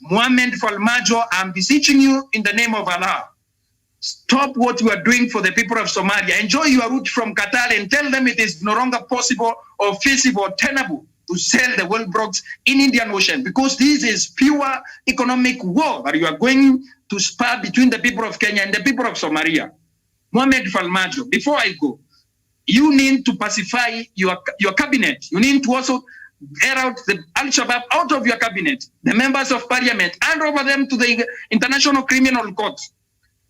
Mohamed Farmajo, I'm beseeching you in the name of Allah. Stop what you are doing for the people of Somalia. Enjoy your route from Qatar and tell them it is no longer possible or feasible or tenable to sell the well blocks in Indian Ocean, because this is pure economic war that you are going to spar between the people of Kenya and the people of Somalia. Mohamed Farmajo, before I go, you need to pacify your cabinet. You need to also get out the Al-Shabaab out of your cabinet, the members of parliament, hand over them to the International Criminal Court.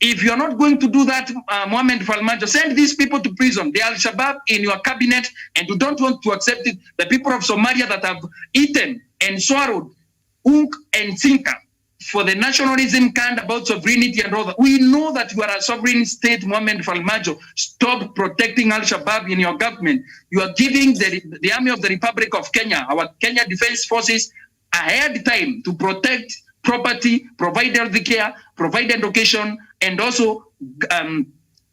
If you're not going to do that, Mohamed Farmajo, send these people to prison, the Al-Shabaab in your cabinet, and you don't want to accept it. The people of Somalia that have eaten and swallowed unk and sinker for the nationalism kind about sovereignty and all that. We know that you are a sovereign state, Mohamed Farmajo. Stop protecting Al-Shabaab in your government. You are giving the Army of the Republic of Kenya, our Kenya Defense Forces, ahead time to protect property, provide health care, provide education, and also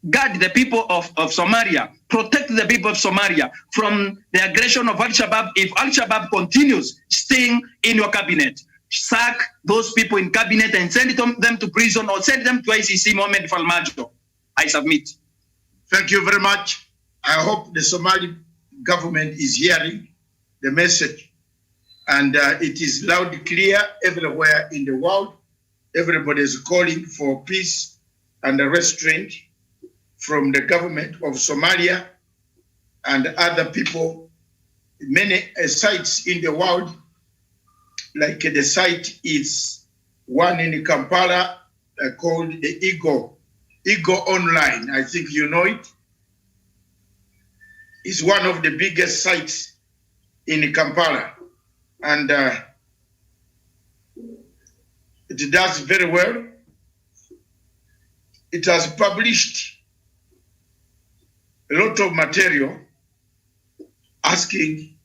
guard the people of Somalia, protect the people of Somalia from the aggression of Al-Shabaab. If Al-Shabaab continues staying in your cabinet, sack those people in cabinet and send them to prison or send them to ICC, Mohamed Farmajo. I submit. Thank you very much. I hope the Somali government is hearing the message, and it is loud and clear everywhere in the world everybody is calling for peace and restraint from the government of Somalia and other people. Many sites in the world, like the site is one in Kampala called the Ego Online. I think you know it. It's one of the biggest sites in Kampala. And it does very well. It has published a lot of material asking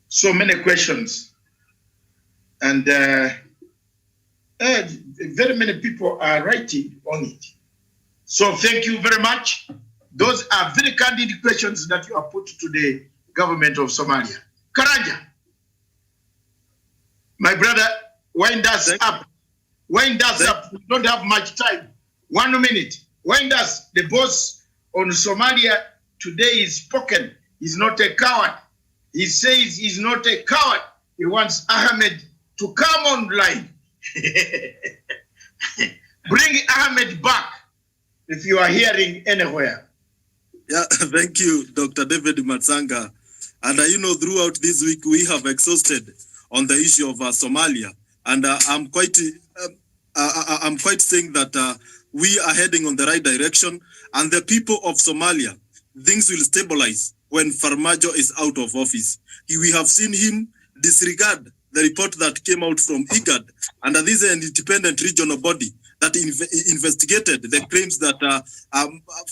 so many questions. And very many people are writing on it. So thank you very much. Those are very candid questions that you have put to the government of Somalia. Karanja, my brother, wind us up. Wind us up. We don't have much time. 1 minute. Wind us. The boss on Somalia today is spoken. He's not a coward. He says he's not a coward. He wants Ahmed to come online. Bring Ahmed back if you are hearing anywhere. Yeah, thank you, Dr. David Matsanga. And you know, throughout this week, we have exhausted on the issue of Somalia. And I'm quite saying that we are heading on the right direction. And the people of Somalia, things will stabilize when Farmajo is out of office. We have seen him disregard the report that came out from IGAD. And this is an independent regional body that investigated the claims that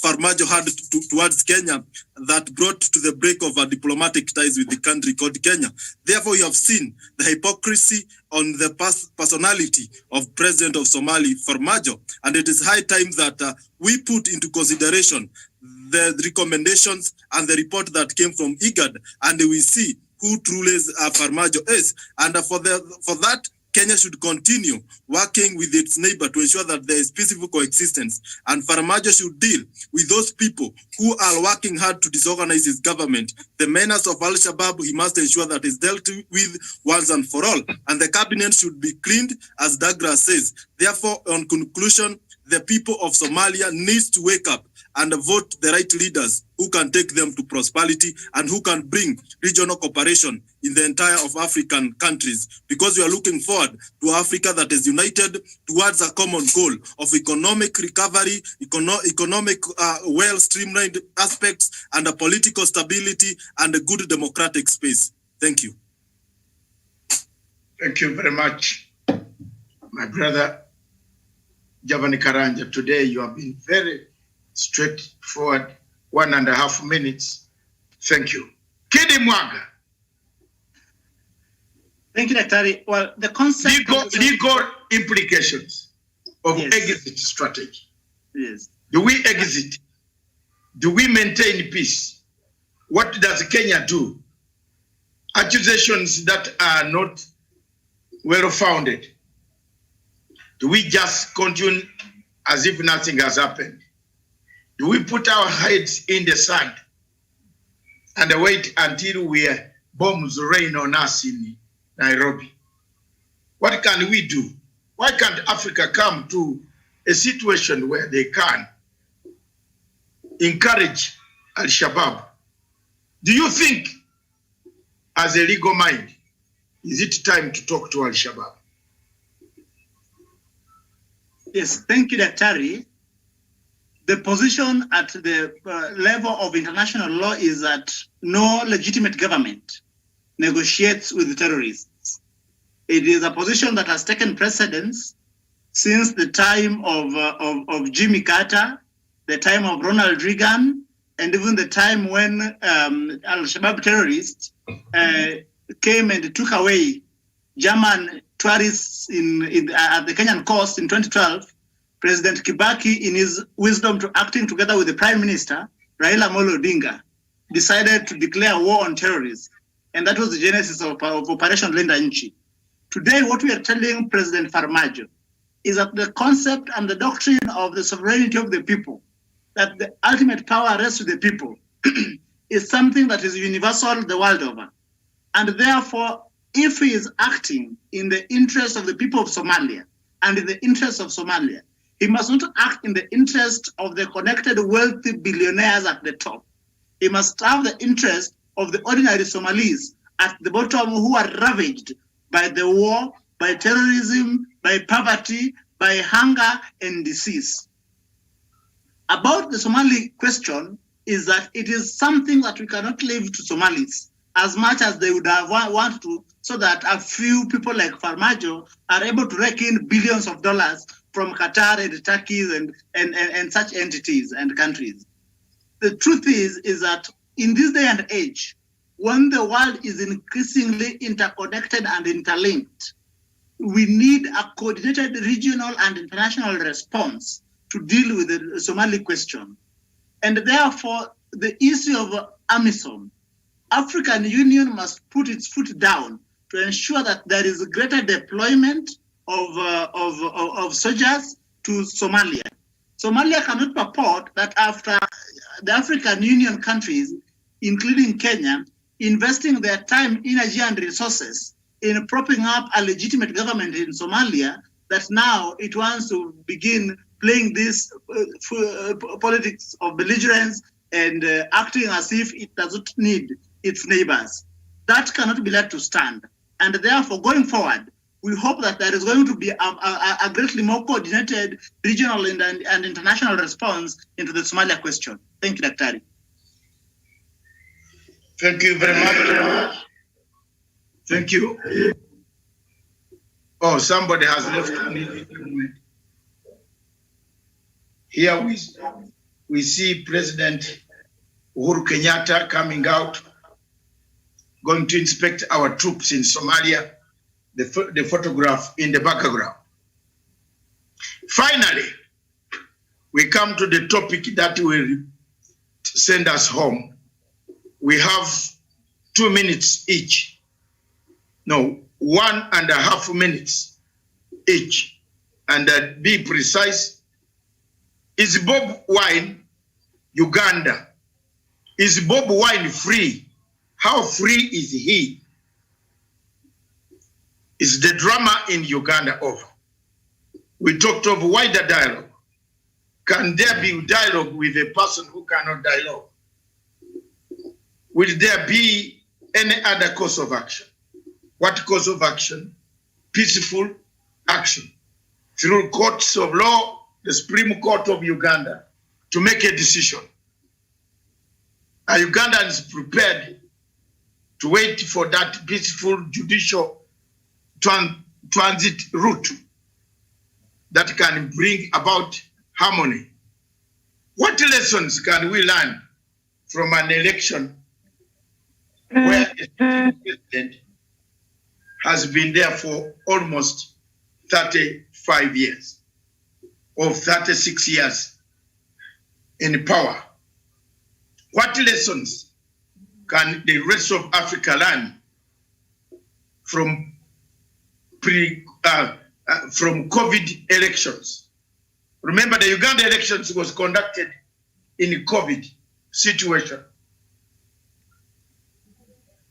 Farmajo had towards Kenya that brought to the break of diplomatic ties with the country called Kenya. Therefore, we have seen the hypocrisy on the personality of President of Somalia, Farmajo. And it is high time that we put into consideration the recommendations and the report that came from IGAD, and we see who truly Farmajo is. And for that, Kenya should continue working with its neighbor to ensure that there is peaceful coexistence. And Farmajo should deal with those people who are working hard to disorganize his government. The menace of Al-Shabaab, he must ensure that is dealt with once and for all. And the cabinet should be cleaned, as Douglas says. Therefore, on conclusion, the people of Somalia needs to wake up and vote the right leaders who can take them to prosperity and who can bring regional cooperation in the entire of African countries, because we are looking forward to Africa that is united towards a common goal of economic recovery, economic well-streamlined aspects, and a political stability and a good democratic space. Thank you. Thank you very much, my brother Javani Karanja. Today you have been very straightforward, 1.5 minutes. Thank you. Kidi Mwaga. Thank you, Dr. Well, the concept legal implications of exit strategy. Yes. Do we exit? Do we maintain peace? What does Kenya do? Accusations that are not well founded. Do we just continue as if nothing has happened? Do we put our heads in the sand and wait until bombs rain on us in Nairobi? What can we do? Why can't Africa come to a situation where they can encourage Al-Shabaab? Do you think, as a legal mind, is it time to talk to Al-Shabaab? Yes, thank you, Dr. The position at the level of international law is that no legitimate government negotiates with the terrorists. It is a position that has taken precedence since the time of Jimmy Carter, the time of Ronald Reagan, and even the time when Al-Shabaab terrorists came and took away German tourists at the Kenyan coast in 2012. President Kibaki, in his wisdom to acting together with the Prime Minister, Raila Amolo Odinga, decided to declare war on terrorists. And that was the genesis of Operation Linda Nchi. Today, what we are telling President Farmajo is that the concept and the doctrine of the sovereignty of the people, that the ultimate power rests with the people, is something that is universal the world over. And therefore, if he is acting in the interest of the people of Somalia and in the interest of Somalia, he must not act in the interest of the connected wealthy billionaires at the top. He must have the interest of the ordinary Somalis at the bottom who are ravaged by the war, by terrorism, by poverty, by hunger and disease. About the Somali question is that it is something that we cannot leave to Somalis as much as they would have want to, so that a few people like Farmajo are able to rake in billions of dollars from Qatar and Turkey and such entities and countries. The truth is that in this day and age, when the world is increasingly interconnected and interlinked, we need a coordinated regional and international response to deal with the Somali question. And therefore, the issue of AMISOM, African Union must put its foot down to ensure that there is a greater deployment of soldiers to Somalia. Somalia cannot purport that after the African Union countries, including Kenya, investing their time, energy, and resources in propping up a legitimate government in Somalia, that now it wants to begin playing this politics of belligerence and acting as if it doesn't need its neighbors. That cannot be let to stand. And therefore, going forward, we hope that there is going to be a greatly more coordinated regional and international response into the Somalia question. Thank you, Daktari. Thank you very much. Thank you. Oh, somebody has left me. Here we see President Uhuru Kenyatta coming out, going to inspect our troops in Somalia, the photograph in the background. Finally, we come to the topic that will send us home. We have 2 minutes each. No, 1.5 minutes each. And be precise, is Bobi Wine Uganda? Is Bobi Wine free? How free is he? Is the drama in Uganda over? We talked of wider dialogue. Can there be dialogue with a person who cannot dialogue? Will there be any other course of action? What course of action? Peaceful action through courts of law, the Supreme Court of Uganda, to make a decision. Are Ugandans prepared to wait for that peaceful judicial transit route that can bring about harmony? What lessons can we learn from an election where a president has been there for almost 35 years or 36 years in power? What lessons can the rest of Africa learn from COVID elections? Remember, the Uganda elections was conducted in a COVID situation.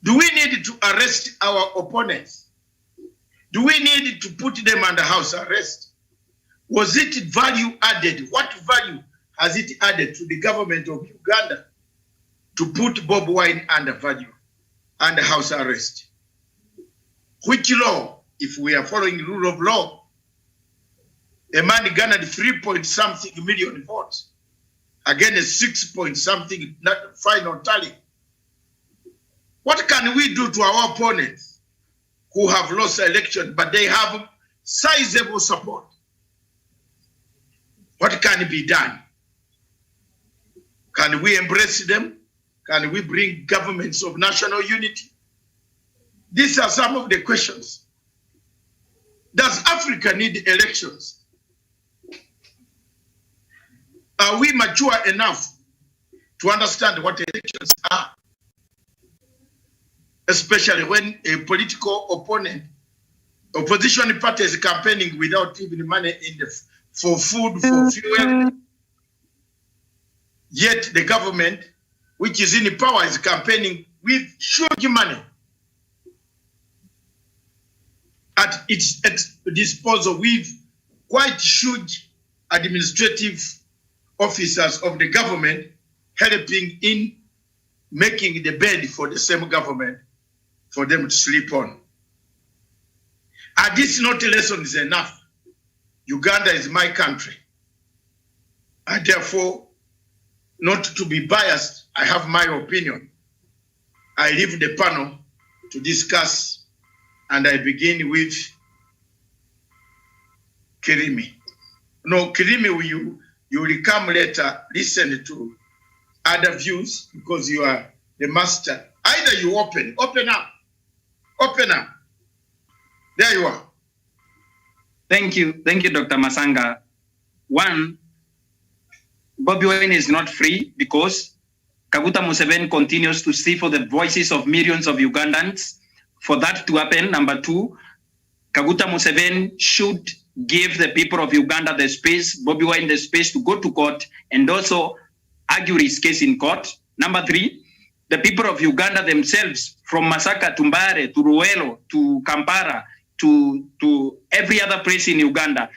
Do we need to arrest our opponents? Do we need to put them under house arrest? Was it value added? What value has it added to the government of Uganda to put Bobi Wine under house arrest? Which law, if we are following the rule of law, a man garnered 3-point-something million votes against 6-point-something final tally. What can we do to our opponents who have lost the election, but they have sizable support? What can be done? Can we embrace them? Can we bring governments of national unity? These are some of the questions. Does Africa need elections? Are we mature enough to understand what elections are? Especially when a political opponent, opposition party is campaigning without even money for food, for fuel. Yet the government, which is in power, is campaigning with huge money at its disposal with quite huge administrative officers of the government helping in making the bed for the same government for them to sleep on. Are these not lessons enough? Uganda is my country. And therefore, not to be biased, I have my opinion. I leave the panel to discuss, and I begin with Kirimi. No, Kirimi, you will come later, listen to other views, because you are the master. Either you open up. There you are. Thank you, Dr. Masanga. One, Bobi Wine is not free because Kaguta Museveni continues to stifle the voices of millions of Ugandans. For that to happen, number two, Kaguta Museveni should give the people of Uganda the space, Bobi Wine the space to go to court and also argue his case in court. Number three, the people of Uganda themselves, from Masaka to Mbare to Ruelo to Kampala to every other place in Uganda,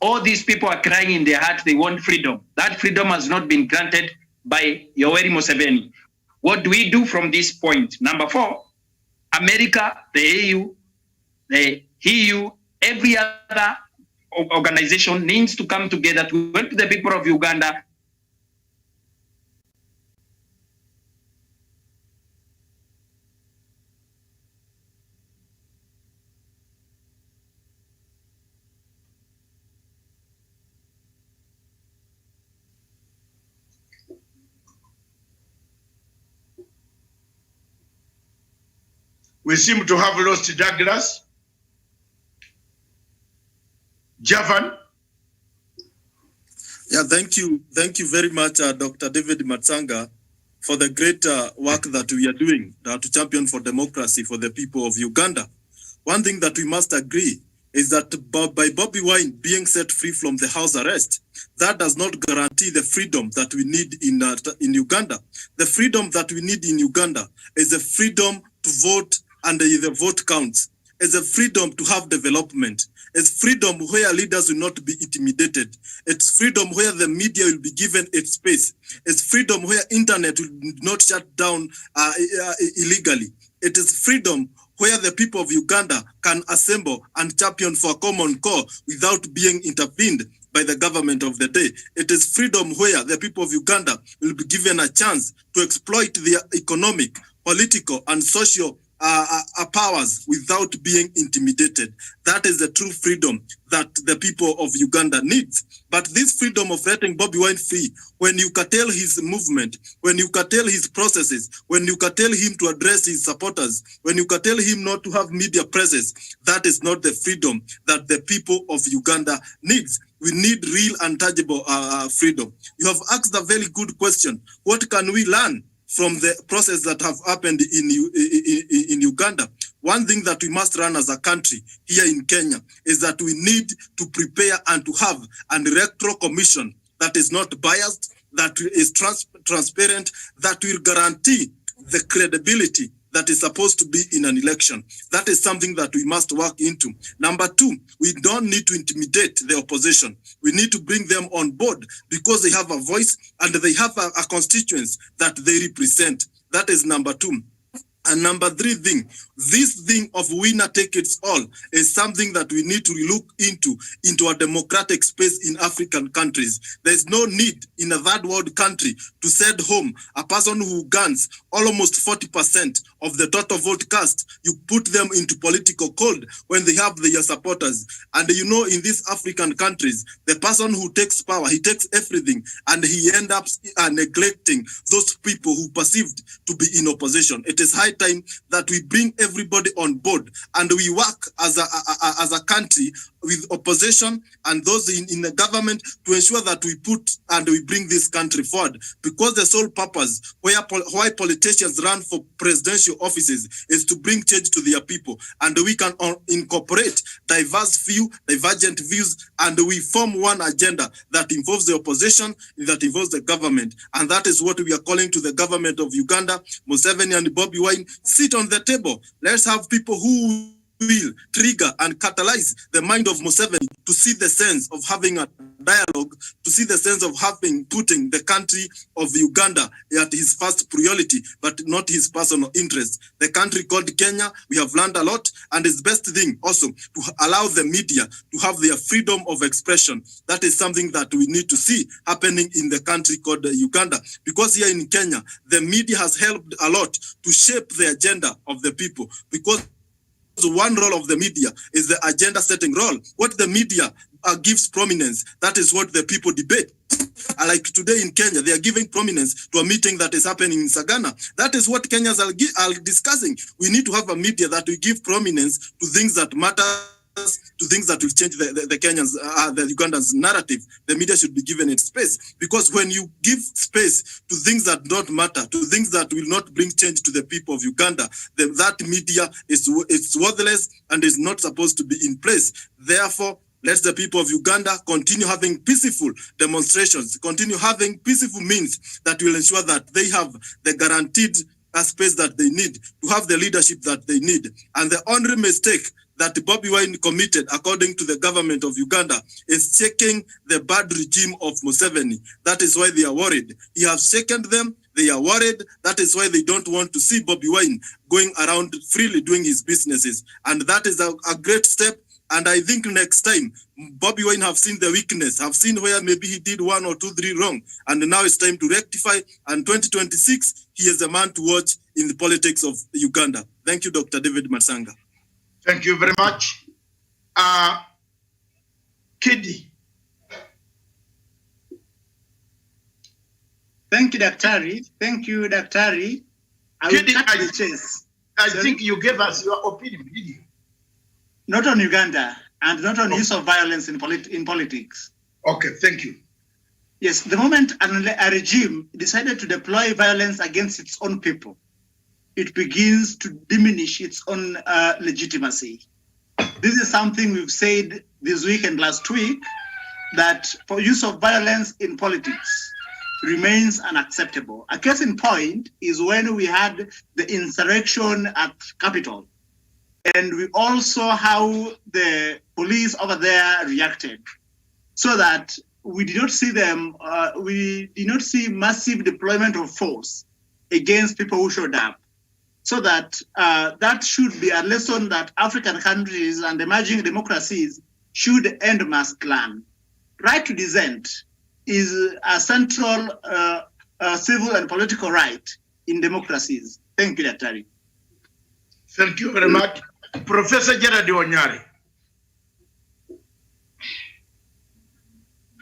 all these people are crying in their heart, they want freedom. That freedom has not been granted by Yoweri Museveni. What do we do from this point? Number four, America, the EU, the EU, every other organization needs to come together to help the people of Uganda. We seem to have lost Douglas. Javan. Yeah, thank you very much, Dr. David Matsanga, for the great work that we are doing to champion for democracy for the people of Uganda. One thing that we must agree is that by Bobi Wine being set free from the house arrest, that does not guarantee the freedom that we need in Uganda. The freedom that we need in Uganda is the freedom to vote, and the vote counts. It's a freedom to have development. It's freedom where leaders will not be intimidated. It's freedom where the media will be given its space. It's freedom where internet will not shut down illegally. It is freedom where the people of Uganda can assemble and champion for a common cause without being intervened by the government of the day. It is freedom where the people of Uganda will be given a chance to exploit their economic, political, and social powers without being intimidated. That is the true freedom that the people of Uganda needs. But this freedom of letting Bobi Wine free, when you curtail his movement, when you curtail his processes, when you curtail him to address his supporters, when you curtail him not to have media presence, that is not the freedom that the people of Uganda needs. We need real and tangible freedom. You have asked a very good question. What can we learn from the process that have happened in Uganda? One thing that we must run as a country here in Kenya is that we need to prepare and to have an electoral commission that is not biased, that is transparent, that will guarantee the credibility that is supposed to be in an election. That is something that we must work into. Number two, we don't need to intimidate the opposition. We need to bring them on board because they have a voice and they have a constituency that they represent. That is number two. And number three thing, this thing of winner take it all is something that we need to look into a democratic space in African countries. There's no need in a third world country to send home a person who guns almost 40% of the total vote cast. You put them into political cold when they have their supporters. And you know, in these African countries, the person who takes power, he takes everything, and he ends up neglecting those people who perceived to be in opposition. It is high time that we bring everybody on board and we work as a country with opposition and those in the government to ensure that we put and we bring this country forward, because the sole purpose why politicians run for presidential offices is to bring change to their people, and we can incorporate divergent views, and we form one agenda that involves the opposition, that involves the government. And that is what we are calling to the government of Uganda. Museveni and Bobi Wine, sit on the table. Let's have people who will trigger and catalyze the mind of Museveni to see the sense of having a dialogue, to see the sense of putting the country of Uganda at his first priority, but not his personal interest. The country called Kenya, we have learned a lot, and it's best thing also to allow the media to have their freedom of expression. That is something that we need to see happening in the country called Uganda, because here in Kenya, the media has helped a lot to shape the agenda of the people, because one role of the media is the agenda setting role. What the media gives prominence, that is what the people debate. Like today in Kenya, they are giving prominence to a meeting that is happening in Sagana. That is what Kenyans are discussing. We need to have a media that will give prominence to things that matter, to things that will change the Kenyans, the Ugandans' narrative. The media should be given its space, because when you give space to things that don't matter, to things that will not bring change to the people of Uganda, then that media is worthless and is not supposed to be in place. Therefore, let the people of Uganda continue having peaceful demonstrations, continue having peaceful means that will ensure that they have the guaranteed space that they need, to have the leadership that they need. And the only mistake that Bobi Wine committed, according to the government of Uganda, is checking the bad regime of Museveni. That is why they are worried. He has shaken them. They are worried. That is why they don't want to see Bobi Wine going around freely doing his businesses. And that is a great step. And I think next time, Bobi Wine have seen the weakness, have seen where maybe he did 1 or 2, 3 wrong. And now it's time to rectify. And 2026, he is the man to watch in the politics of Uganda. Thank you, Dr. David Matsanga. Thank you very much. Kidi. Thank you, Daktari. Thank you, Daktari. Kidi, I think you gave us your opinion, did you? Not on Uganda, and not on use of violence in politics. Okay, thank you. Yes, the moment a regime decided to deploy violence against its own people, it begins to diminish its own legitimacy. This is something we've said this week and last week, that for use of violence in politics remains unacceptable. A case in point is when we had the insurrection at Capitol. And we all saw how the police over there reacted, so that we did not see them, we did not see massive deployment of force against people who showed up. So that that should be a lesson that African countries and emerging democracies should end mass clan. Right to dissent is a central civil and political right in democracies. Thank you, Daktari. Thank you very much. Professor Gerard Onyari,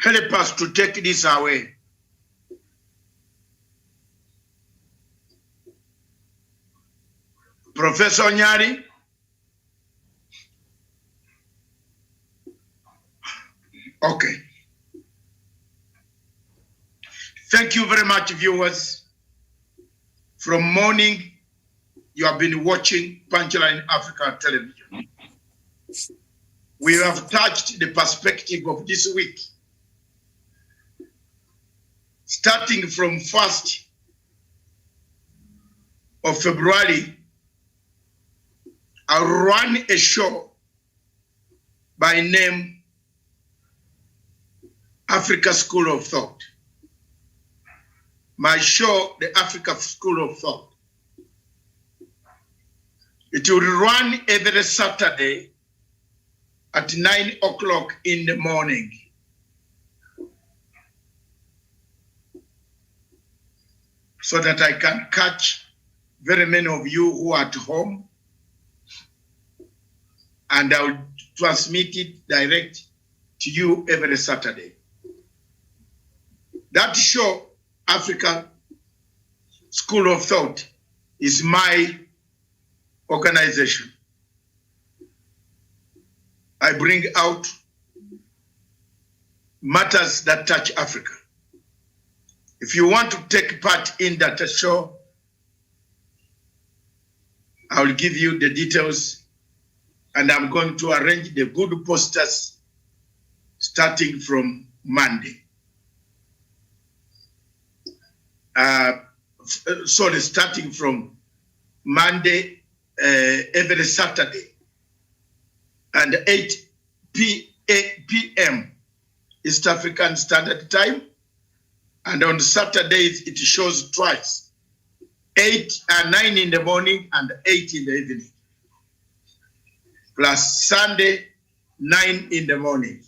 help us to take this away. Professor Onyari. Okay. Thank you very much, viewers. From morning, you have been watching Punchline Africa television. We have touched the perspective of this week. Starting from 1st of February, I ran a show by name Africa School of Thought. My show, the Africa School of Thought. It will run every Saturday at 9 o'clock in the morning. So that I can catch very many of you who are at home, and I will transmit it direct to you every Saturday. That show, Africa School of Thought, is my organization. I bring out matters that touch Africa. If you want to take part in that show, I will give you the details, and I'm going to arrange the good posters starting from Monday. Starting from Monday, every Saturday and 8 p.m. East African Standard Time. And on Saturdays, it shows twice, 9 in the morning and 8 in the evening. Plus Sunday, 9 in the morning.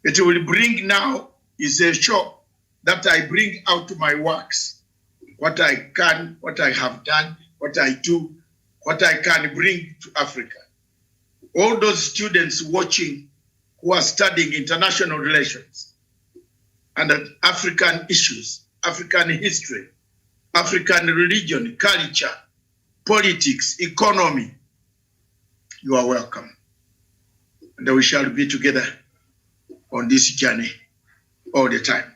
It will bring now is a show that I bring out my works, what I can, what I have done, what I do, what I can bring to Africa. All those students watching who are studying international relations and African issues, African history, African religion, culture, politics, economy, you are welcome. And we shall be together on this journey all the time.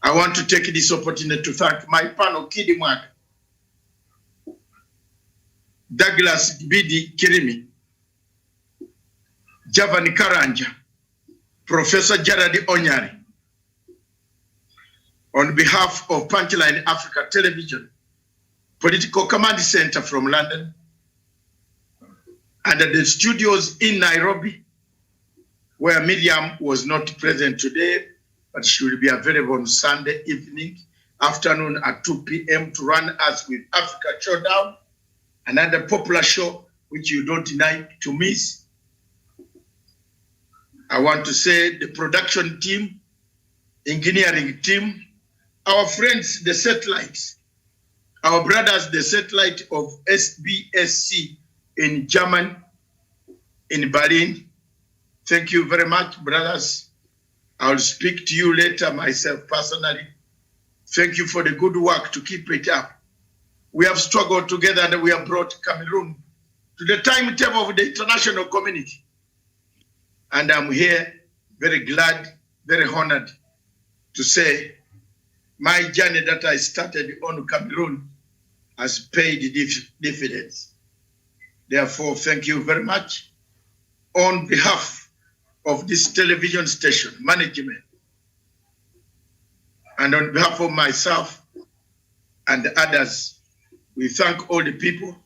I want to take this opportunity to thank my panel, Kidi Mwaka, Douglas Bidi Kirimi, Javan Karanja, Professor Jared Onyari, on behalf of Punchline Africa Television, Political Command Center from London, and at the studios in Nairobi, where Miriam was not present today, but she will be available on Sunday evening, afternoon at 2 p.m. to run us with Africa Showdown, another popular show which you don't like to miss. I want to say the production team, engineering team, our friends, the satellites, our brothers, the satellite of SBSC in Germany, in Berlin. Thank you very much, brothers. I'll speak to you later myself personally. Thank you for the good work to keep it up. We have struggled together and we have brought Cameroon to the timetable of the international community. And I'm here very glad, very honored to say my journey that I started on Cameroon has paid dividends. Therefore, thank you very much. On behalf of this television station management, and on behalf of myself and others, we thank all the people.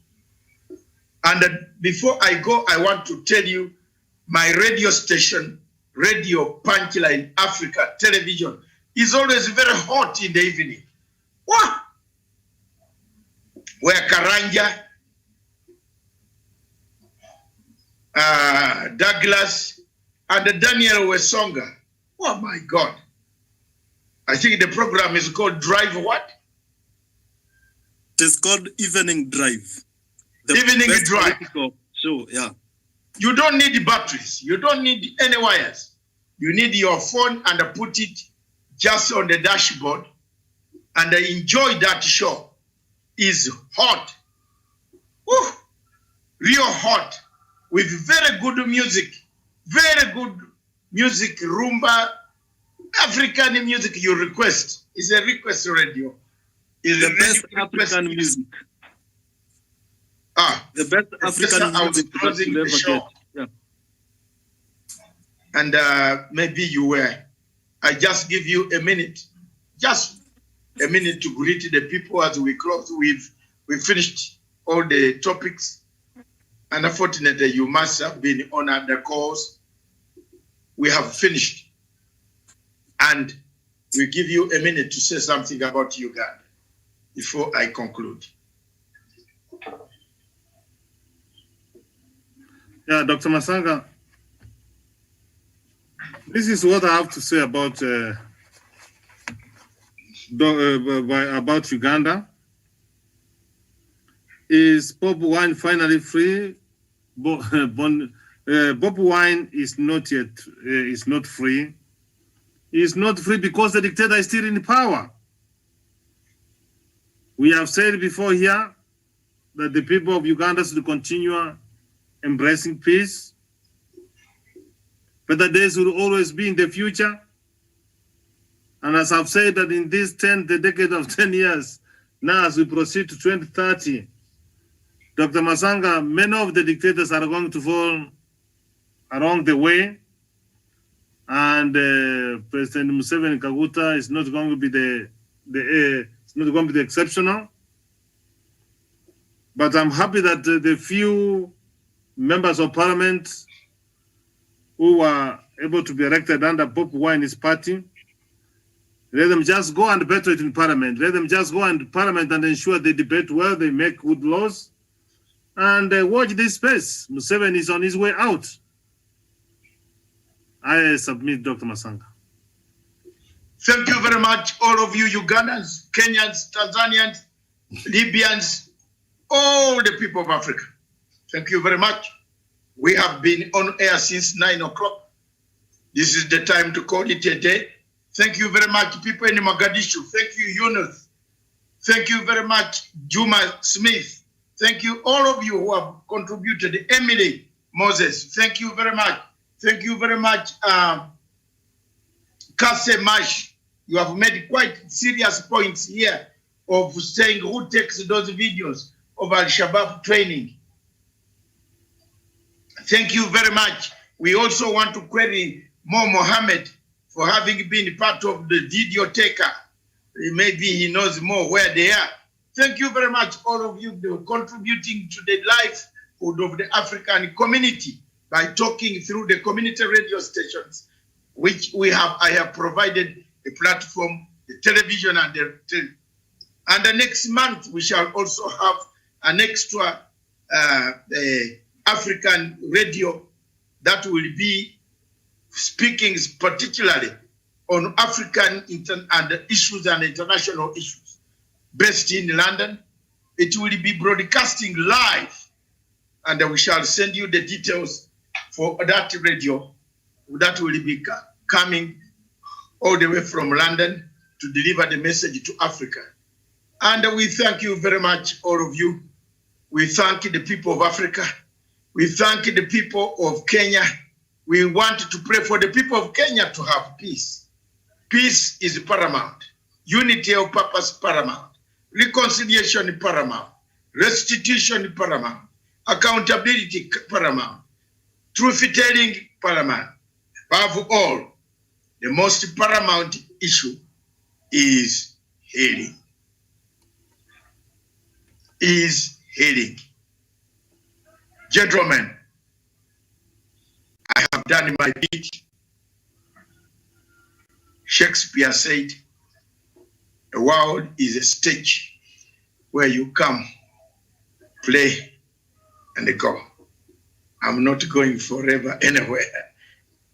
And before I go, I want to tell you my radio station, Radio Punchline Africa Television, is always very hot in the evening. What? Where Karanja, Douglas, and Daniel Wesonga. Oh my God. I think the program is called Drive what? It is called Evening Drive. The Evening Drive. Show, yeah. You don't need batteries. You don't need any wires. You need your phone and put it just on the dashboard and enjoy that show. It's hot. Woo! Real hot. With very good music. Very good music, rumba, African music you request. It's a request radio. It's the best African music. The best African music that you ever get. Yeah. And maybe you were. I just give you a minute. Just a minute to greet the people as we close. We've finished all the topics. And unfortunately, you must have been on the calls. We have finished. And we give you a minute to say something about Uganda before I conclude. Yeah, Dr. Masanga, this is what I have to say about Uganda. Is Bobi Wine finally free? Bobi Wine is not yet, is not free. He is not free because the dictator is still in power. We have said before here that the people of Uganda should continue embracing peace. Better days will always be in the future. And as I've said that in this the decade of 10 years, now as we proceed to 2030, Dr. Masanga, many of the dictators are going to fall along the way. And President Museveni Kaguta is not going to be it's not going to be the exceptional. But I'm happy that the few members of parliament who were able to be elected under Bobi Wine's party. Let them just go and battle it in parliament. Let them just go and parliament and ensure they debate well, they make good laws, and watch this space. Museveni is on his way out. I submit, Dr. Masanga. Thank you very much, all of you Ugandans, Kenyans, Tanzanians, Libyans, all the people of Africa. Thank you very much. We have been on air since 9 o'clock. This is the time to call it a day. Thank you very much, people in Mogadishu. Thank you, Yunus. Thank you very much, Juma Smith. Thank you, all of you who have contributed. Emily Moses, thank you very much. Thank you very much, Kase Mash. You have made quite serious points here of saying who takes those videos of Al-Shabaab training. Thank you very much. We also want to query Mo Mohammed for having been part of the video taker. Maybe he knows more where they are. Thank you very much, all of you, for contributing to the livelihood of the African community by talking through the community radio stations, which I have provided a platform, the television, and the next month we shall also have an extra African radio that will be speaking particularly on African and issues and international issues based in London. It will be broadcasting live, and we shall send you the details for that radio that will be coming all the way from London to deliver the message to Africa. And we thank you very much, all of you. We thank the people of Africa. We thank the people of Kenya. We want to pray for the people of Kenya to have peace. Peace is paramount. Unity of purpose paramount. Reconciliation paramount. Restitution paramount. Accountability paramount. Truth-telling paramount. Above all, the most paramount issue is healing. Is healing. Gentlemen, I have done my bit. Shakespeare said, the world is a stage where you come, play, and go. I'm not going forever anywhere,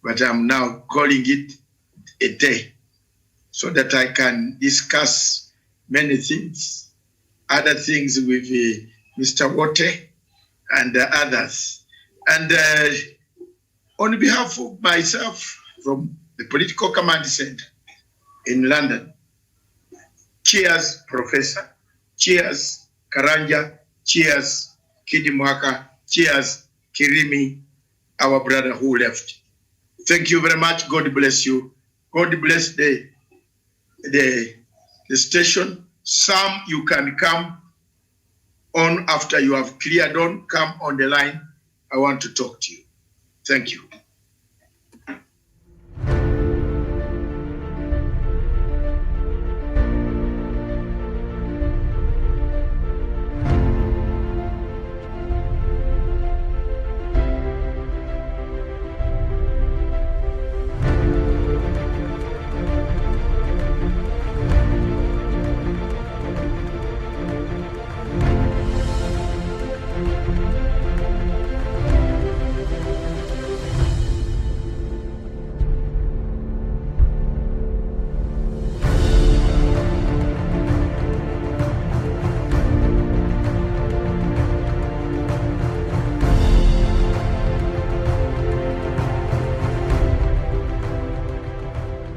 but I'm now calling it a day so that I can discuss many things, other things with Mr. Wote and others. And on behalf of myself from the Political Command Center in London, cheers, Professor, cheers, Karanja, cheers, Kidimwaka, cheers, Kirimi, our brother who left. Thank you very much. God bless you. God bless the station. Some you can come on after you have cleared on. Come on the line. I want to talk to you. Thank you.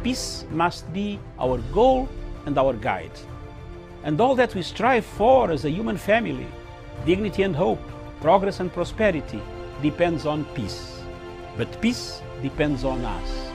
Peace must be our goal and our guide. And all that we strive for as a human family, dignity and hope, progress and prosperity, depends on peace. But peace depends on us.